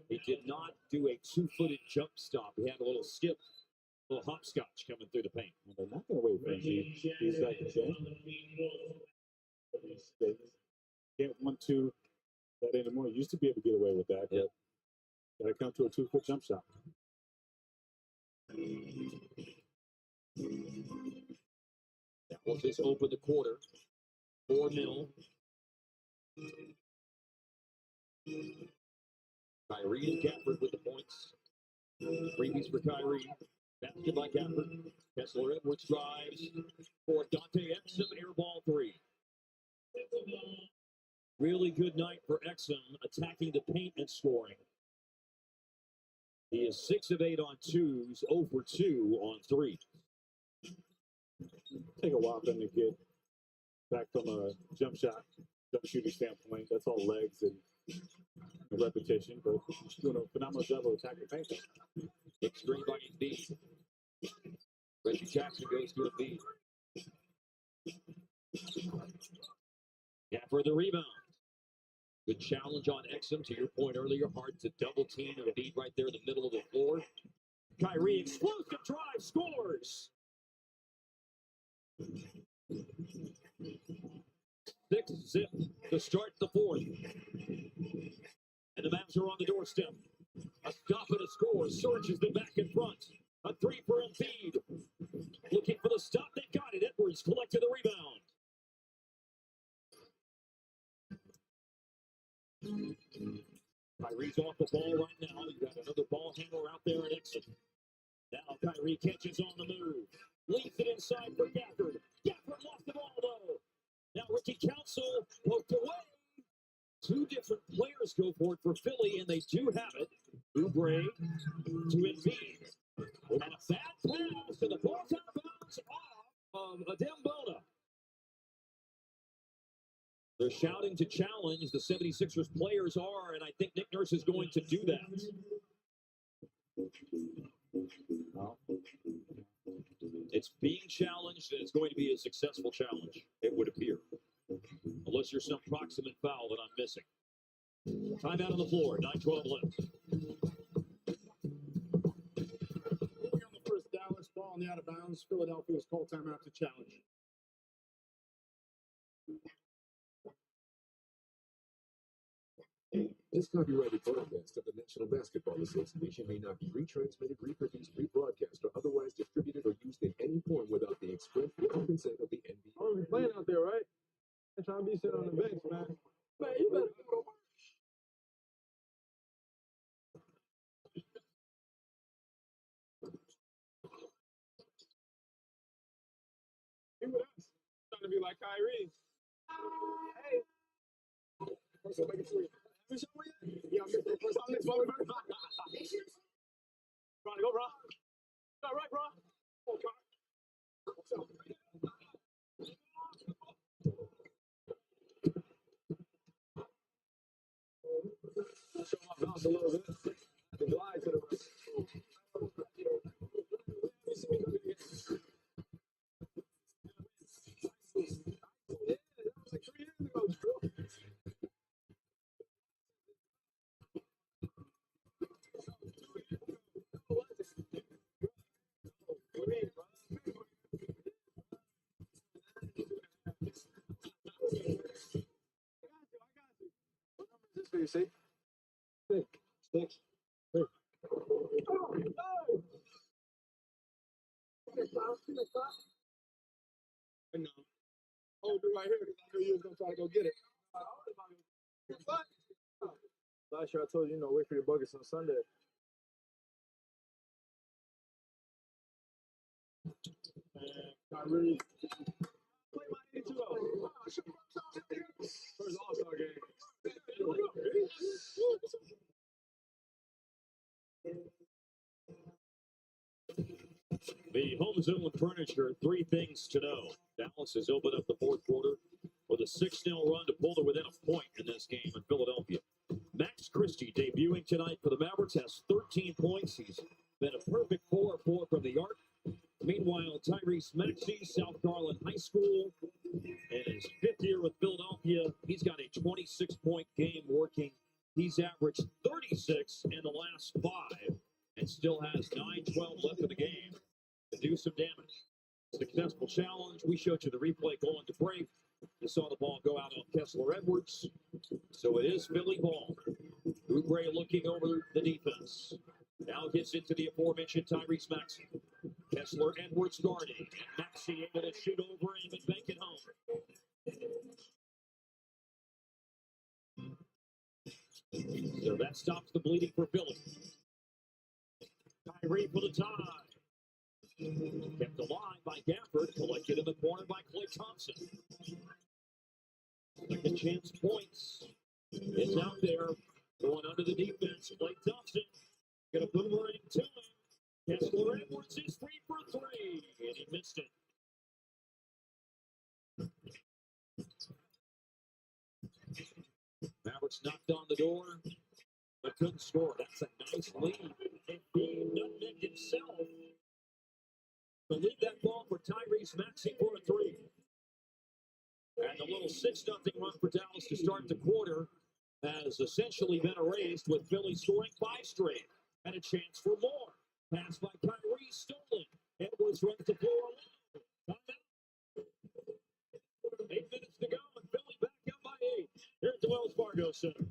He did not do a 2-footed jump stop. He had a little skip, a little hopscotch coming through the paint. They're not going to wait for Embiid. He's like, they can't want to that anymore. Used to be able to get away with that. Yep. Got to come to a 2-foot jump shot. That will just open the quarter. 4-0. Kyrie and Gafford with the points. Freebies for Kyrie. Basket by Gafford. Kessler Edwards drives for Dante Exum. Airball 3. Really good night for Exum, attacking the paint and scoring. He is 6 of 8 on 2s, 0 for 2 on 3. Take a while for them to get back from a jump shooting standpoint. That's all legs and repetition, but he's doing a phenomenal job of attacking paint. Big screen by Embiid. Reggie Jackson goes to Embiid. For the rebound. Good challenge on Exum. To your point earlier, hard to double team Embiid right there in the middle of the floor. Kyrie, explosive drive, scores. 6-0 to start the fourth. And the Mavs are on the doorstep. A stop and a score. Surges them back in front. A 3 for Embiid. Looking for the stop. They got it. Edwards collected the rebound. Kyrie's off the ball right now. You got another ball handler out there at Exum. Now Kyrie catches on the move. Leaves it inside for Gafford. Gafford lost the ball, though. Now Ricky Council poked away. Two different players go for it for Philly, and they do have it. Oubre to Embiid. And a bad pass, and the ball's out of bounds off of Adembona. They're shouting to challenge. The 76ers players are, and I think Nick Nurse is going to do that. It's being challenged, and it's going to be a successful challenge, it would appear. Unless there's some proximate foul that I'm missing. Timeout on the floor, 9:12 left. Moving on the first Dallas ball on the out of bounds. Philadelphia's call timeout to challenge. This copyrighted broadcast of the National Basketball Association may not be retransmitted, reproduced, rebroadcast, or otherwise distributed or used in any form without the express written consent of the NBA. Oh, we playing out there, right? I'm trying to be sitting on the bench, man. Man, you better go to work. He with us. Trying to be like Kyrie. Hey. First one, make it sweet. Have you shown me yet? Yeah, I'm here for the first time. Next one, Trying to go, bro. All right, bro. Okay. What's up? Show my bounce a little bit. The glide to the rest. Yeah, that was like 3 years ago, Drew. You see? Six. Hey. Oh, hey. I know. Hold it right here because I knew you was gonna try to go get it. Last year I told you, wait for your buckets on Sunday. Kyrie. Play my 82 though. First All-Star game. The home zone furniture, 3 things to know. Dallas has opened up the fourth quarter with a 6-0 run to pull to within a point in this game in Philadelphia. Max Christie debuting tonight for the Mavericks has 13 points. He's been a perfect 4-4 from the arc. Meanwhile, Tyrese Maxey, South Garland High School, in his 5th year with Philadelphia, he's got a 26-point game working. He's averaged 36 in the last 5 and still has 9:12 left in the game to do some damage. Successful challenge. We showed you the replay going to break. You saw the ball go out on Kessler Edwards. So it is Philly ball. Oubre looking over the defense. Now gets into the aforementioned Tyrese Maxey. Kessler Edwards guarding. And Maxey able to shoot over him and bank it home. So that stops the bleeding for Philly. Kyrie for the tie. Kept alive by Gafford, collected in the corner by Klay Thompson. Second chance points. It's out there, going under the defense. Klay Thompson gonna boomerang to him. Kessler Edwards is 3 for 3, and he missed it. Mavericks knocked on the door, but couldn't score. That's a nice lead. And he nutmegged himself to lead that ball for Tyrese Maxey for a 3. And the little 6-0 run for Dallas to start the quarter has essentially been erased with Philly scoring 5 straight. And a chance for more. Pass by Kyrie, stolen. Edwards runs the floor alone. 8 minutes to go, and Philly back up by 8 here at the Wells Fargo Center.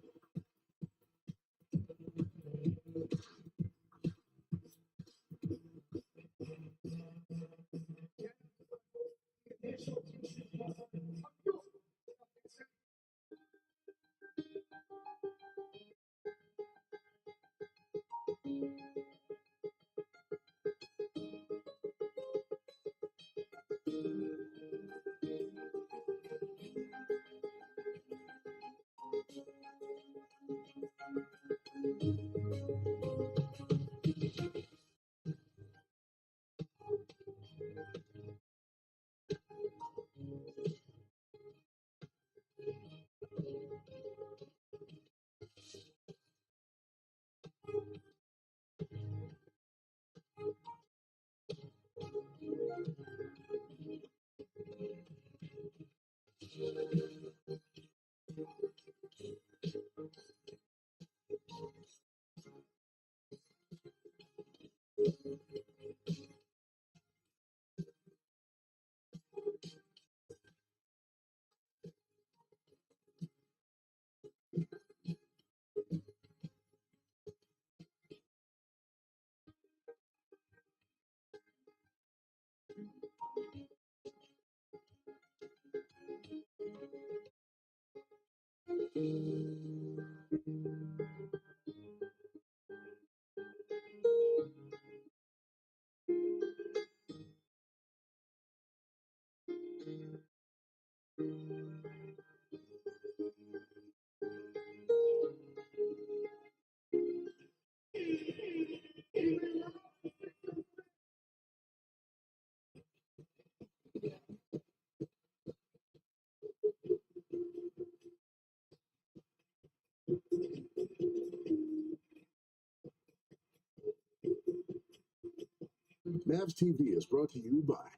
Mavs TV is brought to you by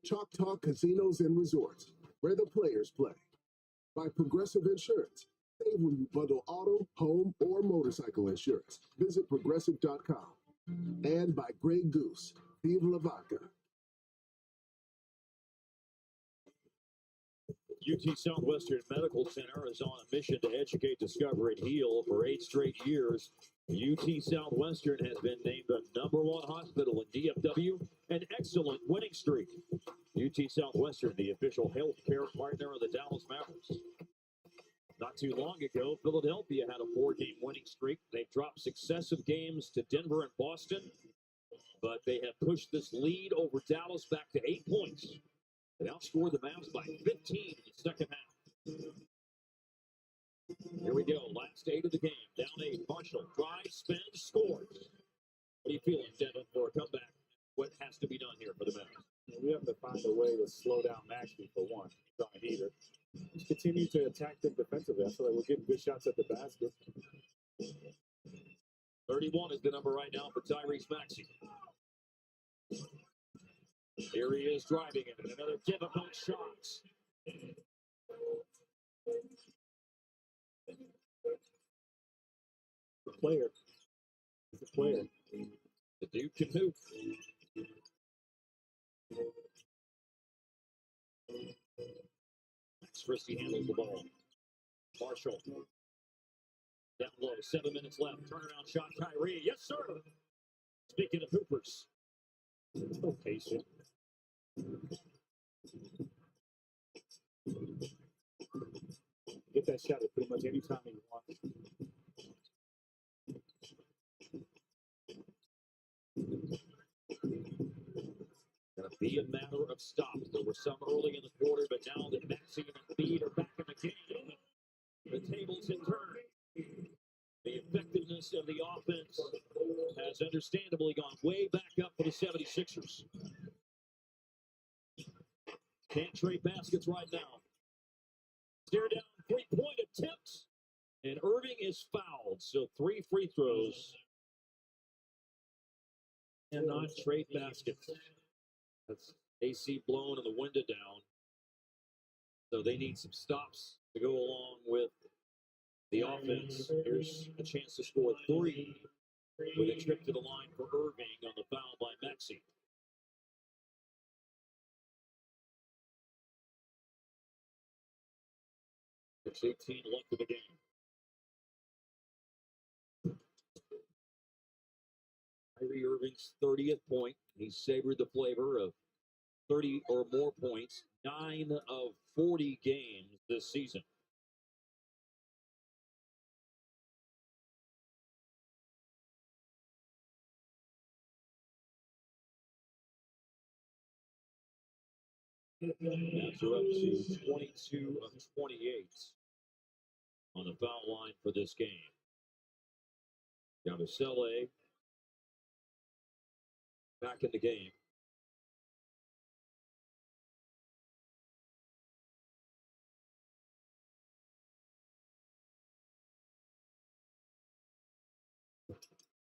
Choctaw Casinos and Resorts, where the players play. By Progressive Insurance. Save when you bundle auto, home, or motorcycle insurance. Visit progressive.com. And by Grey Goose. Vive la Vodka. UT Southwestern Medical Center is on a mission to educate, discover, and heal for 8 straight years. UT Southwestern has been named the #1 hospital in DFW, an excellent winning streak. UT Southwestern, the official healthcare partner of the Dallas Mavericks. Not too long ago, Philadelphia had a 4-game winning streak. They've dropped successive games to Denver and Boston, but they have pushed this lead over Dallas back to 8 points. They outscored the Mavs by 15 in the second half. Here we go. Last 8 of the game. Down 8. Marshall drives, spins, scores. What are you feeling, Devin, for a comeback? What has to be done here for the Mavs? We have to find a way to slow down Maxey for one. He's on a heater. Just continue to attack them defensively. I feel like we're getting good shots at the basket. 31 is the number right now for Tyrese Maxey. Here he is driving it, and another difficult shot. The player. He's a player. The dude can move. Christie handles the ball. Marshall. Down low, 7 minutes left. Turnaround shot, Kyrie. Yes, sir. Speaking of hoopers. So patient. Get that shot at pretty much any time you want. Going to be a matter of stops. There were some early in the quarter, but now that Maxey and Embiid are back in the game, the tables have turned. The effectiveness of the offense has understandably gone way back up for the 76ers. Can't trade baskets right now. Stare down, 3-point attempt, and Irving is fouled. So 3 free throws and not trade baskets. That's AC blown and the window down. So they need some stops to go along with the offense. Here's a chance to score 3 with a trip to the line for Irving on the foul by Maxey. It's 18 left in the game. Kyrie Irving's 30th point. He savored the flavor of 30 or more points, 9 of 40 games this season. Mavs are up to 22 of 28 on the foul line for this game. Yabusele back in the game.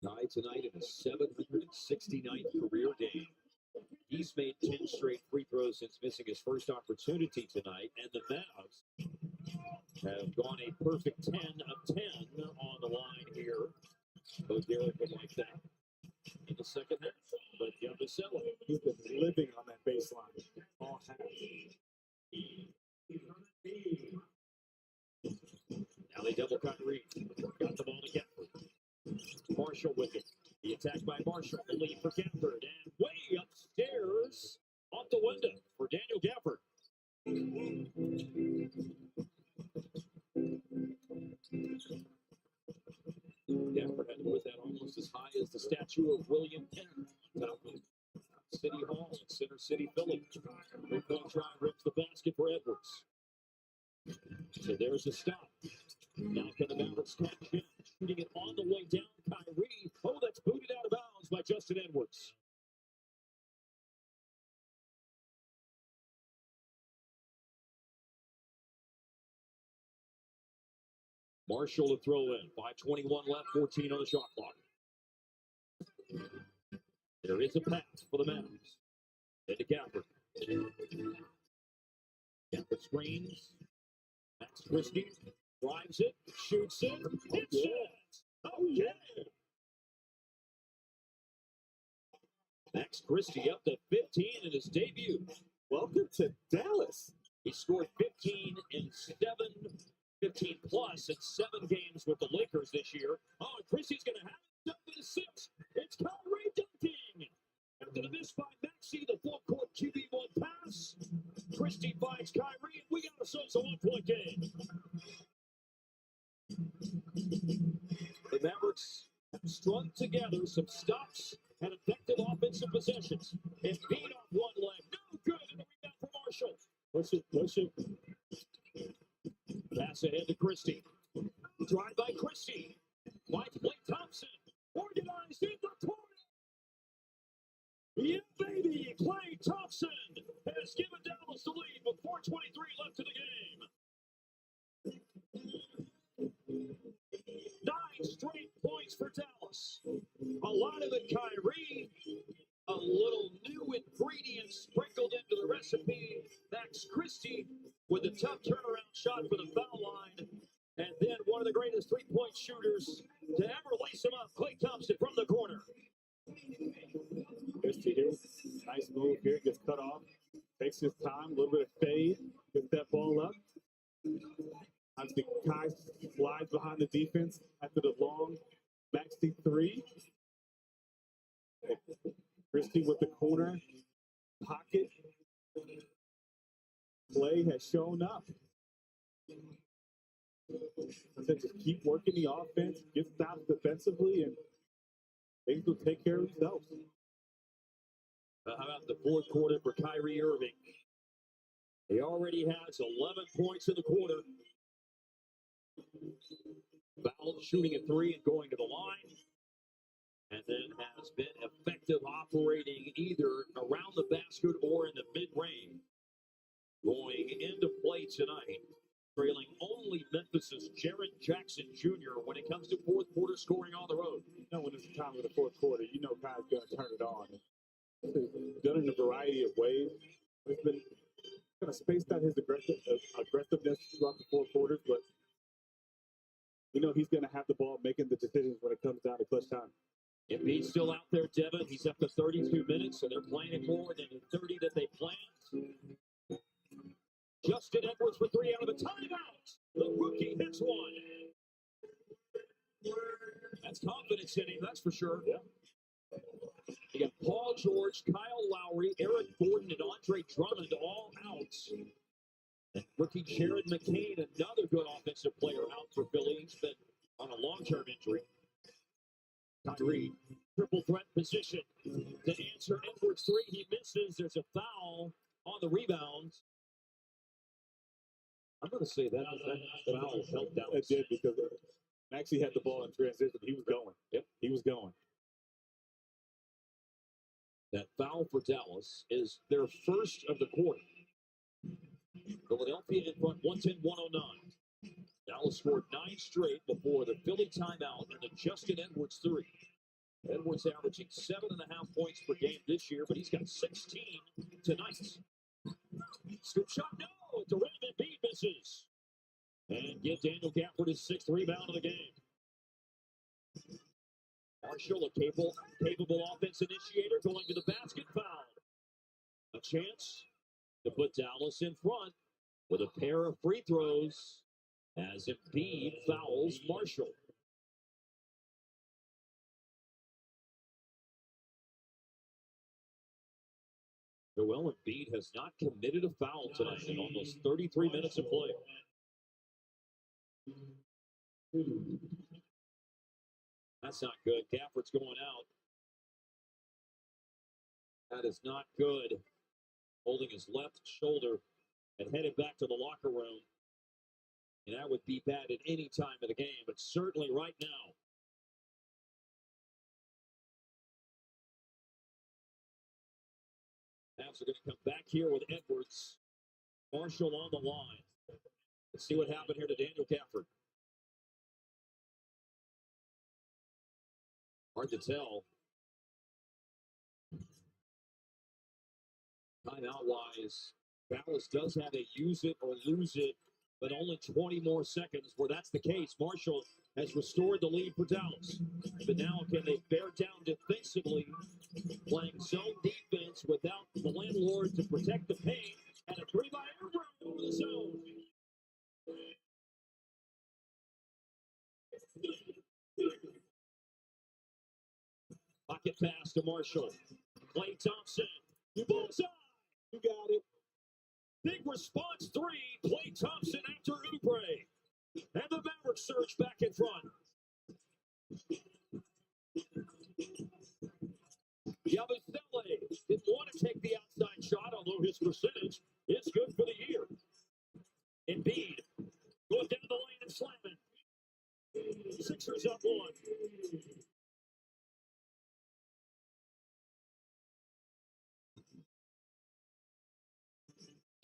Tied tonight in a 769th career game. He's made 10 straight free throws since missing his first opportunity tonight, and the Mavs have gone a perfect 10 of 10 on the line here. Both Derek would like that in the second half. But Yabusele, He's been living on that baseline all half. now they double Kyrie. Got the ball to Gafford. Marshall with it. The attack by Marshall. The lead for Gafford. And way upstairs off the window for Daniel Gafford. Gafford had to put that almost as high as the statue of William Penn on top of City Hall in Center City, Philly. Three-point try rips the basket for Edwards. So there's a stop. Now can the Mavericks catch him? Shooting it on the way down, Kyrie. Oh, that's booted out of bounds by Justin Edwards. Marshall to throw in. 5:21 left, 14 on the shot clock. There is a pass for the Mavs. Into Gafford. Gafford screens. Max Christie drives it, shoots it, hits it. Oh, yeah. Max Christie up to 15 in his debut. Welcome to Dallas. He scored 15 plus in 7 games with the Lakers this year. Oh, and Christie's going to have it up to the 6. It's Kyrie dunking. After the miss by Maxey, the full court QB1 pass. Christie finds Kyrie, and we got ourselves a 1-point game. The Mavericks strung together some stops and effective offensive possessions. And beat off one leg. No good. And the rebound for Marshall. Push it. Pass ahead to Christie. Drive by Christie. Finds Blake Thompson. Organized in the corner. Yeah, baby. Klay Thompson has given Dallas the lead with 4:23 left in the game. 9 straight points for Dallas. A lot of it Kyrie. A little new ingredient sprinkled into the recipe. Max Christie with a tough turnaround shot for the foul line. And then one of the greatest three-point shooters to ever lace him up, Klay Thompson from the corner. Christie here. Nice move here. Gets cut off. Takes his time. A little bit of fade. Gets that ball up. Obviously, Kai slides behind the defense after the long Maxey 3. Christie with the corner pocket. Klay has shown up. Just keep working the offense, get stops defensively, and things will take care of themselves. How about the fourth quarter for Kyrie Irving? He already has 11 points in the quarter. Foul, shooting a 3 and going to the line. And then has been effective operating either around the basket or in the mid-range. Going into play tonight, trailing only Memphis's Jaren Jackson Jr. when it comes to fourth quarter scoring on the road. You know, when it's the time of the fourth quarter, you know Kai's going to turn it on. Done in a variety of ways. He's been kind of spaced out his aggressiveness throughout the four quarters, but you know he's going to have the ball making the decisions when it comes down to clutch time. Embiid's still out there, Devin. He's up to 32 minutes, so they're playing it more than the 30 that they planned. Justin Edwards for 3 out of a timeout. The rookie hits one. That's confidence in him, that's for sure. Yeah. You got Paul George, Kyle Lowry, Eric Gordon, and Andre Drummond all out. And rookie Jared McCain, another good offensive player, out for Philly. He's been on a long-term injury. Kyrie, triple threat position to answer Edwards' 3. He misses. There's a foul on the rebound. I'm going to say that foul helped out. It did because Maxey had the ball in transition. He was going. Yep, he was going. That foul for Dallas is their first of the quarter. Philadelphia in front, 110-109. Dallas scored 9 straight before the Philly timeout and the Justin Edwards 3. Edwards averaging 7.5 points per game this year, but he's got 16 tonight. Scoop shot, no! At the rim, Embiid misses. And get Daniel Gafford his 6th rebound of the game. Marshall, a capable offense initiator, going to the basket, foul. A chance to put Dallas in front with a pair of free throws as Embiid fouls Marshall. Joel Embiid has not committed a foul tonight in almost 33 minutes of play. That's not good. Gafford's going out. That is not good. Holding his left shoulder and headed back to the locker room. And that would be bad at any time of the game, but certainly right now. Mavs are going to come back here with Edwards. Marshall on the line. Let's see what happened here to Daniel Gafford. Hard to tell. Timeout-wise, Dallas does have a use it or lose it, but only 20 more seconds where that's the case. Marshall has restored the lead for Dallas. But now can they bear down defensively, playing zone defense without the landlord to protect the paint, and a 3 by Ingram over the zone. Pocket pass to Marshall. Klay Thompson. You bullseye. You got it. Big response 3. Klay Thompson after Oubre. And the Mavericks surge back in front. Yabusele didn't want to take the outside shot, although his percentage is good for the year. Embiid going down the lane and slamming. Sixers up 1.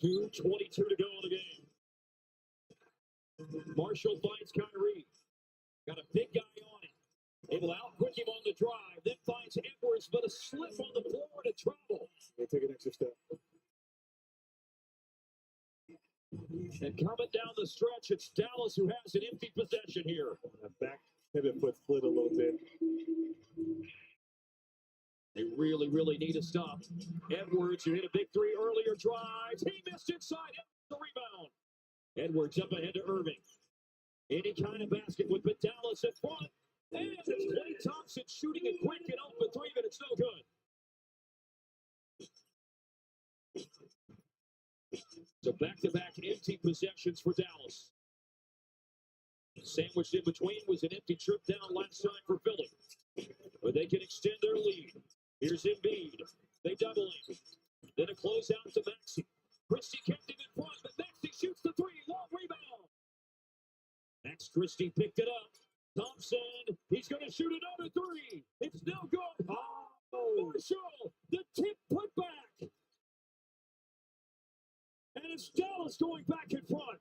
2:22 to go in the game. Marshall finds Kyrie. Got a big guy on him. Able to outquick him on the drive. Then finds Edwards, but a slip on the floor to travel. They take an extra step. And coming down the stretch, it's Dallas who has an empty possession here. Back pivot foot split a little bit. They really need a stop. Edwards, who hit a big 3 earlier, drives. He missed inside. The rebound. Edwards up ahead to Irving. Any kind of basket would put Dallas in front. And it's Klay Thompson shooting a quick and open 3, but it's no good. So back-to-back empty possessions for Dallas. Sandwiched in between was an empty trip down last time for Philly. But they can extend their lead. Here's Embiid. They double him. Then a closeout to Maxey. Christie kept him in front, but Maxey shoots the 3. Long rebound. Max Christie picked it up. Thompson, he's going to shoot another 3. It's no good. Oh, Marshall, the tip put back. And it's Dallas going back in front.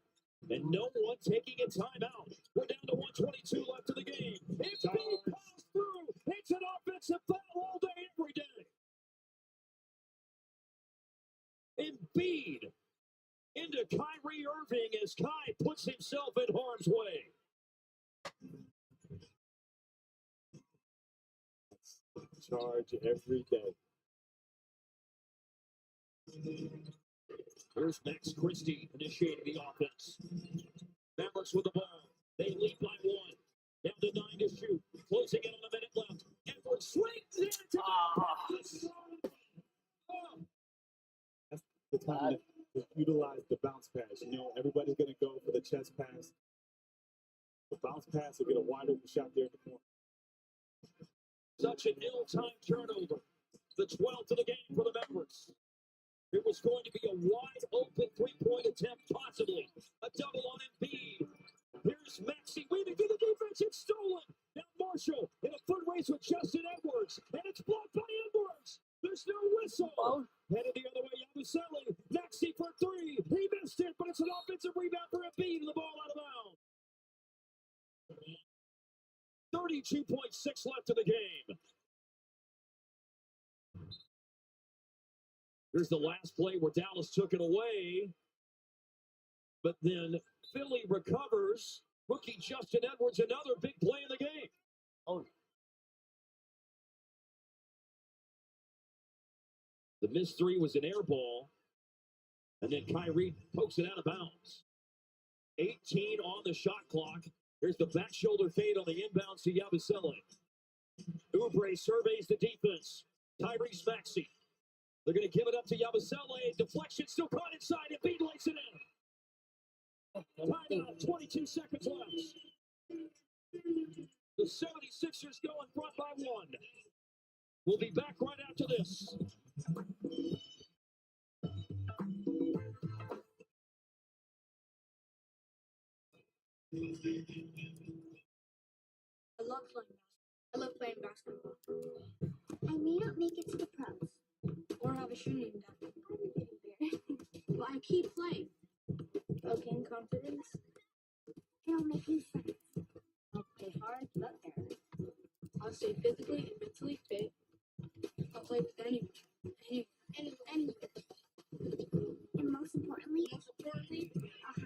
And no one taking a timeout. We're down to 1:22 left in the game. Embiid passes through. It's an offensive foul all day, every day. Embiid into Kyrie Irving as Kai puts himself in harm's way. Charge every day. Here's Max Christie initiating the offense. Mavericks with the ball. They lead by 1. Down to 9 to shoot. Closing in on a minute left. Edwards swings into That's the time to utilize the bounce pass. You know, everybody's going to go for the chest pass. The bounce pass will get a wide open shot there in the corner. Such an ill-timed turnover. The 12th of the game for the Mavericks. It was going to be a wide open three-point attempt, possibly a double on Embiid. Here's Maxey weaving through the defense. It's stolen. Now Marshall in a foot race with Justin Edwards, and it's blocked by Edwards. There's no whistle. Headed the other way, Yabusele. Maxey for three. He missed it, but it's an offensive rebound for Embiid, and the ball out of bounds. 32.6 left in the game. Here's the last play where Dallas took it away. But then Philly recovers. Rookie Justin Edwards, another big play in the game. The missed three was an air ball. And then Kyrie pokes it out of bounds. 18 on the shot clock. Here's the back shoulder fade on the inbounds to Yabusele. Oubre surveys the defense. Tyrese Maxey. They're going to give it up to Yabusele. Deflection still caught inside. Embiid lays it in. Timeout, 22 seconds left. The 76ers go in front by one. We'll be back right after this. I love playing basketball. I may not make it to the pros or have a shooting done, but I keep playing. I'll gain confidence. And I'll make new friends. I'll play hard but fair. I'll stay physically and mentally fit. I'll play with anyone. Anyone. And most importantly, I'll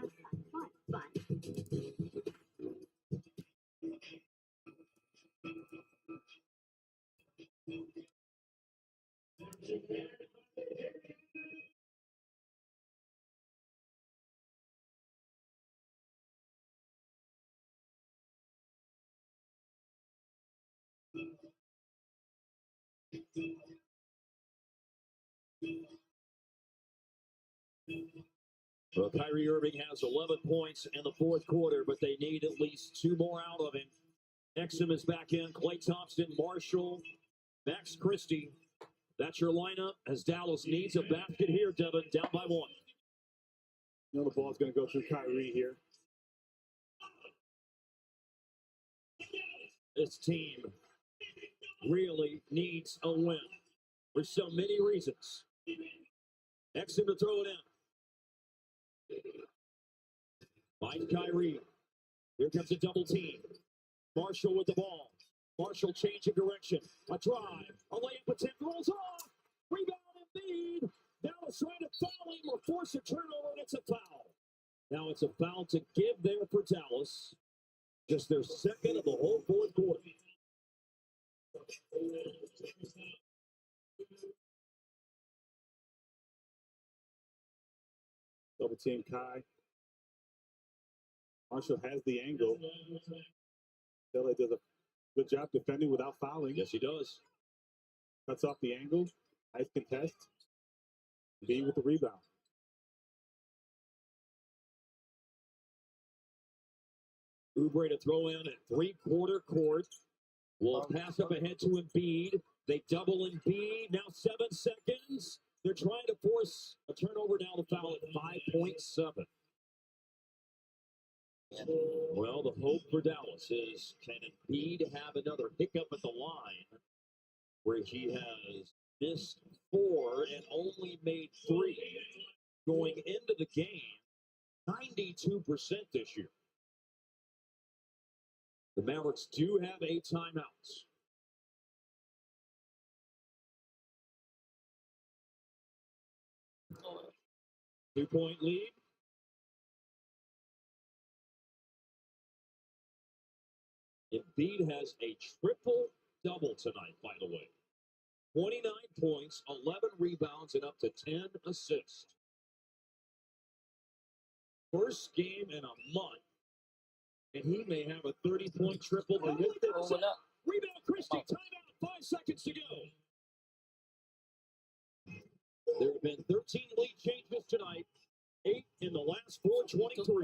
have fun. Well, Kyrie Irving has 11 points in the fourth quarter, but they need at least two more out of him. Exum is back in. Klay Thompson, Marshall, Max Christie. That's your lineup as Dallas needs a basket here, Devin, down by one. You know the ball's going to go through Kyrie here. This team really needs a win for so many reasons. Exum to throw it in. Mike Kyrie. Here comes a double team. Marshall with the ball. Marshall change of direction. A drive. A layup attempt rolls off. Rebound Embiid. Dallas trying to foul him or force a turnover, and it's a foul. Now it's a foul to give there for Dallas. Just their second of the whole fourth quarter. Double team Kai. Marshall has the angle. Dele does a good job defending without fouling. Yes, he does. Cuts off the angle. Nice contest. B with the rebound. Oubre to throw in at three-quarter court. Will pass up ahead to Embiid. They double Embiid. Now 7 seconds. They're trying to force a turnover now to foul at 5.7. Well, the hope for Dallas is, can Embiid have another hiccup at the line where he has missed 4 and only made 3 going into the game, 92% this year. The Mavericks do have 8 timeouts. Two-point lead. Embiid has a triple-double tonight, by the way. 29 points, 11 rebounds, and up to 10 assists. First game in a month. And he may have a 30-point triple-double. Rebound, Christie, timeout, 5 seconds to go. There have been 13 lead changes tonight, 8 in the last 4:23.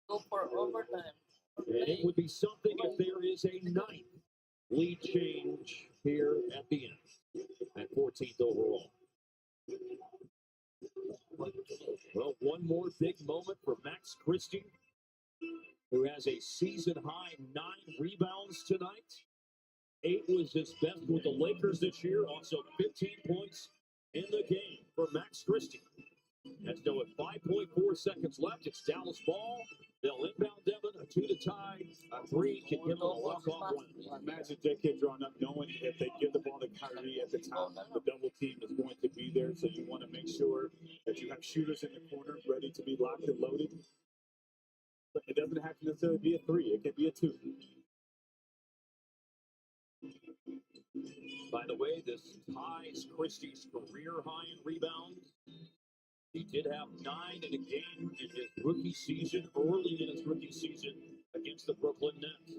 Go for overtime. And it would be something if there is a 9th lead change here at the end, at 14th overall. Well, one more big moment for Max Christie, who has a season-high 9 rebounds tonight. 8 was his best with the Lakers this year. Also 15 points in the game for Max Christie. As though with 5.4 seconds left, it's Dallas ball. They'll inbound Devin, a 2 to tie. A 3 can give them a walk-off win. Imagine JK drawing up, knowing if they give the ball to Kyrie at the time, the double team is going to be there. So you want to make sure that you have shooters in the corner ready to be locked and loaded. But it doesn't have to necessarily be a 3. It can be a 2. By the way, this ties Christie's career high in rebounds. He did have 9 in a game in his rookie season, early in his rookie season against the Brooklyn Nets.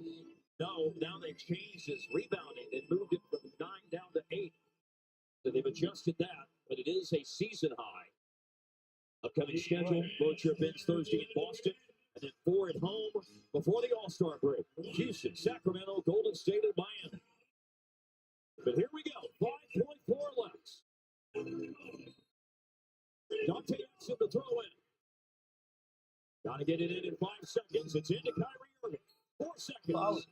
No, now they've changed his rebounding. They moved it from 9 down to 8. So they've adjusted that, but it is a season high. Upcoming schedule, road trip ends Thursday in Boston, and then 4 at home before the All-Star break. Houston, Sacramento, Golden State, and Miami. But here we go, 5.4 left. Dante Exum to throw in. Got to get it in 5 seconds. It's into Kyrie Irving. 4 seconds.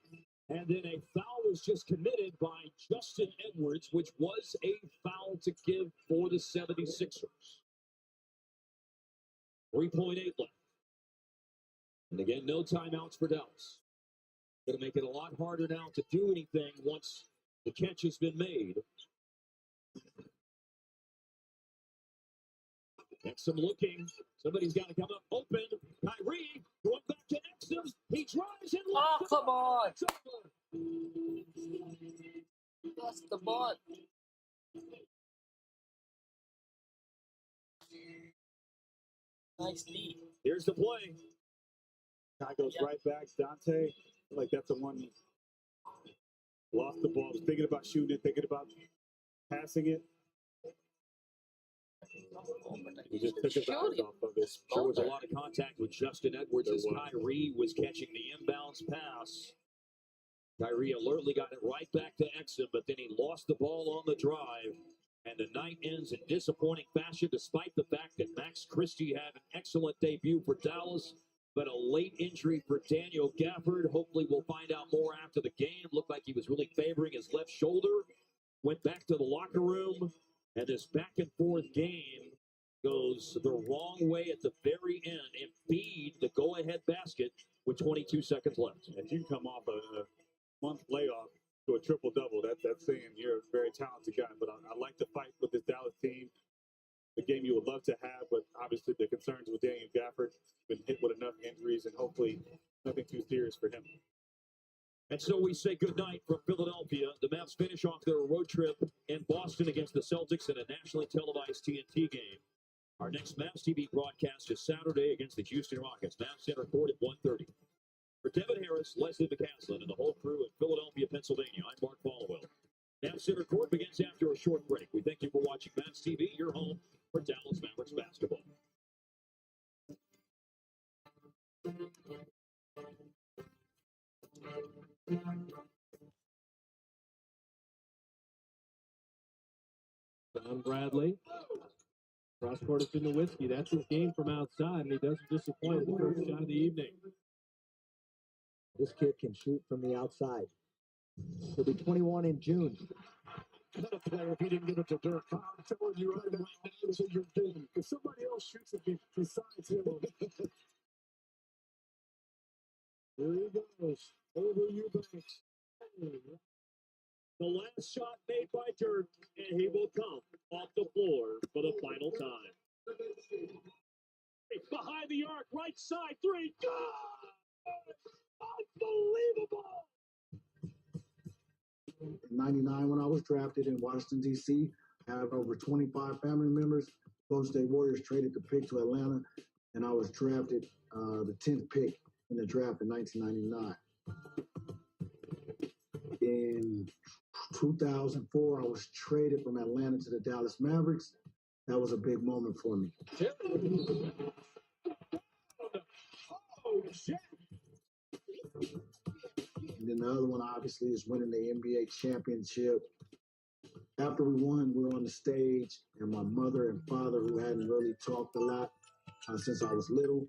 And then a foul was just committed by Justin Edwards, which was a foul to give for the 76ers. 3.8 left. And again, no timeouts for Dallas. Going to make it a lot harder now to do anything once the catch has been made. Exum looking. Somebody's got to come up open. Kyrie going back to Exum. He drives and Oh, come on. That's the ball. Nice lead. Here's the play. Guy goes right back. Dante, like that's the one. Lost the ball. Was thinking about shooting it, thinking about passing it. He just took his eyes off of it. Sure was a lot of contact with Justin Edwards as Kyrie was catching the inbounds pass. Kyrie alertly got it right back to Exum, but then he lost the ball on the drive. And the night ends in disappointing fashion, despite the fact that Max Christie had an excellent debut for Dallas, but a late injury for Daniel Gafford. Hopefully we'll find out more after the game. Looked like he was really favoring his left shoulder. Went back to the locker room, and this back and forth game goes the wrong way at the very end. Embiid, the go-ahead basket with 22 seconds left. If you come off a month layoff to a triple-double, that's saying you're a very talented guy. But I like to fight with this Dallas team. The game you would love to have, but obviously the concerns with Daniel Gafford, been hit with enough injuries, and hopefully nothing too serious for him. And so we say goodnight from Philadelphia. The Mavs finish off their road trip in Boston against the Celtics in a nationally televised TNT game. Our next Mavs TV broadcast is Saturday against the Houston Rockets. Mavs Center Court at 1:30. For Devin Harris, Leslie McCaslin, and the whole crew in Philadelphia, Pennsylvania, I'm Mark Folwell. Mavs Center Court begins after a short break. We thank you for watching Mavs TV, your home for Dallas Mavericks basketball. Don Bradley. Cross court is in the whiskey. That's his game from outside, and he doesn't disappoint the first shot of the evening. This kid can shoot from the outside. He'll be 21 in June. Another player, if he didn't give it to Dirk, I'm telling you right now, that's what you're getting. If somebody else shoots it besides him, here he goes. Over Eubanks. The last shot made by Dirk, and he will come off the floor for the final time. Behind the arc, right side, 3. Unbelievable! In 99, when I was drafted in Washington, D.C., I have over 25 family members. Golden State Warriors traded the pick to Atlanta, and I was drafted the 10th pick in the draft in 1999. In 2004, I was traded from Atlanta to the Dallas Mavericks. That was a big moment for me. And then the other one, obviously, is winning the NBA championship After we won, we were on the stage, and my mother and father, who hadn't really talked a lot since I was little,